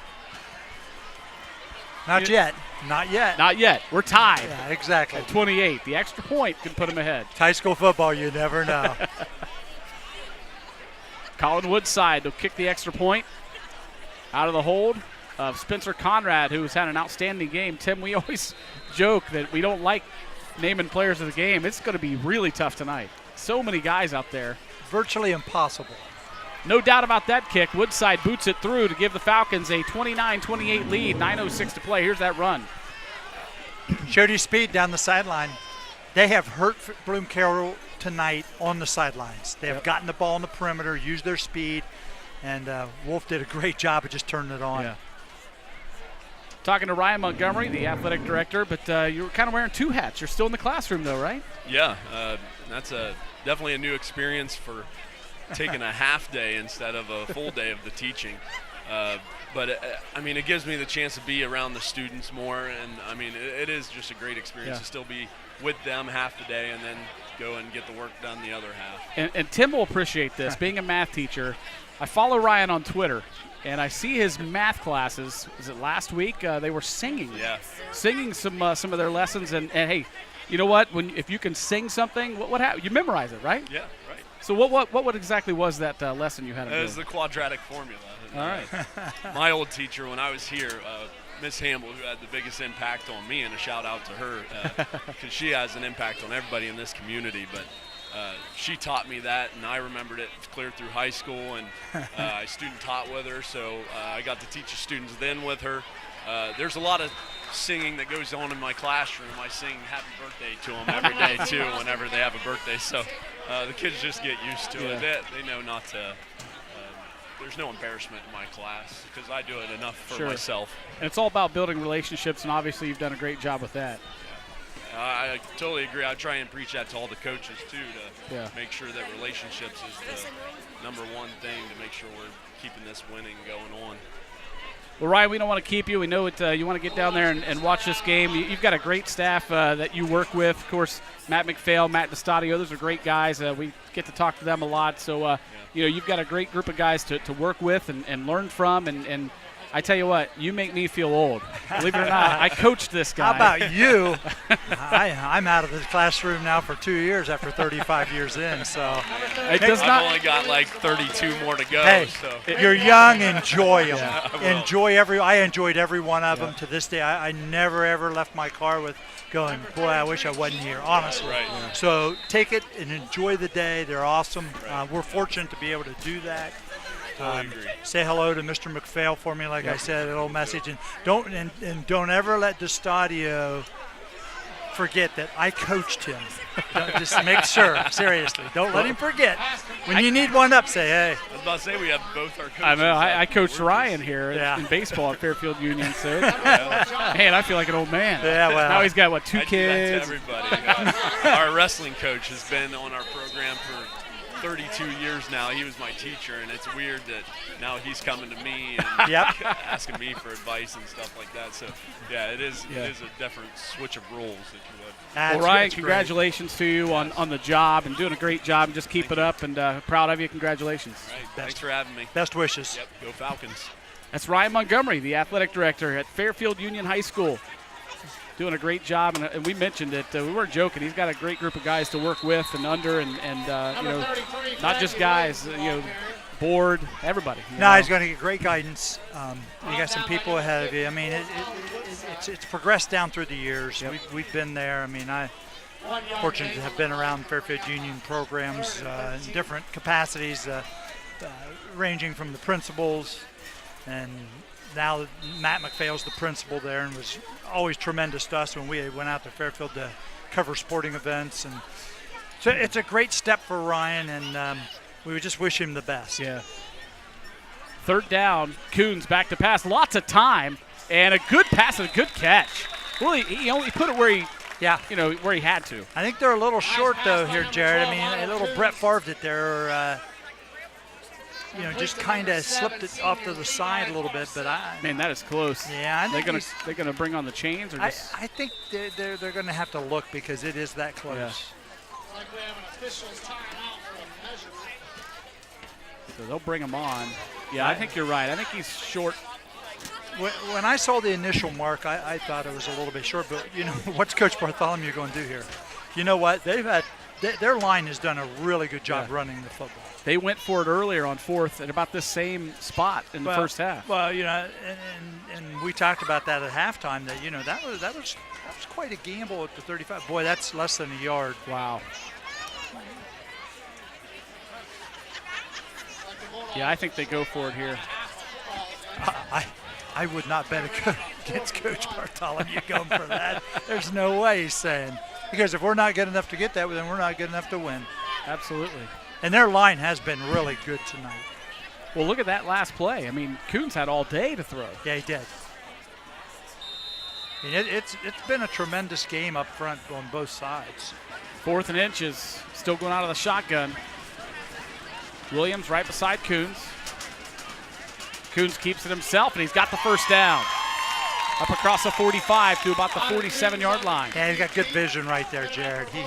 Not yet. Not yet. Not yet. We're tied. Yeah, exactly. At 28. The extra point can put them ahead. High school football, you never know. Colin Woodside will kick the extra point out of the hold of Spencer Conrad, who's had an outstanding game. Tim, we always joke that we don't like naming players of the game. It's going to be really tough tonight. So many guys out there. Virtually impossible. No doubt about that kick. Woodside boots it through to give the Falcons a 29-28 lead. 9:06 to play. Here's that run. Showed you speed down the sideline. they have hurt Bloom Carroll tonight on the sidelines. They have gotten the ball on the perimeter, used their speed, and Wolf did a great job of just turning it on. Yeah. Talking to Ryan Montgomery, the athletic director, but you were kind of wearing two hats. You're still in the classroom, though, right? Yeah, that's definitely a new experience for taking a half day instead of a full day of the teaching. But I mean, it gives me the chance to be around the students more, and I mean, it is just a great experience to still be with them half the day and then go and get the work done the other half. And Tim will appreciate this. Being a math teacher, I follow Ryan on Twitter, and I see his math classes. Was it last week? They were singing. Yeah. Singing some of their lessons, and hey, you know what? If you can sing something, what happened? You memorize it, right? Yeah, right. So what exactly was that lesson you had? It was the Quadratic Formula. All right. My old teacher, when I was here, Miss Hamble, who had the biggest impact on me, and a shout out to her, because she has an impact on everybody in this community, but she taught me that, and I remembered it clear through high school, and I student taught with her, so I got to teach the students then with her. There's a lot of singing that goes on in my classroom. I sing happy birthday to them every day, too, whenever they have a birthday, so the kids just get used to it. They know not to. There's no embarrassment in my class because I do it enough for myself. And it's all about building relationships, and obviously you've done a great job with that. Yeah. I totally agree. I try and preach that to all the coaches, too, to make sure that relationships is the number one thing to make sure we're keeping this winning going on. Well, Ryan, we don't want to keep you. We know you want to get down there and watch this game. You've got a great staff that you work with. Of course, Matt McPhail, Matt DeStadio, those are great guys. We get to talk to them a lot. So, you've got a great group of guys to work with and learn from. And I tell you what, you make me feel old. Believe it or not, I coached this guy. How about you? I'm out of the classroom now for 2 years after 35 years in. So I've only got like 32 more to go. Hey, so. You're young. Enjoy them. I enjoyed every one of them to this day. I never ever left my car with going, boy, I wish I wasn't here. Honestly. Right. So take it and enjoy the day. They're awesome. We're fortunate to be able to do that. Say hello to Mr. McPhail for me, like I said, a little message, and don't ever let DeStadio forget that I coached him. Just make sure, seriously, don't let him forget. When you need one up, say hey. I was about to say we have both our coaches. I know. I coached Ryan here in baseball at Fairfield Union. So, man, I feel like an old man. Yeah, well, now he's got 2 I kids. do that to everybody. Our wrestling coach has been on our program for 32 years now. He was my teacher, and it's weird that now he's coming to me and asking me for advice and stuff like that. So, it is a different switch of roles, if you would. Well, Ryan, congratulations to you on the job and doing a great job, and just keep it up, and proud of you. Congratulations. All right, thanks for having me. Best wishes. Yep, go Falcons. That's Ryan Montgomery, the athletic director at Fairfield Union High School. Doing a great job, and we mentioned it. We weren't joking. He's got a great group of guys to work with and under, and not just guys. Board, everybody. He's going to get great guidance. You got some people ahead of you. I mean, it's progressed down through the years. Yep. We've been there. I mean, I'm fortunate to have been around Fairfield Union programs in different capacities, ranging from the principals, and now Matt McPhail's the principal there, and was always tremendous to us when we went out to Fairfield to cover sporting events. And so it's a great step for Ryan, and we would just wish him the best. Yeah. Third down, Coons back to pass. Lots of time, and a good pass and a good catch. Really, he only put it where he where he had to. I think they're a little short, though, here, Jared. I mean, a little Brett Favre'd it there. Just kind of slipped it off to the side a little bit, but man, that is close. Yeah, I think they're gonna bring on the chains, or just I think they're going to have to look because it is that close. Yeah. Like we have an official's timeout for a measurement. So they'll bring him on. Yeah, I think you're right. I think he's short. When I saw the initial mark, I thought it was a little bit short, but what's Coach Bartholomew going to do here? You know what? Their line has done a really good job running the football. They went for it earlier on fourth at about this same spot in the first half. Well, and we talked about that at halftime. That was quite a gamble at the 35. Boy, that's less than a yard. Wow. Yeah, I think they go for it here. I would not bet against Coach Bartholomew going for that. There's no way he's saying. Because if we're not good enough to get that, then we're not good enough to win. Absolutely. And their line has been really good tonight. Well, look at that last play. I mean, Coons had all day to throw. Yeah, he did. And it's been a tremendous game up front on both sides. 4th and inches, still going out of the shotgun. Williams right beside Coons. Coons keeps it himself, and he's got the first down. Up across the 45 to about the 47-yard line. Yeah, he's got good vision right there, Jared. He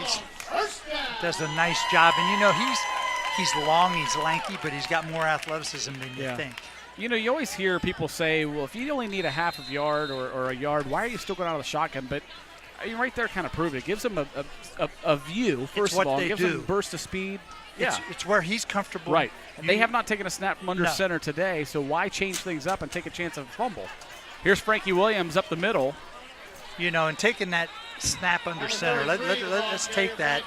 does a nice job. And, you know, he's long, he's lanky, but he's got more athleticism than you think. You know, you always hear people say, well, if you only need a half of yard or a yard, why are you still going out of the shotgun? But I mean, right there kind of proved it. It gives him a view, first of all. It gives him a burst of speed. It's where he's comfortable. Right. They have not taken a snap from under center today, so why change things up and take a chance of a fumble? Here's Frankie Williams up the middle. You know, and taking that snap under center. Let's take that.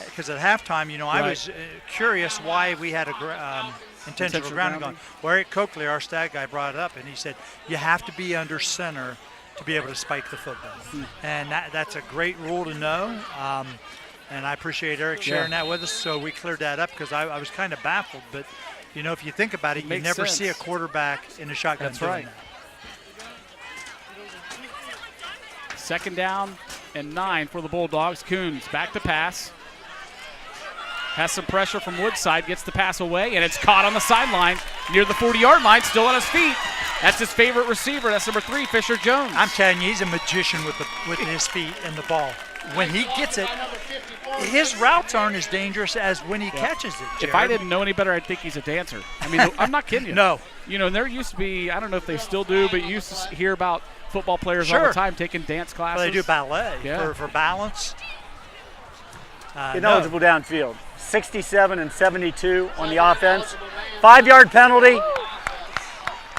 Because at halftime, you know, I was curious why we had a intentional grounding going. Larry Coakley, our stat guy, brought it up, and he said, you have to be under center to be able to spike the football. And that's a great rule to know. And I appreciate Eric sharing that with us. So we cleared that up because I was kind of baffled. But, you know, if you think about it, you never see a quarterback in a shotgun doing that. 2nd down and 9 for the Bulldogs. Coons back to pass. Has some pressure from Woodside, gets the pass away, and it's caught on the sideline near the 40-yard line, still on his feet. That's his favorite receiver. That's number 3, Fisher Jones. I'm telling you, he's a magician with his feet and the ball. When he gets it, his routes aren't as dangerous as when he catches it, Jared. If I didn't know any better, I'd think he's a dancer. I mean, I'm not kidding you. No. You know, and there used to be, I don't know if they still do, but you used to hear about football players all the time taking dance classes. Well, they do ballet for balance. Ineligible downfield. 67 and 72 on the offense. 5-yard penalty.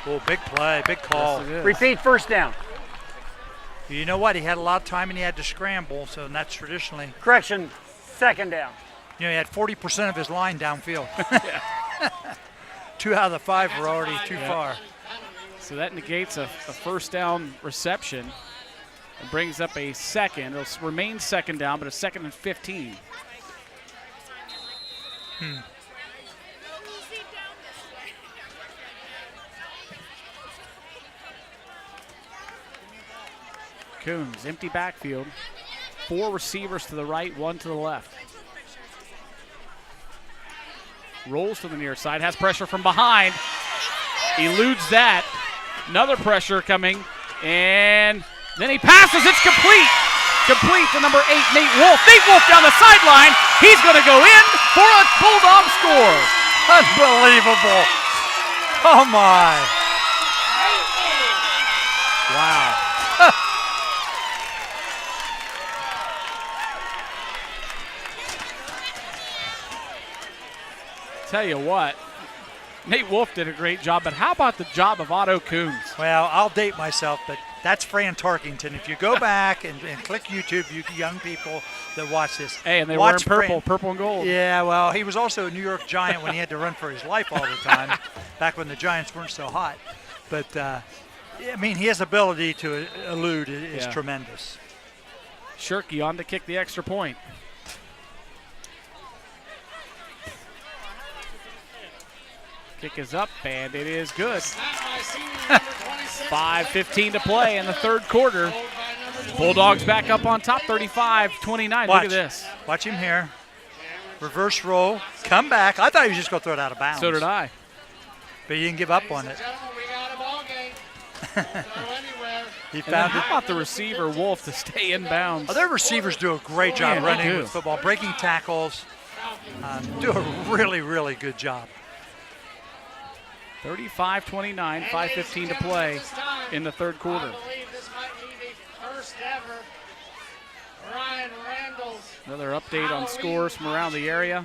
Oh, big play, big call. Yes, repeat, first down. You know what? He had a lot of time and he had to scramble, so that's traditionally. Correction, 2nd down. You know, he had 40% of his line downfield. 2 out of the 5 were already too far. So that negates a first down reception and brings up a second. It'll remain 2nd down, but a 2nd and 15. Coons, empty backfield. 4 receivers to the right, 1 to the left. Rolls to the near side, has pressure from behind. Eludes that. Another pressure coming, and then he passes. It's complete. Complete to number 8, Nate Wolf. Nate Wolf down the sideline. He's going to go in for a Bulldog score. Unbelievable. Oh, my. Wow. Tell you what, Nate Wolf did a great job, but how about the job of Otto Coons? Well, I'll date myself, but that's Fran Tarkington. If you go back and click YouTube, you young people that watch this. Hey, and they were wearing purple and gold. Yeah, well, he was also a New York Giant when he had to run for his life all the time, back when the Giants weren't so hot. But, I mean, his ability to elude is tremendous. Shirky on to kick the extra point. Kick is up, and it is good. 5:15 to play in the 3rd quarter. Bulldogs back up on top, 35-29. Look at this. Watch him here. Reverse roll, come back. I thought he was just going to throw it out of bounds. So did I. But he didn't give up on it. He found how about the receiver, Wolf, to stay in bounds? Oh, their receivers do a great job running with football, breaking tackles. Do a really, really good job. 35-29, 5:15 to play in the 3rd quarter. Another update on scores from around the area.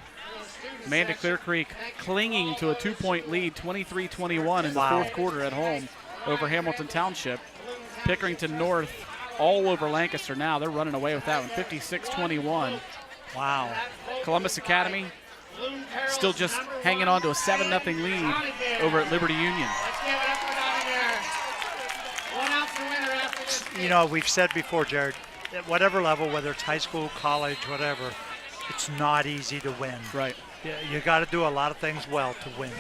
Amanda Clear Creek clinging to a 2-point lead, 23-21 in the 4th quarter at home over Hamilton Township. Pickerington North all over Lancaster now. They're running away with that one, 56-21. Wow. Columbus Academy still just hanging on to a 7-0 lead over at Liberty Union. You know, we've said before, Jared, at whatever level, whether it's high school, college, whatever, it's not easy to win. Right. You got to do a lot of things well to win.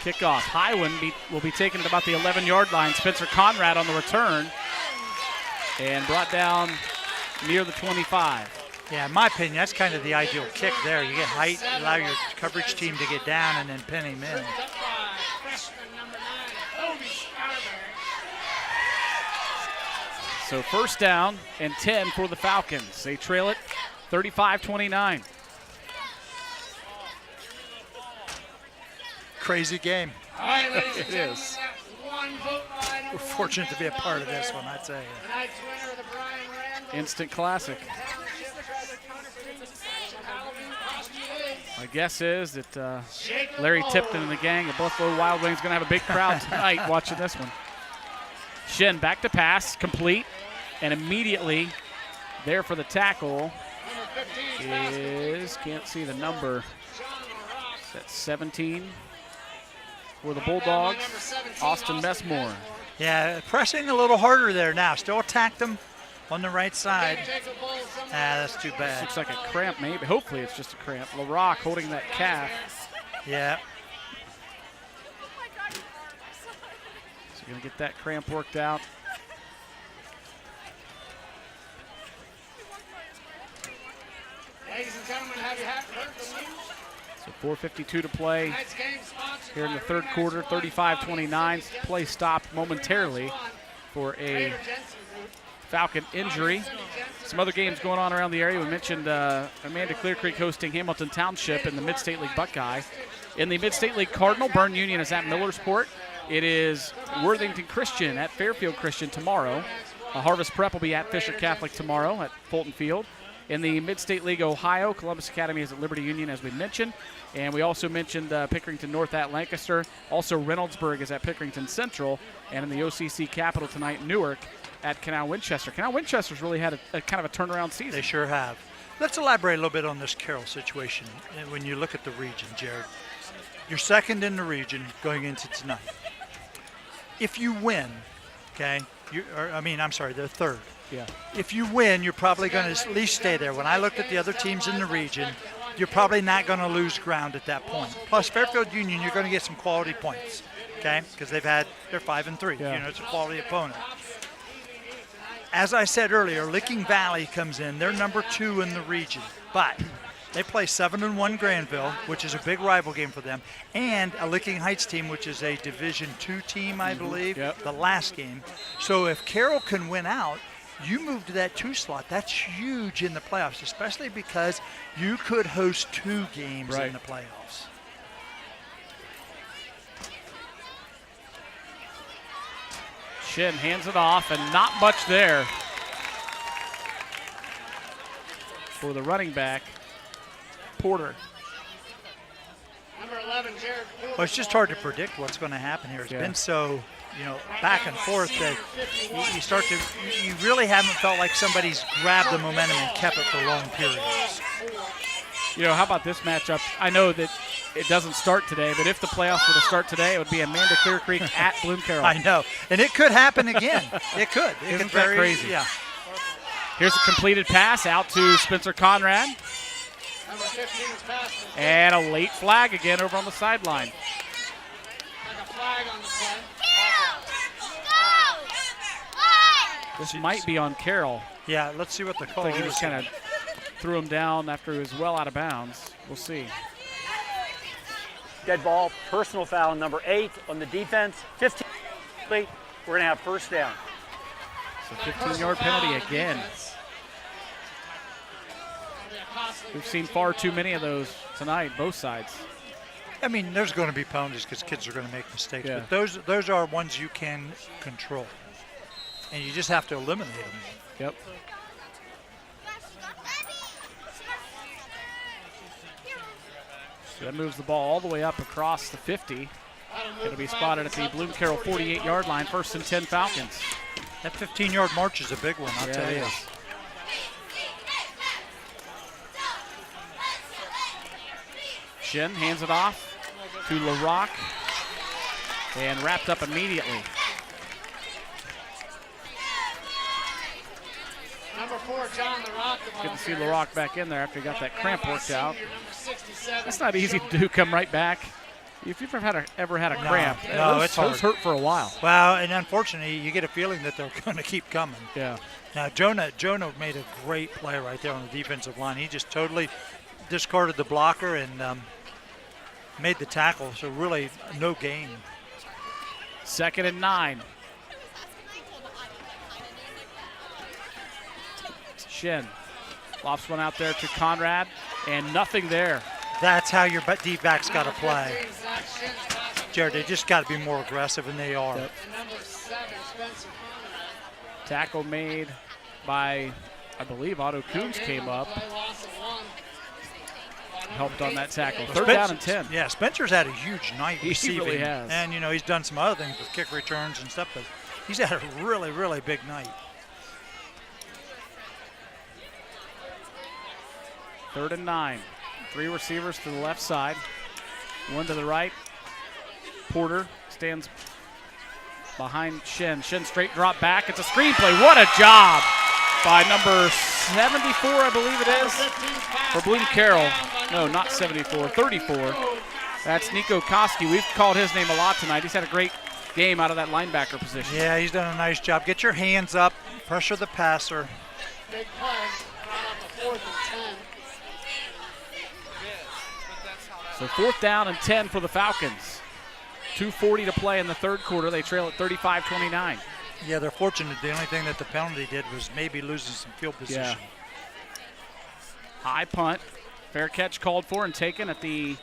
Kickoff. High one will be taken at about the 11-yard line. Spencer Conrad on the return and brought down near the 25. Yeah, in my opinion, that's kind of the ideal kick there. You get height, allow your coverage team to get down, and then pin him in. So first down and 10 for the Falcons. They trail it 35-29. Crazy game. All right, ladies and It gentlemen, is. one vote line We're fortunate to be a part of this one, I'd say. tonight's winner, the Brian Randall. Instant classic. My guess is that Larry Tipton and the gang at Buffalo Wild Wings going to have a big crowd tonight watching this one. Shin back to pass, complete, and immediately there for the tackle is, can't see the number, that's 17 for the Bulldogs, Austin Messmore. Yeah, pressing a little harder there now. Still attacked them on the right side. That's too bad. Looks like a cramp maybe. Hopefully it's just a cramp. LaRock holding that calf. Yeah. So going to get that cramp worked out. Ladies and gentlemen, have you heard the news? So 4:52 to play here in the third quarter, 35-29. Play stopped momentarily for a Falcon injury. Some other games going on around the area. We mentioned Amanda Clear Creek hosting Hamilton Township in the Mid-State League Buckeye. In the Mid-State League Cardinal, Byrne Union is at Millersport. It is Worthington Christian at Fairfield Christian tomorrow. Harvest Prep will be at Fisher Catholic tomorrow at Fulton Field. In the Mid-State League Ohio, Columbus Academy is at Liberty Union, as we mentioned. And we also mentioned Pickerington North at Lancaster. Also, Reynoldsburg is at Pickerington Central. And in the OCC Capital tonight, Newark at Canal Winchester. Canal Winchester's really had a kind of a turnaround season. They sure have. Let's elaborate a little bit on this Carroll situation. When you look at the region, Jared, you're second in the region going into tonight. If you win, okay, they're third. Yeah. If you win, you're probably going to at least stay there. When I looked at the other teams in the region, you're probably not going to lose ground at that point. Plus, Fairfield Union, you're going to get some quality points, okay, because they're 5-3. Yeah. It's a quality opponent. As I said earlier, Licking Valley comes in. They're number 2 in the region, but they play 7-1 Granville, which is a big rival game for them, and a Licking Heights team, which is a Division II team, I believe, the last game. So if Carroll can win out, you move to that 2 slot. That's huge in the playoffs, especially because you could host 2 games in the playoffs. Shin hands it off, and not much there for the running back, Porter. Number 11, Jared. Well, it's just hard to predict what's going to happen here. It's been so, back and forth that you really haven't felt like somebody's grabbed the momentum and kept it for long periods. How about this matchup? I know that it doesn't start today, but if the playoffs were to start today, it would be Amanda Clear Creek at Bloom Carroll. I know, and it could happen again. It could. Isn't that crazy? Yeah. Here's a completed pass out to Spencer Conrad. Number 15 is passed. And a late flag again over on the sideline. Like a flag on the play. This might be on Carroll. Yeah, let's see what the call I think is. he just kind of threw him down after he was well out of bounds. We'll see. Dead ball, personal foul, number 8 on the defense. 15. We're going to have first down. So 15-yard penalty again. We've seen far too many of those tonight, both sides. I mean, there's going to be penalties because kids are going to make mistakes, Yeah. but those are ones you can control, and you just have to eliminate them. Yep. So that moves the ball all the way up across the 50. Going to be spotted at the Bloom Carroll 48-yard line. First and 10 Falcons. That 15-yard march is a big one, I'll tell it you. is. Shin hands it off to LaRock and wrapped up immediately. John LaRock. Good to see LaRock back in there after he got that cramp worked out. Senior, number 67. That's not easy to do, come right back. If you've ever had a cramp, it's hard. Those hurt for a while. Well, and unfortunately, you get a feeling that they're going to keep coming. Yeah. Now, Jonah made a great play right there on the defensive line. He just totally discarded the blocker and made the tackle, so really no gain. 2nd and 9. Shin lofts one out there to Conrad, and nothing there. That's how your D-backs got to play. Jared, they just got to be more aggressive, and they are. Yep. Tackle made by, I believe, Otto Coons came up. Helped on that tackle. 3rd down and 10. Yeah, Spencer's had a huge night receiving. He really has. And, he's done some other things with kick returns and stuff, but he's had a really, really big night. 3rd and 9. 3 receivers to the left side. 1 to the right. Porter stands behind Shin. Shin straight drop back. It's a screenplay. What a job by number 74, I believe it is, for Bloom Carroll. No, not 74, 34. That's Nico Koski. We've called his name a lot tonight. He's had a great game out of that linebacker position. Yeah, he's done a nice job. Get your hands up, pressure the passer. Big play on the 4th and 10. So 4th down and 10 for the Falcons. 2:40 to play in the 3rd quarter. They trail at 35-29. Yeah, they're fortunate. The only thing that the penalty did was maybe losing some field position. Yeah. High punt. Fair catch called for and taken at the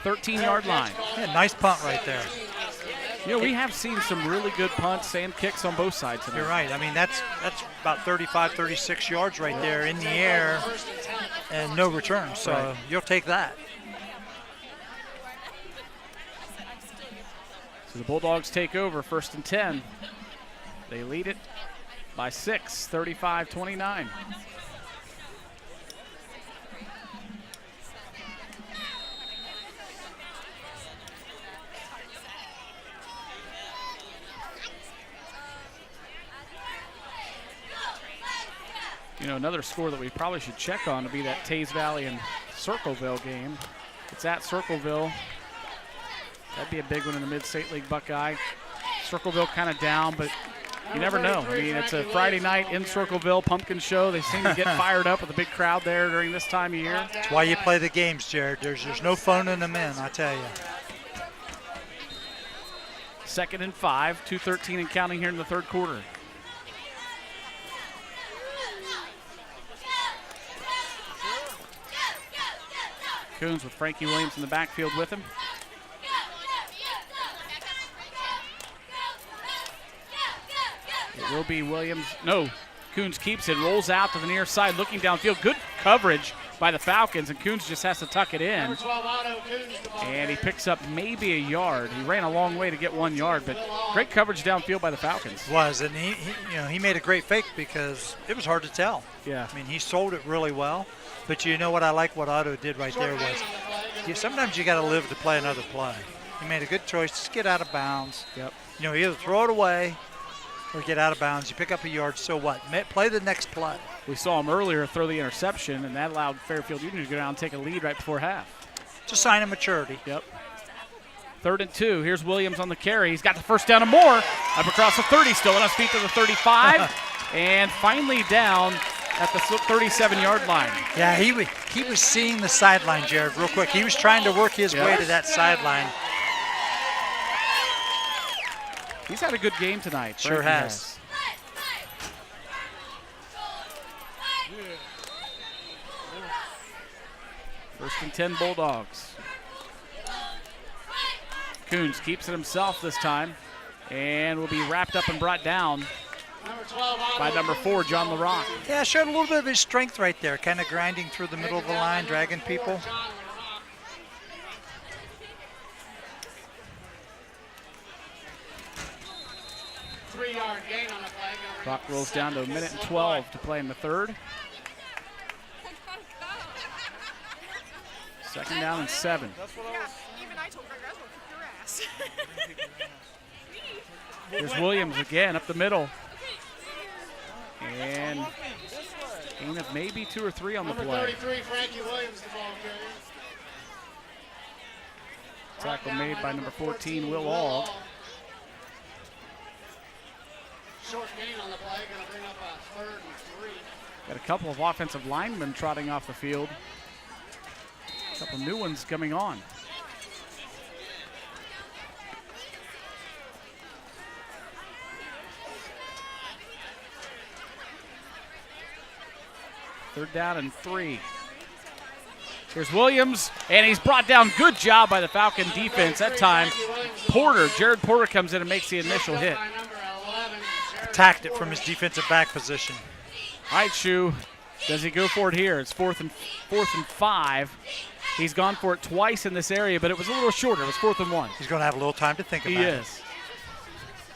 13-yard line. Yeah, nice punt right there. We have seen some really good punts and kicks on both sides tonight. You're right. I mean, that's about 35, 36 yards right there in the air and no return. So you'll take that. So the Bulldogs take over 1st and 10. They lead it by 6, 35-29. Another score that we probably should check on to be that Taze Valley and Circleville game. It's at Circleville. That'd be a big one in the Mid-State League Buckeye. Circleville kind of down, but you never know. I mean, it's a Friday night in Circleville pumpkin show. They seem to get fired up with a big crowd there during this time of year. That's why you play the games, Jared. There's no phoning them in, I tell you. 2nd and 5, 2:13 and counting here in the 3rd quarter. Coons with Frankie Williams in the backfield with him. It will be Williams. No, Coons keeps it, rolls out to the near side, looking downfield. Good coverage by the Falcons, and Coons just has to tuck it in. And he picks up maybe a yard. He ran a long way to get 1 yard, but great coverage downfield by the Falcons. And he made a great fake because it was hard to tell. Yeah. I mean, he sold it really well. But you know what I like what Otto did right there was sometimes you got to live to play another play. He made a good choice. Just get out of bounds. Yep. Either throw it away or get out of bounds. You pick up a yard, so what? Play the next play. We saw him earlier throw the interception, and that allowed Fairfield Union to go down and take a lead right before half. It's a sign of maturity. Yep. 3rd and 2. Here's Williams on the carry. He's got the 1st down and more. Up across the 30, still on his feet to the 35, and finally down at the 37-yard line. Yeah, he was seeing the sideline, Jared, real quick. He was trying to work his way to that sideline. He's had a good game tonight. Sure has. 1st and 10 Bulldogs. Coons keeps it himself this time and will be wrapped up and brought down by number 4, John LaRock. Yeah, showed a little bit of his strength right there, kind of grinding through the middle of the line, dragging people. Three-yard gain on the play. Clock rolls down to 1:12 to play in the 3rd. 2nd down and 7. Even I told Greg I was going to kick your ass. Here's Williams again up the middle. And Gain of maybe 2 or 3 on the Number play. 33, Frankie Williams, the ball carrier. Tackle made by number 14, Will Auld. Short gain on the play, going to bring up a 3rd and 3. Got a couple of offensive linemen trotting off the field. A couple new ones coming on. Third down and 3. Here's Williams, and he's brought down. Good job by the Falcon defense that time. Jared Porter comes in and makes the initial hit. Attacked it from his defensive back position. All right, Shu, does he go for it here? It's fourth and 5. He's gone for it twice in this area, but it was a little shorter. It was 4th and 1. He's going to have a little time to think about it. He is.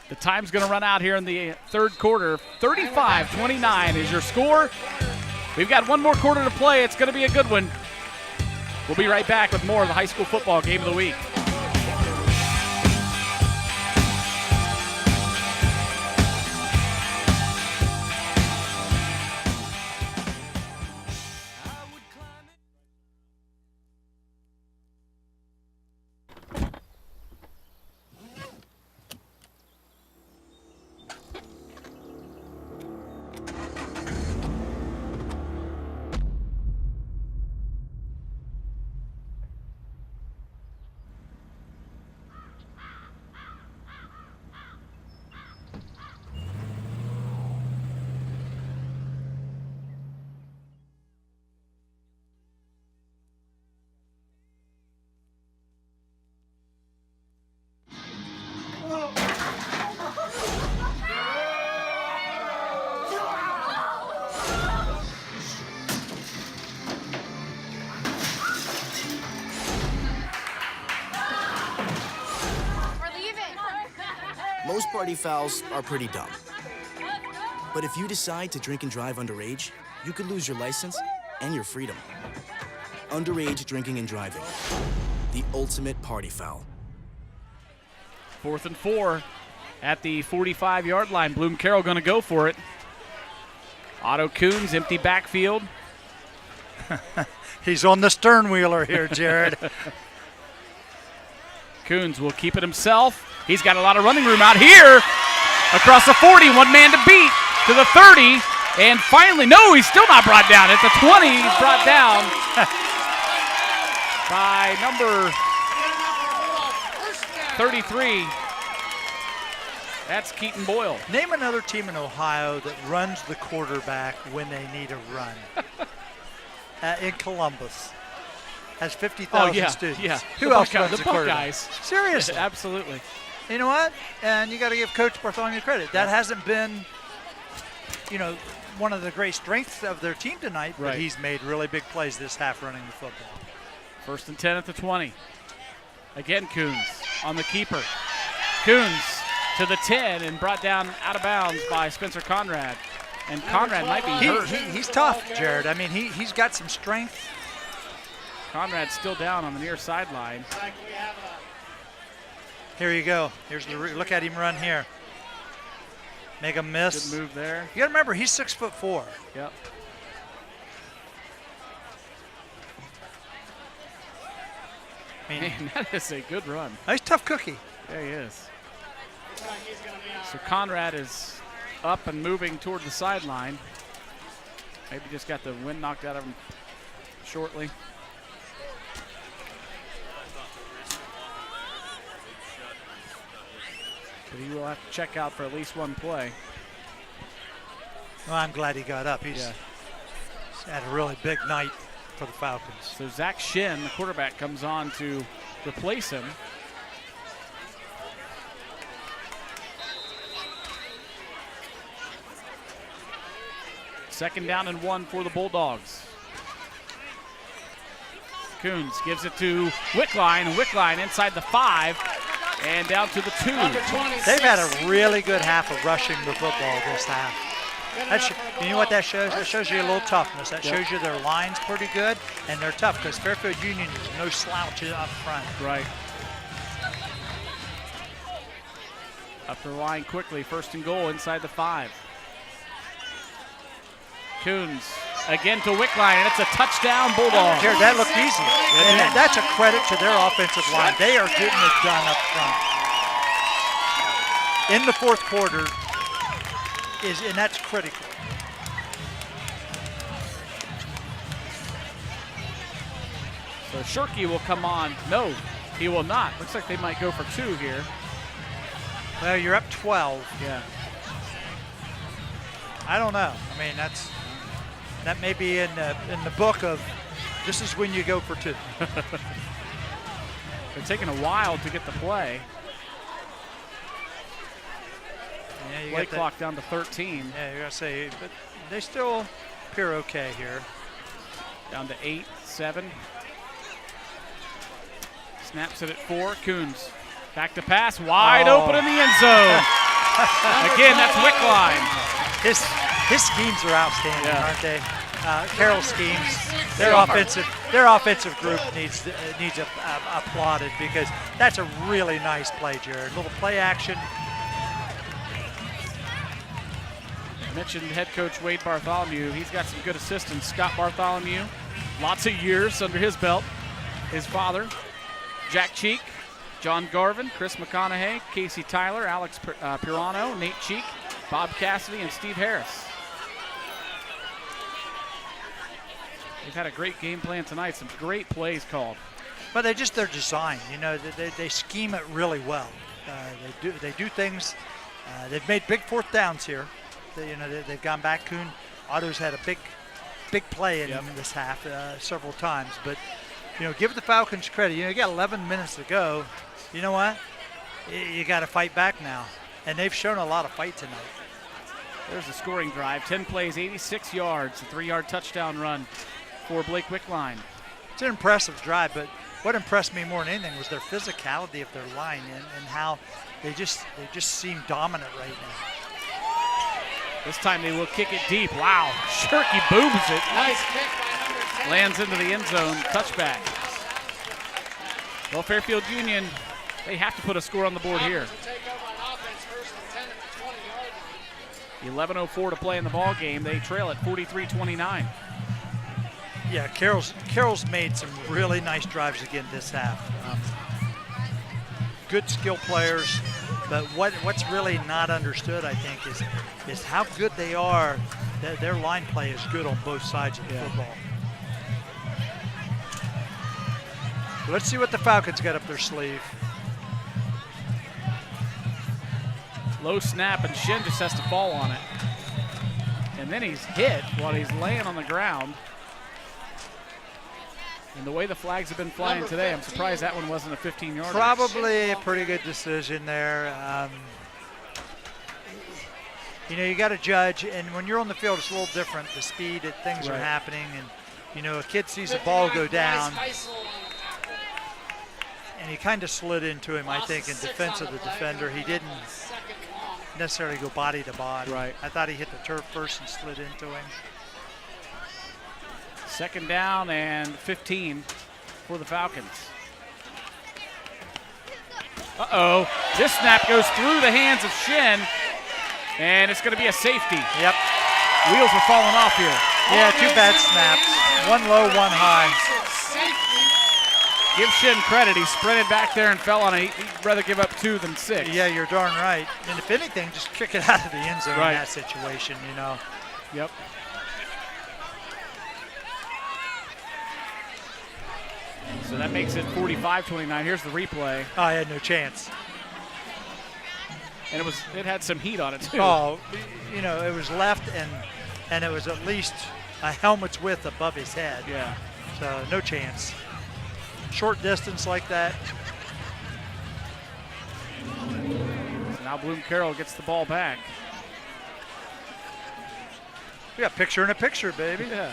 The time's going to run out here in the third quarter. 35-29 is your score. We've got one more quarter to play. It's going to be a good one. We'll be right back with more of the high school football game of the week. Most party fouls are pretty dumb. But if you decide to drink and drive underage, you could lose your license and your freedom. Underage drinking and driving. The ultimate party foul. 4th and 4 at the 45-yard line. Bloom Carroll going to go for it. Otto Coons, empty backfield. He's on the stern wheeler here, Jared. Coons will keep it himself. He's got a lot of running room out here. Across the 40, one man to beat to the 30. And finally, no, he's still not brought down. At the 20, he's brought down by number 33. That's Keeton Boyle. Name another team in Ohio that runs the quarterback when they need a run. In Columbus. Has 50,000 students. Yeah. Who else runs the the quarterback? Buckeyes. Seriously. Absolutely. You know what? And you got to give Coach Bartholomew credit. That hasn't been, one of the great strengths of their team tonight, but he's made really big plays this half running the football. 1st and 10 at the 20. Again, Coons on the keeper. Coons to the 10 and brought down out of bounds by Spencer Conrad. And Conrad might be hurt. He's tough, Jared. I mean, he's got some strength. Conrad's still down on the near sideline. Here you go. Look at him run here. Make a miss. Good move there. You got to remember, he's 6'4". Yep. Man, that is a good run. Nice tough cookie. Yeah, he is. So Conrad is up and moving toward the sideline. Maybe just got the wind knocked out of him shortly. But he will have to check out for at least one play. Well, I'm glad he got up. He's had a really big night for the Falcons. So Zach Shin, the quarterback, comes on to replace him. Second down and 1 for the Bulldogs. Coons gives it to Wickline. Wickline inside the 5 and down to the 2. They've had a really good half of rushing the football this half. You know what that shows? That shows you a little toughness. That shows you their line's pretty good, and they're tough because Fairfield Union is no slouch up front. Right. Up the line quickly. 1st and goal inside the 5. Coons Again to Wickline, and it's a touchdown, Bulldogs. Jared, that looked easy. And that's a credit to their offensive line. They are getting it done up front. In the fourth quarter, and that's critical. So Shirky will come on. No, he will not. Looks like they might go for 2 here. Well, you're up 12. Yeah. I don't know. I mean, that may be in the book of this is when you go for 2. They're taking a while to get the play. Yeah, you play got clock down to 13. Yeah, you're going to say, but they still appear okay here. Down to 8, 7. Snaps it at 4. Coons back to pass, wide open in the end zone. Again, that's Wickline. His schemes are outstanding, aren't they? Carroll's schemes. Their offensive group needs applauded because that's a really nice play, Jared. Little play action. I mentioned head coach Wade Bartholomew. He's got some good assistants. Scott Bartholomew, lots of years under his belt. His father, Jack Cheek, John Garvin, Chris McConaughey, Casey Tyler, Alex Pirano, Nate Cheek, Bob Cassidy, and Steve Harris. They've had a great game plan tonight. Some great plays called. But they're designed. You know, they scheme it really well. They do things. They've made big fourth downs here. They've gone back. Kuhn Otto's had a big play in this half several times. But give the Falcons credit. You got 11 minutes to go. You know what? You got to fight back now, and they've shown a lot of fight tonight. There's a scoring drive. 10 plays, 86 yards, a 3-yard touchdown run for Blake Wickline. It's an impressive drive, but what impressed me more than anything was their physicality of their line and how they just seem dominant right now. This time they will kick it deep. Wow, Shirky booms it. Nice kick by number 10. Lands into the end zone, touchback. Well, Fairfield Union, they have to put a score on the board here. 11:04 to play in the ball game. They trail at 43-29. Yeah, Carroll's made some really nice drives again this half. Good skill players, but what's really not understood, I think, is how good they are. Their line play is good on both sides of the football. Let's see what the Falcons got up their sleeve. Low snap, and Shin just has to fall on it. And then he's hit while he's laying on the ground. And the way the flags have been flying today, I'm surprised that one wasn't a 15-yarder. Probably a pretty good decision there. You got to judge, and when you're on the field, it's a little different. The speed that things are happening, and a kid sees the ball go down, and he kind of slid into him, I think, in defense of the defender. He didn't necessarily go body to body. Right. I thought he hit the turf first and slid into him. Second down and 15 for the Falcons. Uh-oh. This snap goes through the hands of Shin, and it's going to be a safety. Yep. Wheels are falling off here. Yeah, 2 bad snaps. One low, one high. Give Shin credit. He sprinted back there and fell on it. He'd rather give up 2 than 6. Yeah, you're darn right. And if anything, just kick it out of the end zone in that situation, Yep. So that makes it 45-29. Here's the replay. Oh, I had no chance. And it had some heat on it, too. Oh, it was left, and it was at least a helmet's width above his head. Yeah. So no chance. Short distance like that. So now Bloom Carroll gets the ball back. We got picture in a picture, baby. Yeah.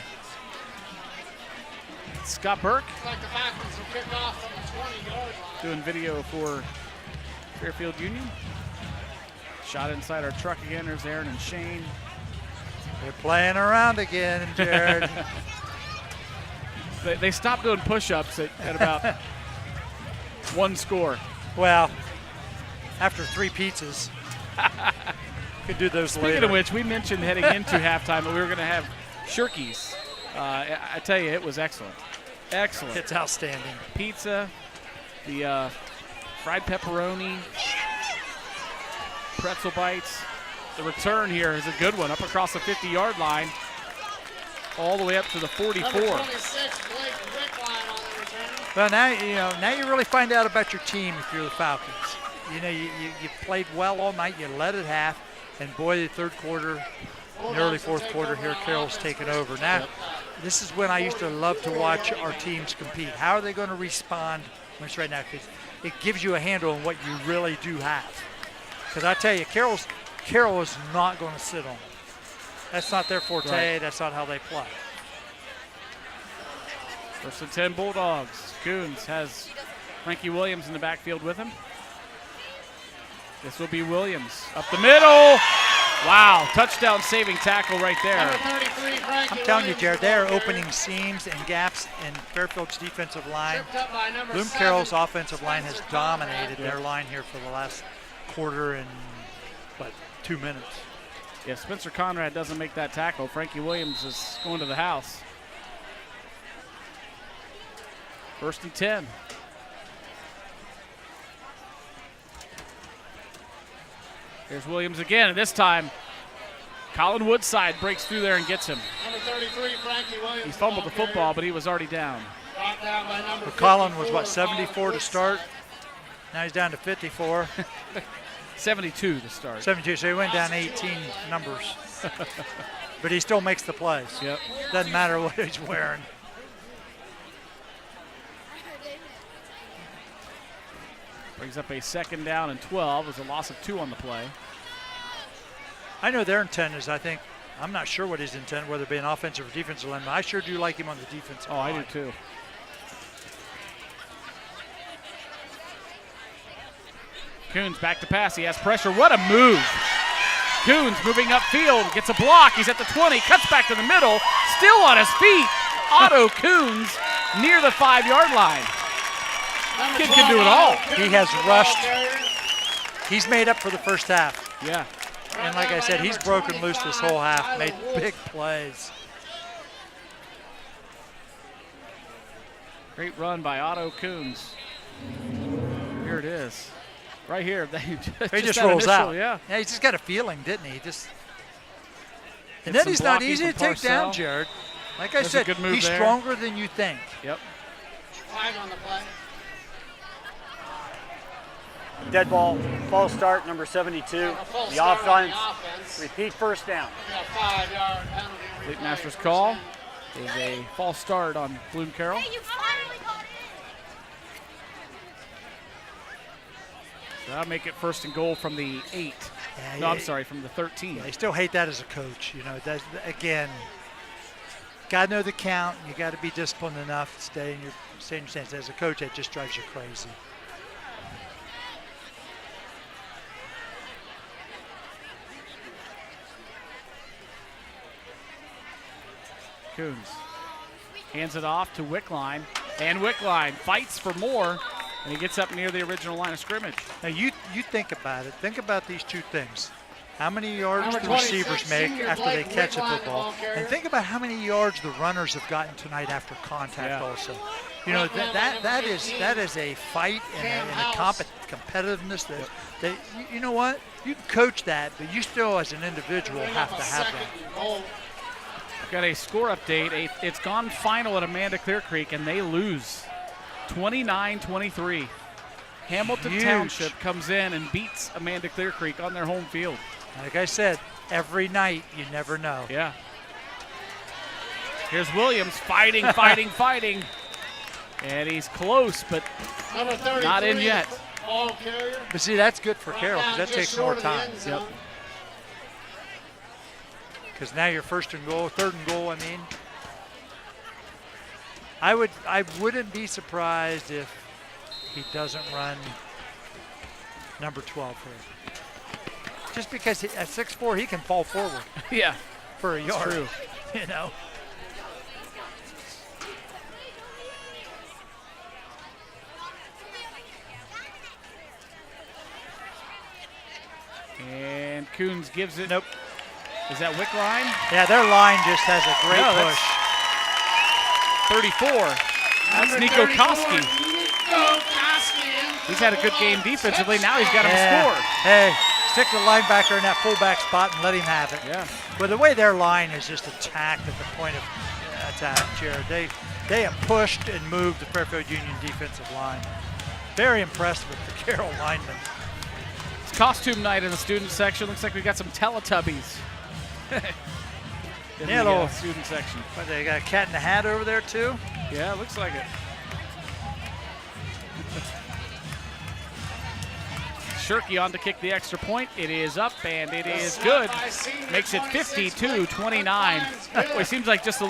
Scott Burke. Like the Falcons will kick off from the 20-yard line. Doing video for Fairfield Union. Shot inside our truck again. There's Aaron and Shane. They're playing around again, Jared. They stopped doing push-ups at about 1 score. Well, after 3 pizzas. Could do those later. Speaking of which, we mentioned heading into halftime that we were going to have Shirkies I tell you, it was excellent. Excellent. It's outstanding. Pizza, the fried pepperoni, pretzel bites. The return here is a good one, up across the 50-yard line, all the way up to the 44. Number 26, Blake Wickline on the return. Well, now you really find out about your team if you're the Falcons. You know, you played well all night. You led at half, and boy, the third quarter, the early fourth quarter here, Carroll's taken over. Now, this is when I used to love to watch our teams compete. How are they going to respond when it's right now? Because it gives you a handle on what you really do have. Because I tell you, Carroll is not going to sit on it. That's not their forte. Right. That's not how they play. First and 10 Bulldogs. Coons has Frankie Williams in the backfield with him. This will be Williams up the middle. Wow, touchdown saving tackle right there. Number 33, Frankie I'm telling you, Williams, Jared, they are opening seams and gaps in Fairfield's defensive line. tripped up by number Bloom 7. Carroll's offensive line has Spencer dominated Conrad. their line here for the last quarter and, 2 minutes. Yeah, Spencer Conrad doesn't make that tackle. Frankie Williams is going to the house. First and 10. Here's Williams again, and this time Colin Woodside breaks through there and gets him. Number 33, Frankie Williams. He fumbled the football, but he was already down. Brought down by number Colin was, 54, 74 to start? Now he's down to 54. 72 to start. 72, so he went down 18 numbers. But he still makes the plays. Yep. Doesn't matter what he's wearing. Brings up a second down and 12. There's a loss of 2 on the play. I know their intent is, I'm not sure what his intent, whether it be an offensive or defensive line, but I sure do like him on the defensive line. I do too. Coons back to pass. He has pressure. What a move. Coons moving upfield. Gets a block. He's at the 20. Cuts back to the middle. Still on his feet. Otto Coons near the 5-yard line. Kid can do it all. He has rushed. He's made up for the first half. Yeah. And like I said, he's broken loose this whole half, made big plays. Great run by Otto Coons. Here it is. Right here. He just rolls initial, out. Yeah. He just got a feeling, didn't he? And then he's not easy to take down, Jared. Like I said, he's stronger than you think. Yep. 5 on the play. Dead ball, false start, number 72. The offense, repeat first down. 5-yard penalty. Fleet Master's call is a false start on Bloom Carroll. So that'll make it first and goal from the 8. Yeah, no, I'm sorry, from the 13. Yeah, I still hate that as a coach. You know, again, got to know the count. You got to be disciplined enough to stay in your stance. As a coach, that just drives you crazy. Coons hands it off to Wickline, and Wickline fights for more, and he gets up near the original line of scrimmage. Now you think about it. Think about these two things. How many yards the receivers make after they catch a football, and think about how many yards the runners have gotten tonight after contact also. You know, that is a fight and a competitiveness that you know what? You can coach that, but you still as an individual have to have that. Got a score update. It's gone final at Amanda Clear Creek, and they lose 29-23. Hamilton Township comes in and beats Amanda Clear Creek on their home field. Like I said, every night you never know. Yeah. Here's Williams fighting, fighting. And he's close, but not in yet. But see, that's good for Carroll because that takes more time. Yep. Because now you're third and goal, I mean. I wouldn't be surprised if he doesn't run number 12 here. Just because at 6'4", he can fall forward. Yeah. For a yard. True. You know. And Coons gives it. Nope. Is that Wickline? Yeah, their line just has a great push. 34. That's Nico Koski. He's had a good game defensively. Now he's got him a score. Hey, stick the linebacker in that fullback spot and let him have it. Yeah. But the way their line is just attacked at the point of attack, Jared, they have pushed and moved the Fairfield Union defensive line. Very impressed with the Carroll linemen. It's costume night in the student section. Looks like we got some Teletubbies. in the student section. But they got a cat in the hat over there too? Yeah, it looks like it. Shirky on to kick the extra point. It is up and it is good. Makes it 52-29. Boy, it seems like just a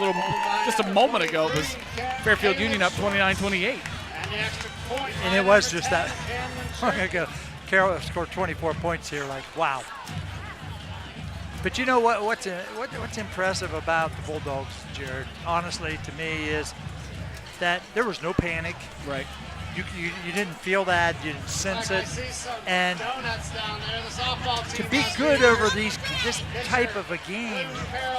moment ago it was Fairfield Union up 29-28. And it was just that long ago. Carroll scored 24 points here. Like, wow. But you know what's impressive about the Bulldogs, Jared, honestly, to me, is that there was no panic. Right. You didn't feel that, you didn't sense it, and to be good over this type of a game,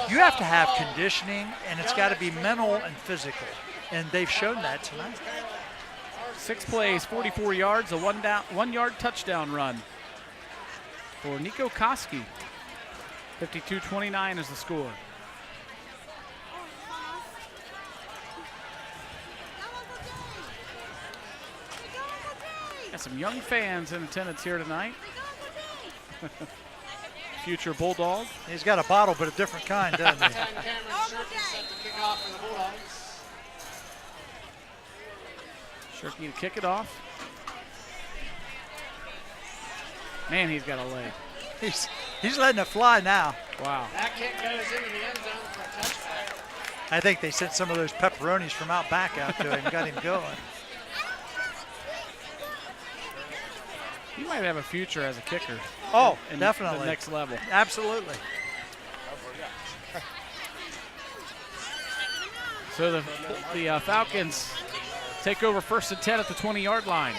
you have to have conditioning, and it's got to be mental and physical, and they've shown that tonight. 6 plays, 44 yards, a 1-yard touchdown run for Nico Koski. 52-29 is the score. Got some young fans in attendance here tonight. Future Bulldog. He's got a bottle, but a different kind, doesn't he? Shirky to kick it off. Man, he's got a leg. He's letting it fly now. Wow. That kick goes into the end zone for a touchback. I think they sent some of those pepperonis from out back out to him and got him going. He might have a future as a kicker. Oh, in definitely. The next level. Absolutely. So the Falcons take over 1st and 10 at the 20-yard line.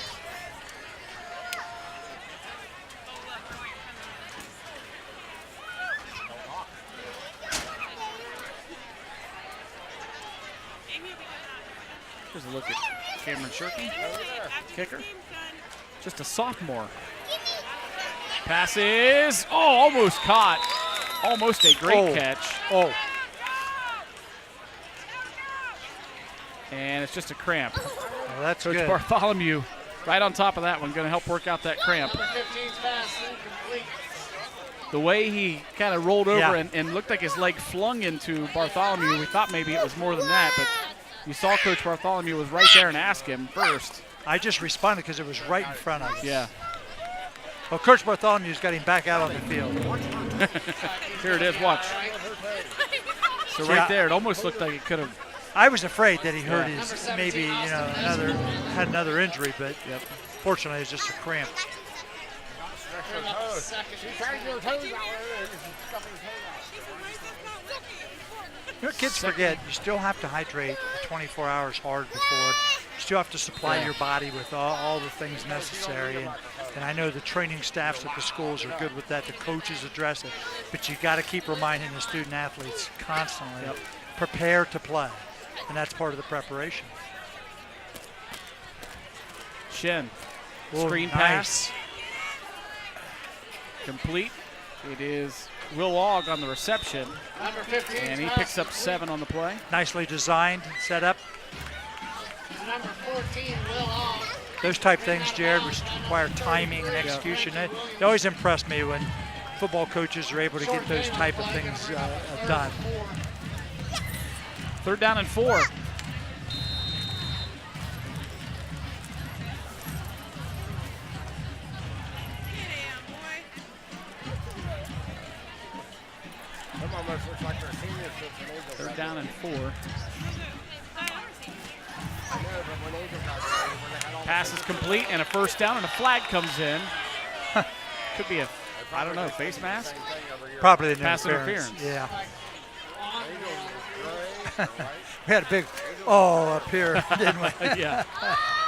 Here's a look at Cameron Shirky, kicker. Just a sophomore. Passes. Oh, almost caught. Almost a great catch. Oh. And it's just a cramp. Well, that's Coach good. Bartholomew right on top of that one, going to help work out that cramp. The way he kind of rolled over and looked like his leg flung into Bartholomew, we thought maybe it was more than that, but you saw Coach Bartholomew was right there and asked him first. I just responded because it was right in front of us. Yeah. Well, Coach Bartholomew's got him back out on the field. Here it is, watch. So right there, it almost looked like it could have. I was afraid that he hurt his, maybe, had another injury, but fortunately it's just a cramp. Kids forget, you still have to hydrate 24 hours hard before. You still have to supply your body with all the things necessary. And I know the training staffs at the schools are good with that. The coaches address it. But you got to keep reminding the student athletes constantly, prepare to play. And that's part of the preparation. Shin, screen pass. Complete. It is Will Ogg on the reception. And he picks up 7 on the play. Nicely designed, set up. Number 14, Will Ogg. Those type things, Jared, which require timing and execution. They always impress me when football coaches are able to get those type of things done. 3rd down and 4. Third down and 4. Pass is complete and a 1st down and a flag comes in. Could be I don't know, face mask? Probably an pass interference. interference. Yeah. We had a big up here, didn't we? Yeah.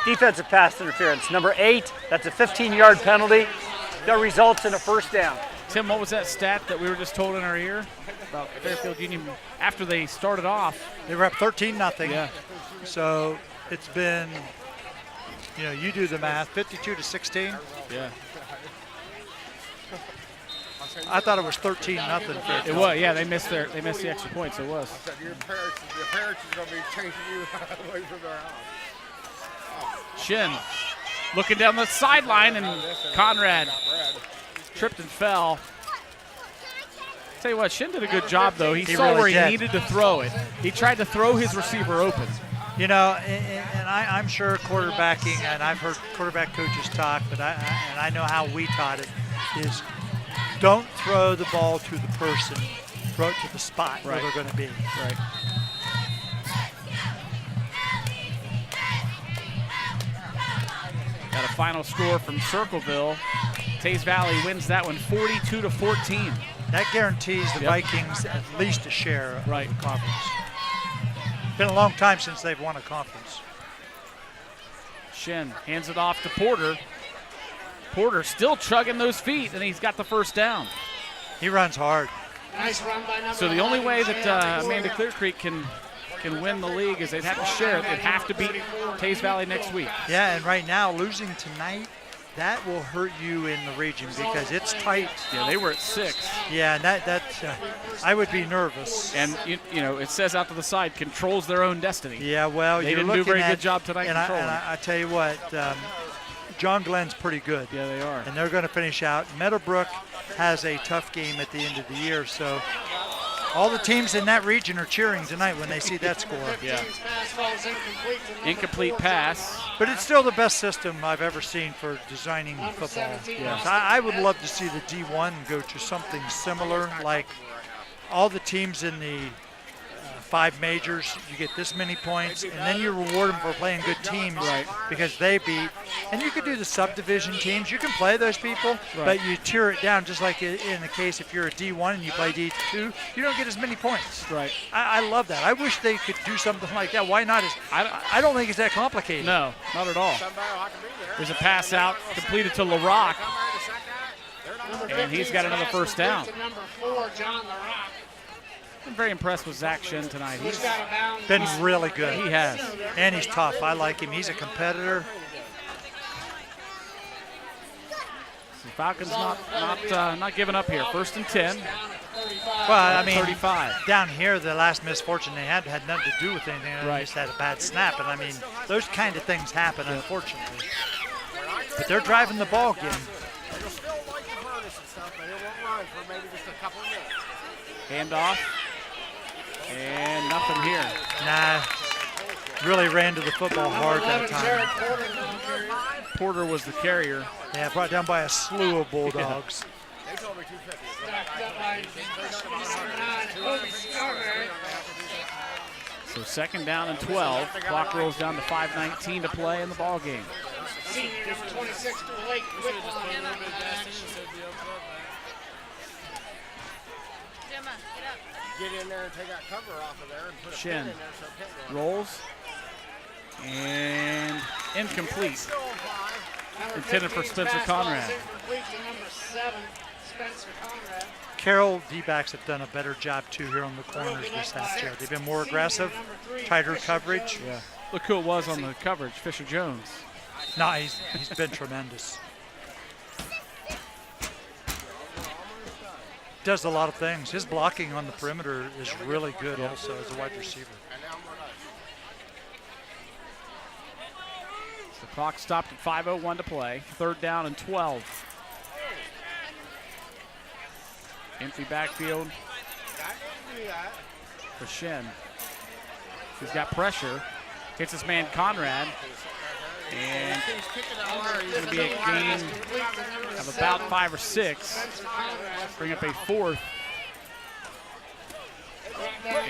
Defensive pass interference. Number 8, that's a 15-yard penalty that results in a 1st down. Tim, what was that stat that we were just told in our ear about Fairfield Union after they started off? They were up 13-0. Yeah. So it's been, you do the math, 52-16. Yeah. I thought it was 13-0. It was, yeah. They missed the extra points. It was. Your parents is going to be chasing you away from their house. Shin looking down the sideline, and Conrad tripped and fell. Tell you what, Shin did a good job, though. He saw really where did. he needed to throw it. He tried to throw his receiver open. And I'm sure quarterbacking, and I've heard quarterback coaches talk, but I know how we taught it, is don't throw the ball to the person, throw it to the spot where they're going to be. Right. Got a final score from Circleville. Taze Valley wins that one 42-14. That guarantees the Vikings at least a share of the conference. It's been a long time since they've won a conference. Shin hands it off to Porter. Porter still chugging those feet, and he's got the first down. He runs hard. Nice run by number So the only way that Amanda Clear Creek can win the league is they'd have to share it. They'd have to beat Taze Valley next week. Yeah, and right now, losing tonight, that will hurt you in the region because it's tight. Yeah, they were at 6. Yeah, and I would be nervous. And it says out to the side, controls their own destiny. Yeah, well, they you're didn't do a looking very at, good job tonight and controlling. I tell you what, John Glenn's pretty good. Yeah, they are. And they're going to finish out. Meadowbrook has a tough game at the end of the year, so all the teams in that region are cheering tonight when they see that score. Yeah. Incomplete pass. But it's still the best system I've ever seen for designing football. Yes. I would love to see the D1 go to something similar, like all the teams in the 5 majors, you get this many points, and then you reward them for playing good teams because they beat. And you could do the subdivision teams. You can play those people, but you tier it down just like in the case if you're a D1 and you play D2, you don't get as many points. Right. I love that. I wish they could do something like that. Why not? I don't think it's that complicated. No, not at all. There's a pass out completed to LaRock, and he's got another first down. Number 4, John LaRock. I'm very impressed with Zach Shin tonight. He's been really good. He has. And he's tough. I like him. He's a competitor. The Falcons not giving up here. 1st and 10. Well, I mean, 35. Down here, the last misfortune they had nothing to do with anything. They just had a bad snap. And I mean, those kind of things happen, unfortunately. But they're driving the ball game. Handoff. And nothing here. Nah, really ran to the football hard that time. Porter was the carrier. Yeah, brought down by a slew of Bulldogs. They told me 250. So 2nd down and 12. Clock rolls down to 5:19 to play in the ball game. Senior number 26 to Lake Whitlock. Get in there and take that cover off of there and put a pin in there so it can't go. Rolls. And incomplete. Intended for Spencer Conrad. Incomplete to number 7, Spencer Conrad. Carroll D-backs have done a better job, too, here on the corners this half year. They've been more aggressive, tighter coverage. Yeah. Look who it was on the coverage, Fisher Jones. No, he's been tremendous. Does a lot of things. His blocking on the perimeter is really good also as a wide receiver. The clock stopped at 5:01 to play. 3rd down and 12. Empty backfield for Shin. He's got pressure. Hits his man Conrad. And it's going to be a gain of about 5 or 6. Bring up a 4th.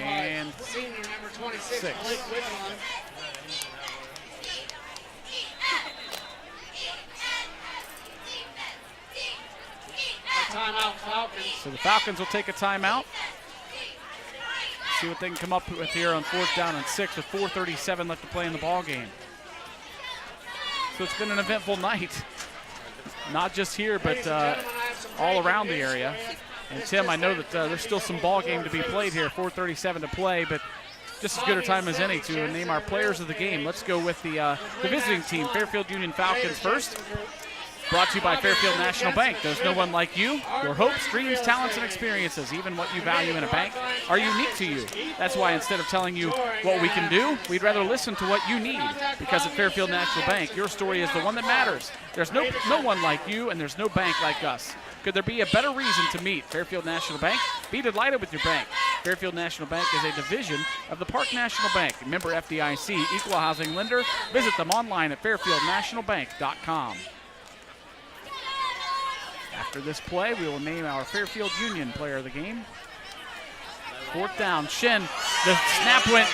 And 6. Timeout, Falcons. So the Falcons will take a timeout. See what they can come up with here on 4th down and 6 with 4:37 left to play in the ball game. So it's been an eventful night, not just here, but all around the area. And Tim, I know that there's still some ball game to be played here. 4:37 to play, but just as good a time as any to name our players of the game. Let's go with the visiting team, Fairfield Union Falcons first. Brought to you by Fairfield National Bank. There's no one like you. Your hopes, dreams, talents, and experiences, even what you value in a bank, are unique to you. That's why instead of telling you what we can do, we'd rather listen to what you need. Because at Fairfield National Bank, your story is the one that matters. There's no one like you, and there's no bank like us. Could there be a better reason to meet Fairfield National Bank? Be delighted with your bank. Fairfield National Bank is a division of the Park National Bank. Member FDIC, equal housing lender. Visit them online at fairfieldnationalbank.com. After this play, we will name our Fairfield Union player of the game. 4th down, Shin. The snap went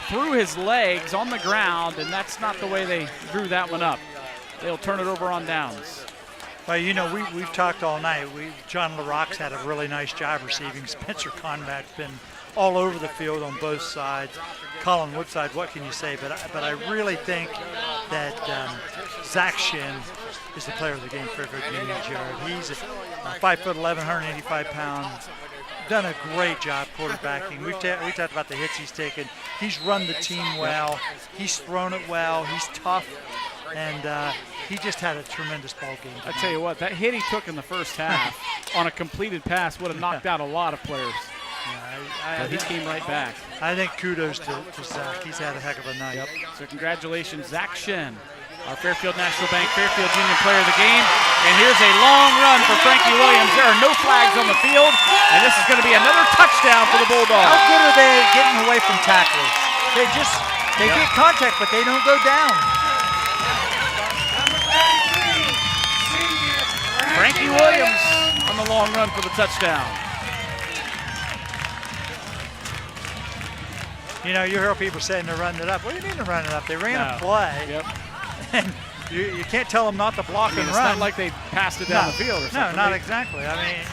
through his legs on the ground, and that's not the way they drew that one up. They'll turn it over on downs. Well, you know, we've talked all night. John LaRock's had a really nice job receiving. Spencer Conrad's been all over the field on both sides. Colin Woodside, what can you say? But I really think that Zach Shin is the player of the game for Fairfield Union, Jared. He's 5'11", 185 pounds. Done a great job quarterbacking. We talked about the hits he's taken. He's run the team well. He's thrown it well. He's tough. And he just had a tremendous ball game. I tell you what, that hit he took in the first half on a completed pass would have knocked out a lot of players. Yeah, he came right back. I think kudos to Zach. He's had a heck of a night. Yep. So congratulations, Zach Shin, our Fairfield National Bank Fairfield Union player of the game. And here's a long run for Frankie Williams. There are no flags on the field, and this is going to be another touchdown for the Bulldogs. How good are they getting away from tacklers? They get contact, but they don't go down. Frankie Williams on the long run for the touchdown. You know, you hear people saying they're running it up. What do you mean they're running it up? They ran a play. Yep. And you can't tell them not to block and it's run. It's not like they passed it down the field or something. No, not exactly. I mean,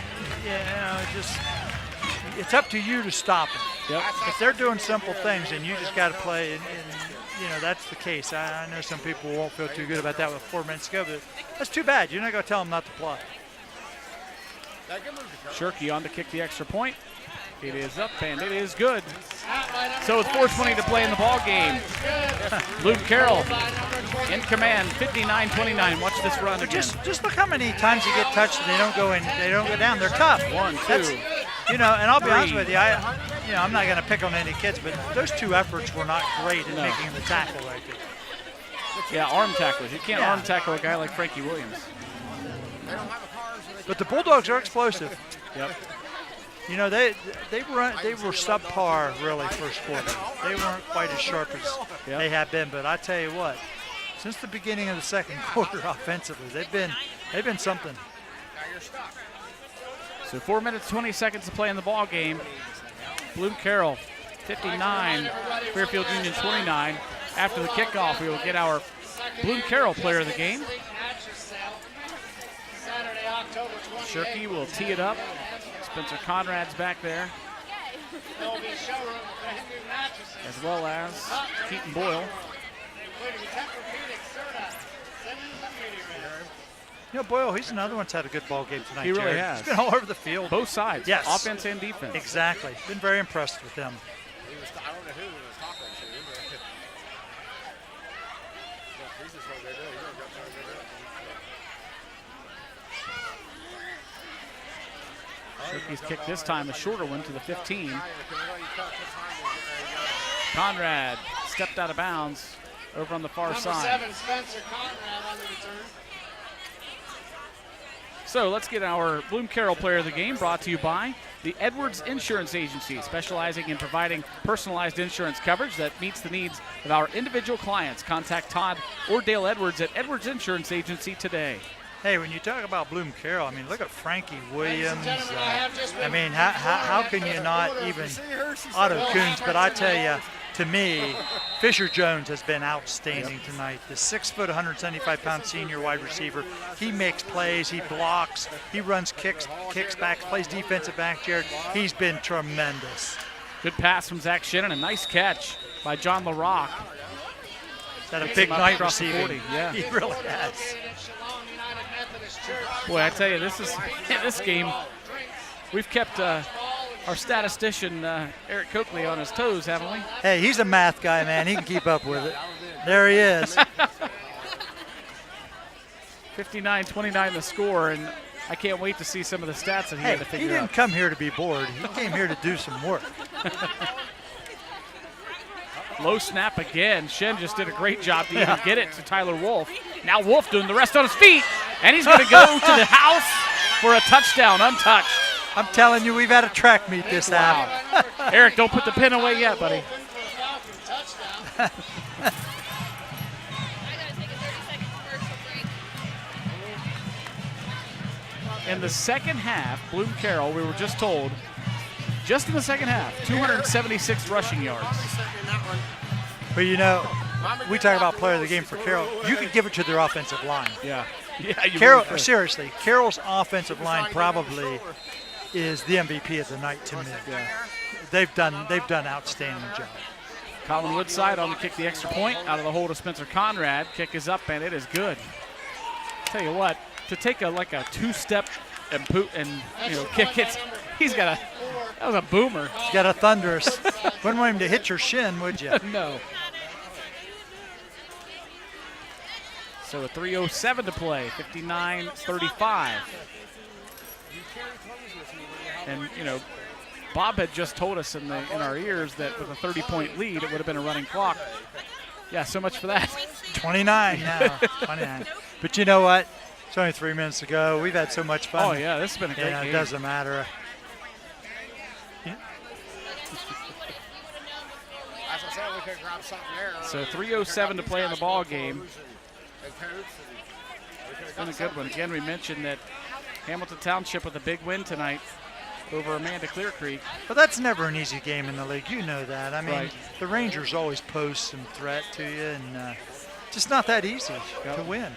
it's up to you to stop them. Yep. If they're doing simple things, and you just got to play, and that's the case. I know some people won't feel too good about that with 4 minutes to go, but that's too bad. You're not going to tell them not to play. Shirky on to kick the extra point. It is up, and it is good. So with 4:20 to play in the ball game, Luke Carroll in command, 59-29. Watch this run again. Just look how many times you get touched and they don't go in, they don't go down. They're tough. 1, 2. And I'll be honest with you, I'm not going to pick on any kids, but those 2 efforts were not great at making the tackle right there. Yeah, arm tacklers. You can't arm tackle a guy like Frankie Williams. But the Bulldogs are explosive. Yep. You know, they were subpar really first quarter. They weren't quite as sharp as they have been. But I tell you what, since the beginning of the second quarter offensively, they've been something. So 4 minutes, 20 seconds to play in the ball game. Bloom Carroll, 59, Fairfield Union 29. After the kickoff, we will get our Bloom Carroll player of the game. Shirky will tee it up. Spencer Conrad's back there, as well as Keeton Boyle. You know, Boyle, he's another one that's had a good ball game tonight. He really Jared. has. He's been all over the field. Both sides, yes. Offense and defense. Exactly. Been very impressed with them. I don't know who was talking to, Shirky's kick this time, a shorter one to the 15. Conrad stepped out of bounds over on the far side. Number 7, Spencer Conrad on the return. So let's get our Bloom Carroll player of the game, brought to you by the Edwards Insurance Agency, specializing in providing personalized insurance coverage that meets the needs of our individual clients. Contact Todd or Dale Edwards at Edwards Insurance Agency today. Hey, when you talk about Bloom Carroll, I mean, look at Frankie Williams. I mean, how can you not even Otto Coons? But I tell you, to me, Fisher Jones has been outstanding tonight. The 6', 175-pound senior wide receiver. He makes plays, he blocks, he runs kicks back, plays defensive back, Jared. He's been tremendous. Good pass from Zach Shannon, a nice catch by John LaRock. Had a big night receiving. Yeah. He really has. Boy, I tell you, this game, we've kept our statistician, Eric Coakley, on his toes, haven't we? Hey, he's a math guy, man. He can keep up with it. There he is. 59-29 the score, and I can't wait to see some of the stats that he had to figure he didn't out. come here to be bored. He came here to do some work. Low snap again. Shen just did a great job to even get it to Tyler Wolf. Now Wolf doing the rest on his feet, and he's going to go to the house for a touchdown, untouched. I'm telling you, we've had a track meet this half. Eric, don't put the pin away yet, buddy. In the second half, Bloom Carroll, we were just told, just in the second half, 276 rushing yards. But you know, we talk about player of the game for Carroll. You could give it to their offensive line. Yeah. Carroll, seriously, Carroll's offensive line probably is the MVP of the night to me. Yeah. They've done outstanding job. Colin Woodside on to kick the extra point out of the hold of Spencer Conrad. Kick is up and it is good. Tell you what, to take a two-step and kick it, that was a boomer. He's got a thunderous. Wouldn't want him to hit your shin, would you? No. So a 3:07 to play, 59-35. And Bob had just told us in our ears that with a 30-point lead, it would have been a running clock. Yeah, so much for that. 29 now. 29. But you know what? It's only 3 minutes to go. We've had so much fun. Oh yeah, this has been a great game. It doesn't matter. So 3:07 to play in the ball game. It's been a good one. Again, we mentioned that Hamilton Township with a big win tonight over Amanda Clear Creek. But that's never an easy game in the league. You know that. I mean, right. The Rangers always pose some threat to you, and just not that easy to win.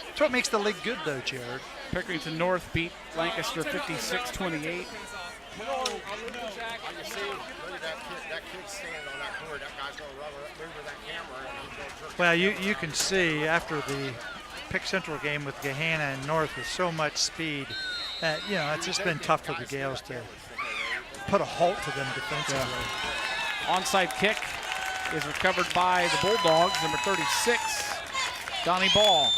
That's what makes the league good, though, Jared. Pickerington North beat Lancaster 56-28. Well, you can see after the Pick Central game with Gahanna and North with so much speed that, it's just been tough for the Gales to put a halt to them defensively. Yeah. Onside kick is recovered by the Bulldogs, number 36, Donnie Ball.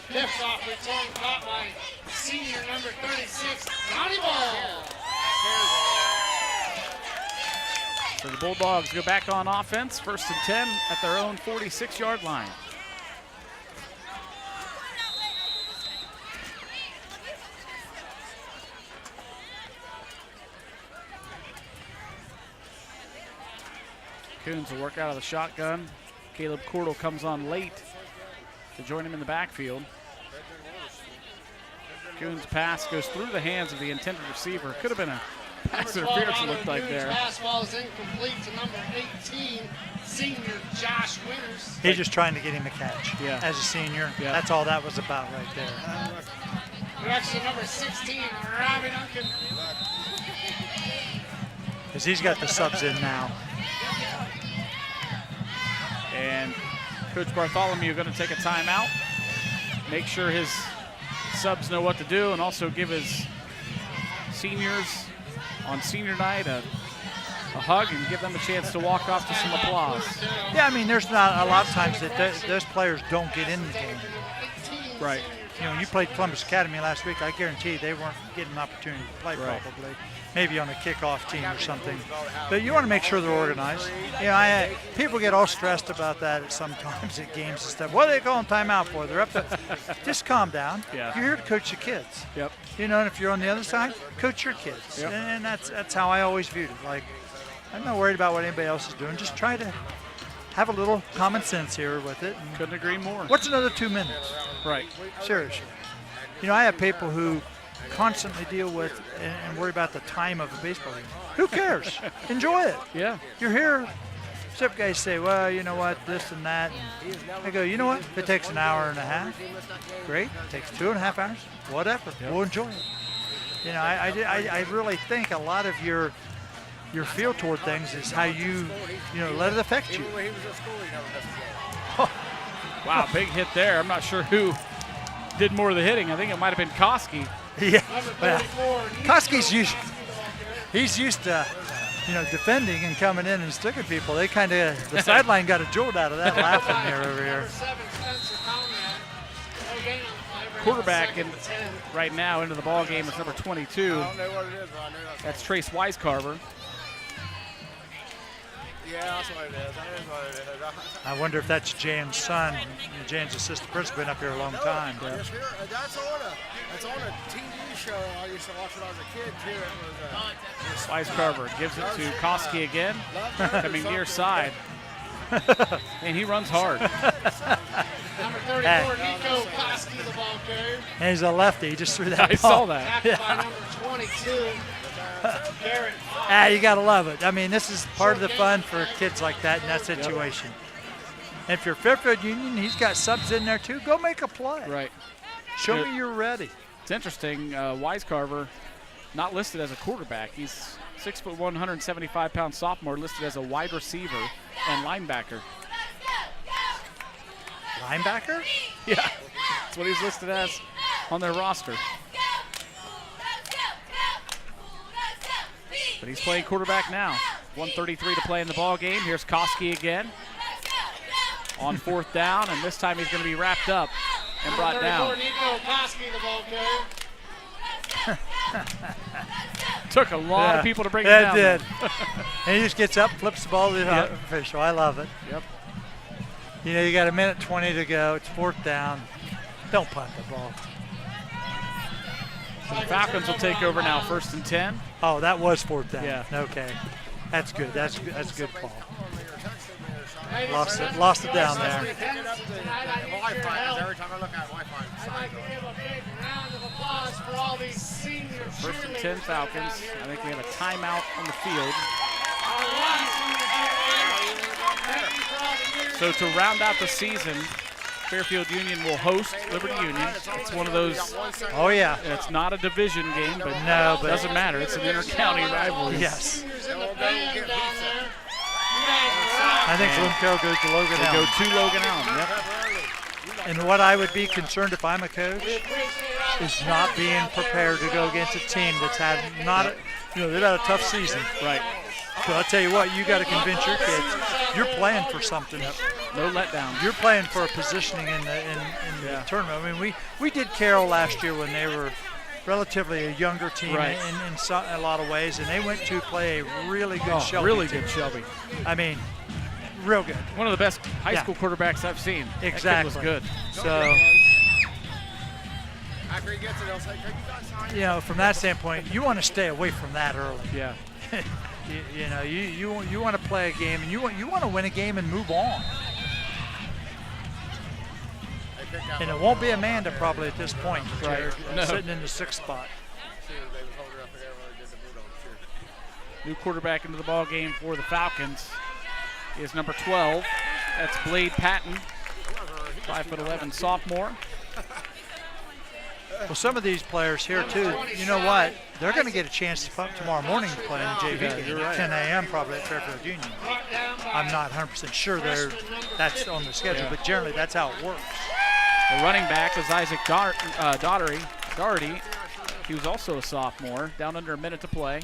Liftoff return caught by senior number 36, Donnie Ball. So the Bulldogs go back on offense, 1st and 10 at their own 46-yard line. Coons will work out of the shotgun. Caleb Cordell comes on late to join him in the backfield. Coons' pass goes through the hands of the intended receiver. Could have been a pass interference, it looked like there. Pass ball is incomplete to number 18, senior Josh Winters. He's just trying to get him a catch. Yeah. As a senior, yeah. That's all that was about right there. Direction number 16, Robbie Duncan. Because he's got the subs in now. And Coach Bartholomew going to take a timeout, make sure his subs know what to do, and also give his seniors on senior night a hug and give them a chance to walk off to some applause. Yeah, I mean, there's not a lot of times that those players don't get in the game. Right. You played Columbus Academy last week. I guarantee they weren't getting an opportunity to play probably. Maybe on a kickoff team or something. But you want to make sure they're organized. People get all stressed about that sometimes at games and stuff. What are they calling timeout for? They're up to. Just calm down. Yeah. You're here to coach the kids. Yep. And if you're on the other side, coach your kids. Yep. And that's how I always viewed it. Like, I'm not worried about what anybody else is doing. Just try to have a little common sense here with it. And couldn't agree more. What's another 2 minutes? Right. Seriously. I have people who constantly deal with and worry about the time of a baseball game. Who cares? Enjoy it. Yeah. You're here. Some guys say, well, you know what, this and that. And I go, you know what? If it takes an hour and a half, great. It takes 2.5 hours, whatever. Yep. We'll enjoy it. I really think a lot of your feel toward things is how you let it affect you. Wow, big hit there. I'm not sure who did more of the hitting. I think it might have been Koski. Yeah. Well, Koski's he's used to, defending and coming in and sticking people. They kind of, the sideline got a jolt out of that laughing here over here. Quarterback right now into the ball game is number 22. That's Trace Wisecarver. Yeah, that's what it is. That is what it is. I wonder if that's Jan's son. Jan's assistant principal, been up here a long time. Yeah. That's on a TV show I used to watch when I was a kid, too. It was, Wisecarver gives it to Koski again, coming near side. And he runs hard. Number 34, Nico Koski, the ball carrier. And he's a lefty. He just threw that I ball. saw that. Backed by number 22, Garrett. You got to love it. I mean, this is part of the fun for kids like that in that situation. And if you're Fairfield Union, he's got subs in there too. Go make a play. Right. Show me you're ready. It's interesting. Wisecarver, not listed as a quarterback. He's 6'1", 175-pound sophomore, listed as a wide receiver and linebacker. Linebacker? Yeah, that's what he's listed as on their roster. But he's playing quarterback now. 1:33 to play in the ball game. Here's Koski again on 4th down, and this time he's going to be wrapped up and brought down. Nico Koski, the ball carrier. Took a lot of people to bring him down. It did. And he just gets up, flips the ball to the official. I love it. Yep. You got a minute 20 to go. It's 4th down. Don't punt the ball. So the Falcons will take over now, 1st and 10. Oh, that was 4th down. Yeah. Okay. That's good. That's a good call. Lost it down there. Every time I look at Wi-Fi, I'd like to give a big round of applause for all these senior 1st and 10 Falcons. I think we have a timeout on the field. So to round out the season, Fairfield Union will host Liberty Union. It's one of those. Oh yeah. It's not a division game, but no, it doesn't matter. It's an inter-county rivalry. Yes. I think Bloom Carroll goes to Logan They Allen. go to Logan Allen. Yep. And what I would be concerned if I'm a coach is not being prepared to go against a team that's had they've had a tough season. Right. So I'll tell you what, you got to convince your kids you're playing for something. No letdown. You're playing for a positioning in the tournament. I mean, we did Carroll last year when they were relatively a younger team Right. in a lot of ways, and they went to play a really good Shelby. Really team. good Shelby. I mean, real good. One of the best high school quarterbacks I've seen. Exactly. That kid was good. So, After he gets it, he'll say, "Can you guys sign?" from that standpoint, you want to stay away from that early. Yeah. You want to play a game, and you want to win a game and move on. And it won't be Amanda probably at this point. Right. No. Sitting in the 6th spot. New quarterback into the ball game for the Falcons is number 12. That's Blade Patton, 5'11" sophomore. Well, some of these players here too, you know what? They're going to get a chance to tomorrow morning to play in the JV game. You're right. 10 a.m. probably at Fairfield Union. I'm not 100% sure that's on the schedule, but generally that's how it works. The running back is Isaac Doherty. He was also a sophomore, down under a minute to play.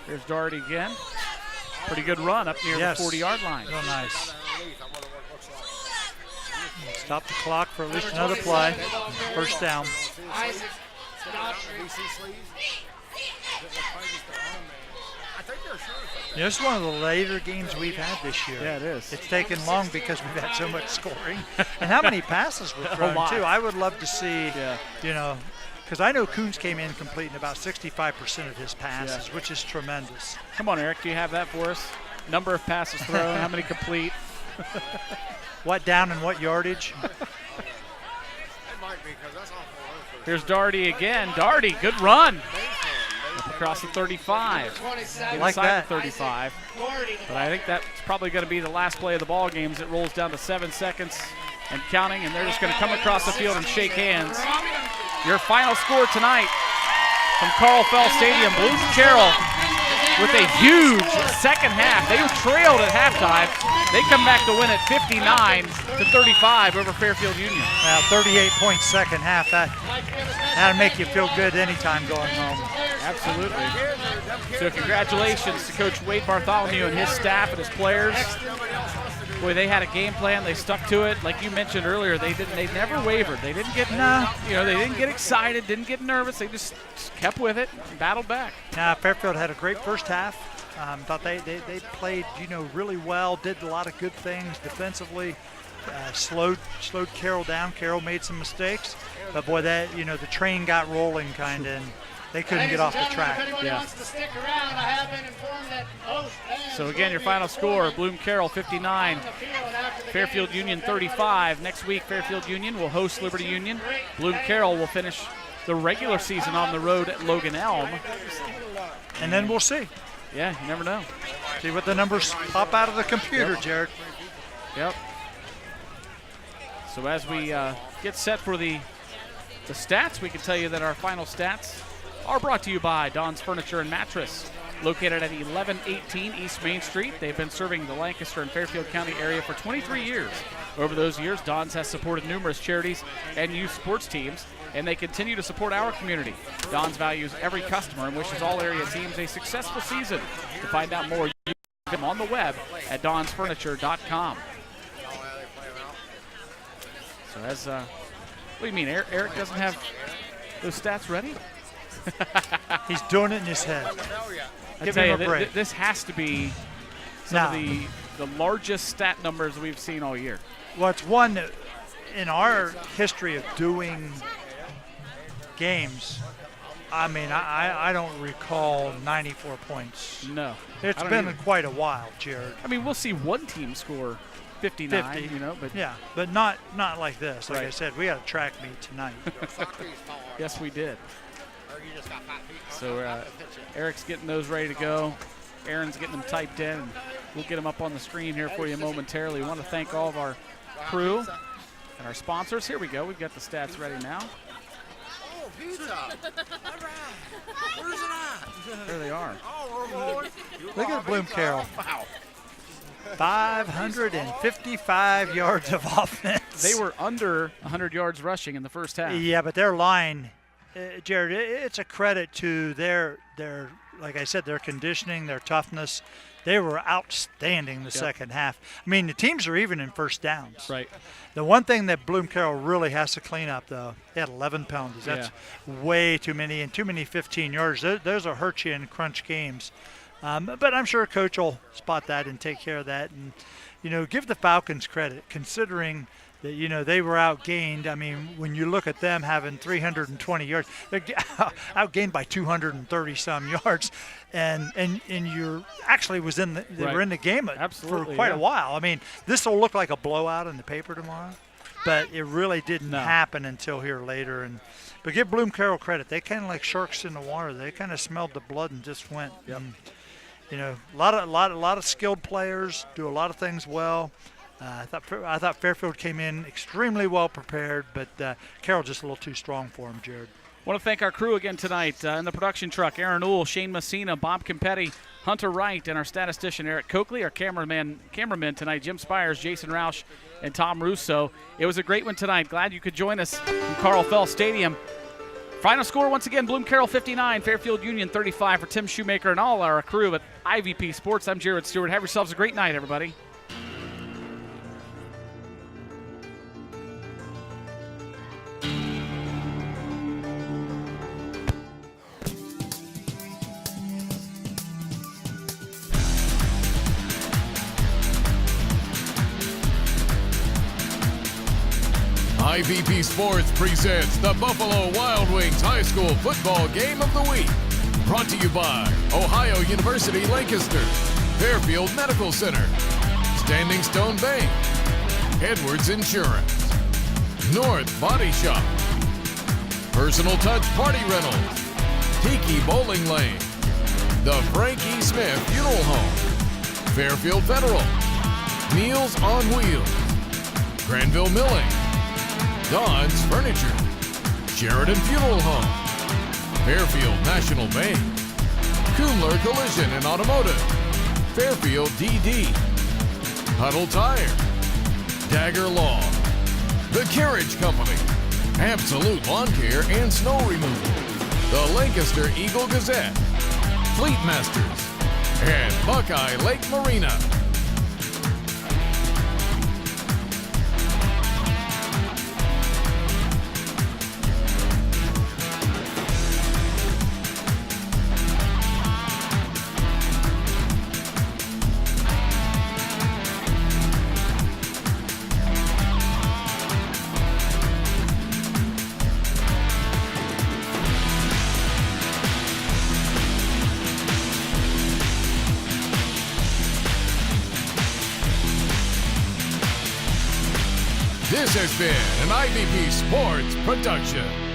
There's Doherty again. Pretty good run up near the 40-yard line. Real nice. Stop the clock for at least another play. 1st down. This is one of the later games we've had this year. Yeah, it is. It's taken long because we've had so much scoring. And how many passes were thrown, too. I would love to see, because I know Coons came in completing about 65% of his passes, which is tremendous. Come on, Eric, do you have that for us? Number of passes thrown, how many complete? What down and what yardage? Here's Doherty again. Doherty, good run. Up across the 35. Like that. The 35. But I think that's probably going to be the last play of the ball game as it rolls down to 7 seconds and counting, and they're just going to come across the field and shake hands. Your final score tonight from Carroll Fell Stadium, Bloom Carroll with a huge second half. They trailed at halftime. They come back to win at 59-35 over Fairfield Union. 38-point second half. That'll make you feel good anytime going home. Absolutely. So congratulations to Coach Wade Bartholomew and his staff and his players. Boy, they had a game plan. They stuck to it. Like you mentioned earlier, they never wavered. They didn't get they didn't get excited, didn't get nervous. They just kept with it and battled back. Fairfield had a great first half. Thought they played really well. Did a lot of good things defensively. Slowed Carroll down. Carroll made some mistakes, but boy, that the train got rolling kind of. And they couldn't get off the track. Yeah. So again, your final score: Bloom Carroll 59, Fairfield Union 35. Next week, Fairfield Union will host Liberty Union. Bloom Carroll will finish the regular season on the road at Logan Elm. And then we'll see. Yeah, you never know. See what the numbers pop out of the computer, Jared. Yep. So as we get set for the stats, we can tell you that our final stats are brought to you by Don's Furniture and Mattress, located at 1118 East Main Street. They've been serving the Lancaster and Fairfield County area for 23 years. Over those years, Don's has supported numerous charities and youth sports teams, and they continue to support our community. Don's values every customer and wishes all area teams a successful season. To find out more, you can visit them on the web at donsfurniture.com. So as, what do you mean, Eric doesn't have those stats ready? He's doing it in his head. I tell you, this has to be some of the largest stat numbers we've seen all year. Well, it's one that in our history of doing games, I mean, I don't recall 94 points. No. It's been quite a while, Jared. I mean, we'll see one team score 59, but yeah, but not like this. Like right. I said, we had a track meet tonight. Yes, we did. So Eric's getting those ready to go. Aaron's getting them typed in. And we'll get them up on the screen here for you momentarily. We want to thank all of our crew and our sponsors. Here we go. We've got the stats ready now. Oh, pizza. All right. Where's it at? There they are. Oh, look at Bloom Carroll. Wow. 555 yards of offense. They were under 100 yards rushing in the first half. Yeah, but their line, Jared, it's a credit to their, like I said, their conditioning, their toughness. They were outstanding the second half. I mean, the teams are even in first downs. Right. The one thing that Bloom Carroll really has to clean up, though, they had 11 penalties. That's way too many, and too many 15 yards. Those will hurt you in crunch games. But I'm sure Coach will spot that and take care of that. And, give the Falcons credit, considering that, they were outgained. I mean, when you look at them having 320 yards, they're outgained by 230-some yards. And you're actually they were in the game for quite a while. I mean, this will look like a blowout in the paper tomorrow, but it really didn't happen until here later. But give Bloom Carroll credit. They kind of like sharks in the water. They kind of smelled the blood and just went. Yep. And, a lot of skilled players do a lot of things well. I thought Fairfield came in extremely well prepared, but Carroll just a little too strong for him, Jared. Want to thank our crew again tonight in the production truck: Aaron Uhl, Shane Messina, Bob Campetti, Hunter Wright, and our statistician Eric Coakley. Our cameramen tonight: Jim Spires, Jason Roush, and Tom Russo. It was a great one tonight. Glad you could join us from Carl Fell Stadium. Final score once again: Bloom Carroll 59, Fairfield Union 35. For Tim Shumaker and all our crew at IVP Sports, I'm Jared Stewart. Have yourselves a great night, everybody. IVP Sports presents the Buffalo Wild Wings High School Football Game of the Week. Brought to you by Ohio University Lancaster, Fairfield Medical Center, Standing Stone Bank, Edwards Insurance, North Body Shop, Personal Touch Party Rentals, Tiki Bowling Lane, the Frankie Smith Funeral Home, Fairfield Federal, Meals on Wheels, Granville Milling, Don's Furniture, Sheridan Funeral Home, Fairfield National Bank, Kumler Collision and Automotive, Fairfield DD, Huddle Tire, Dagger Law, The Carriage Company, Absolute Lawn Care and Snow Removal, the Lancaster Eagle Gazette, Fleet Masters, and Buckeye Lake Marina. This has been an IVP Sports production.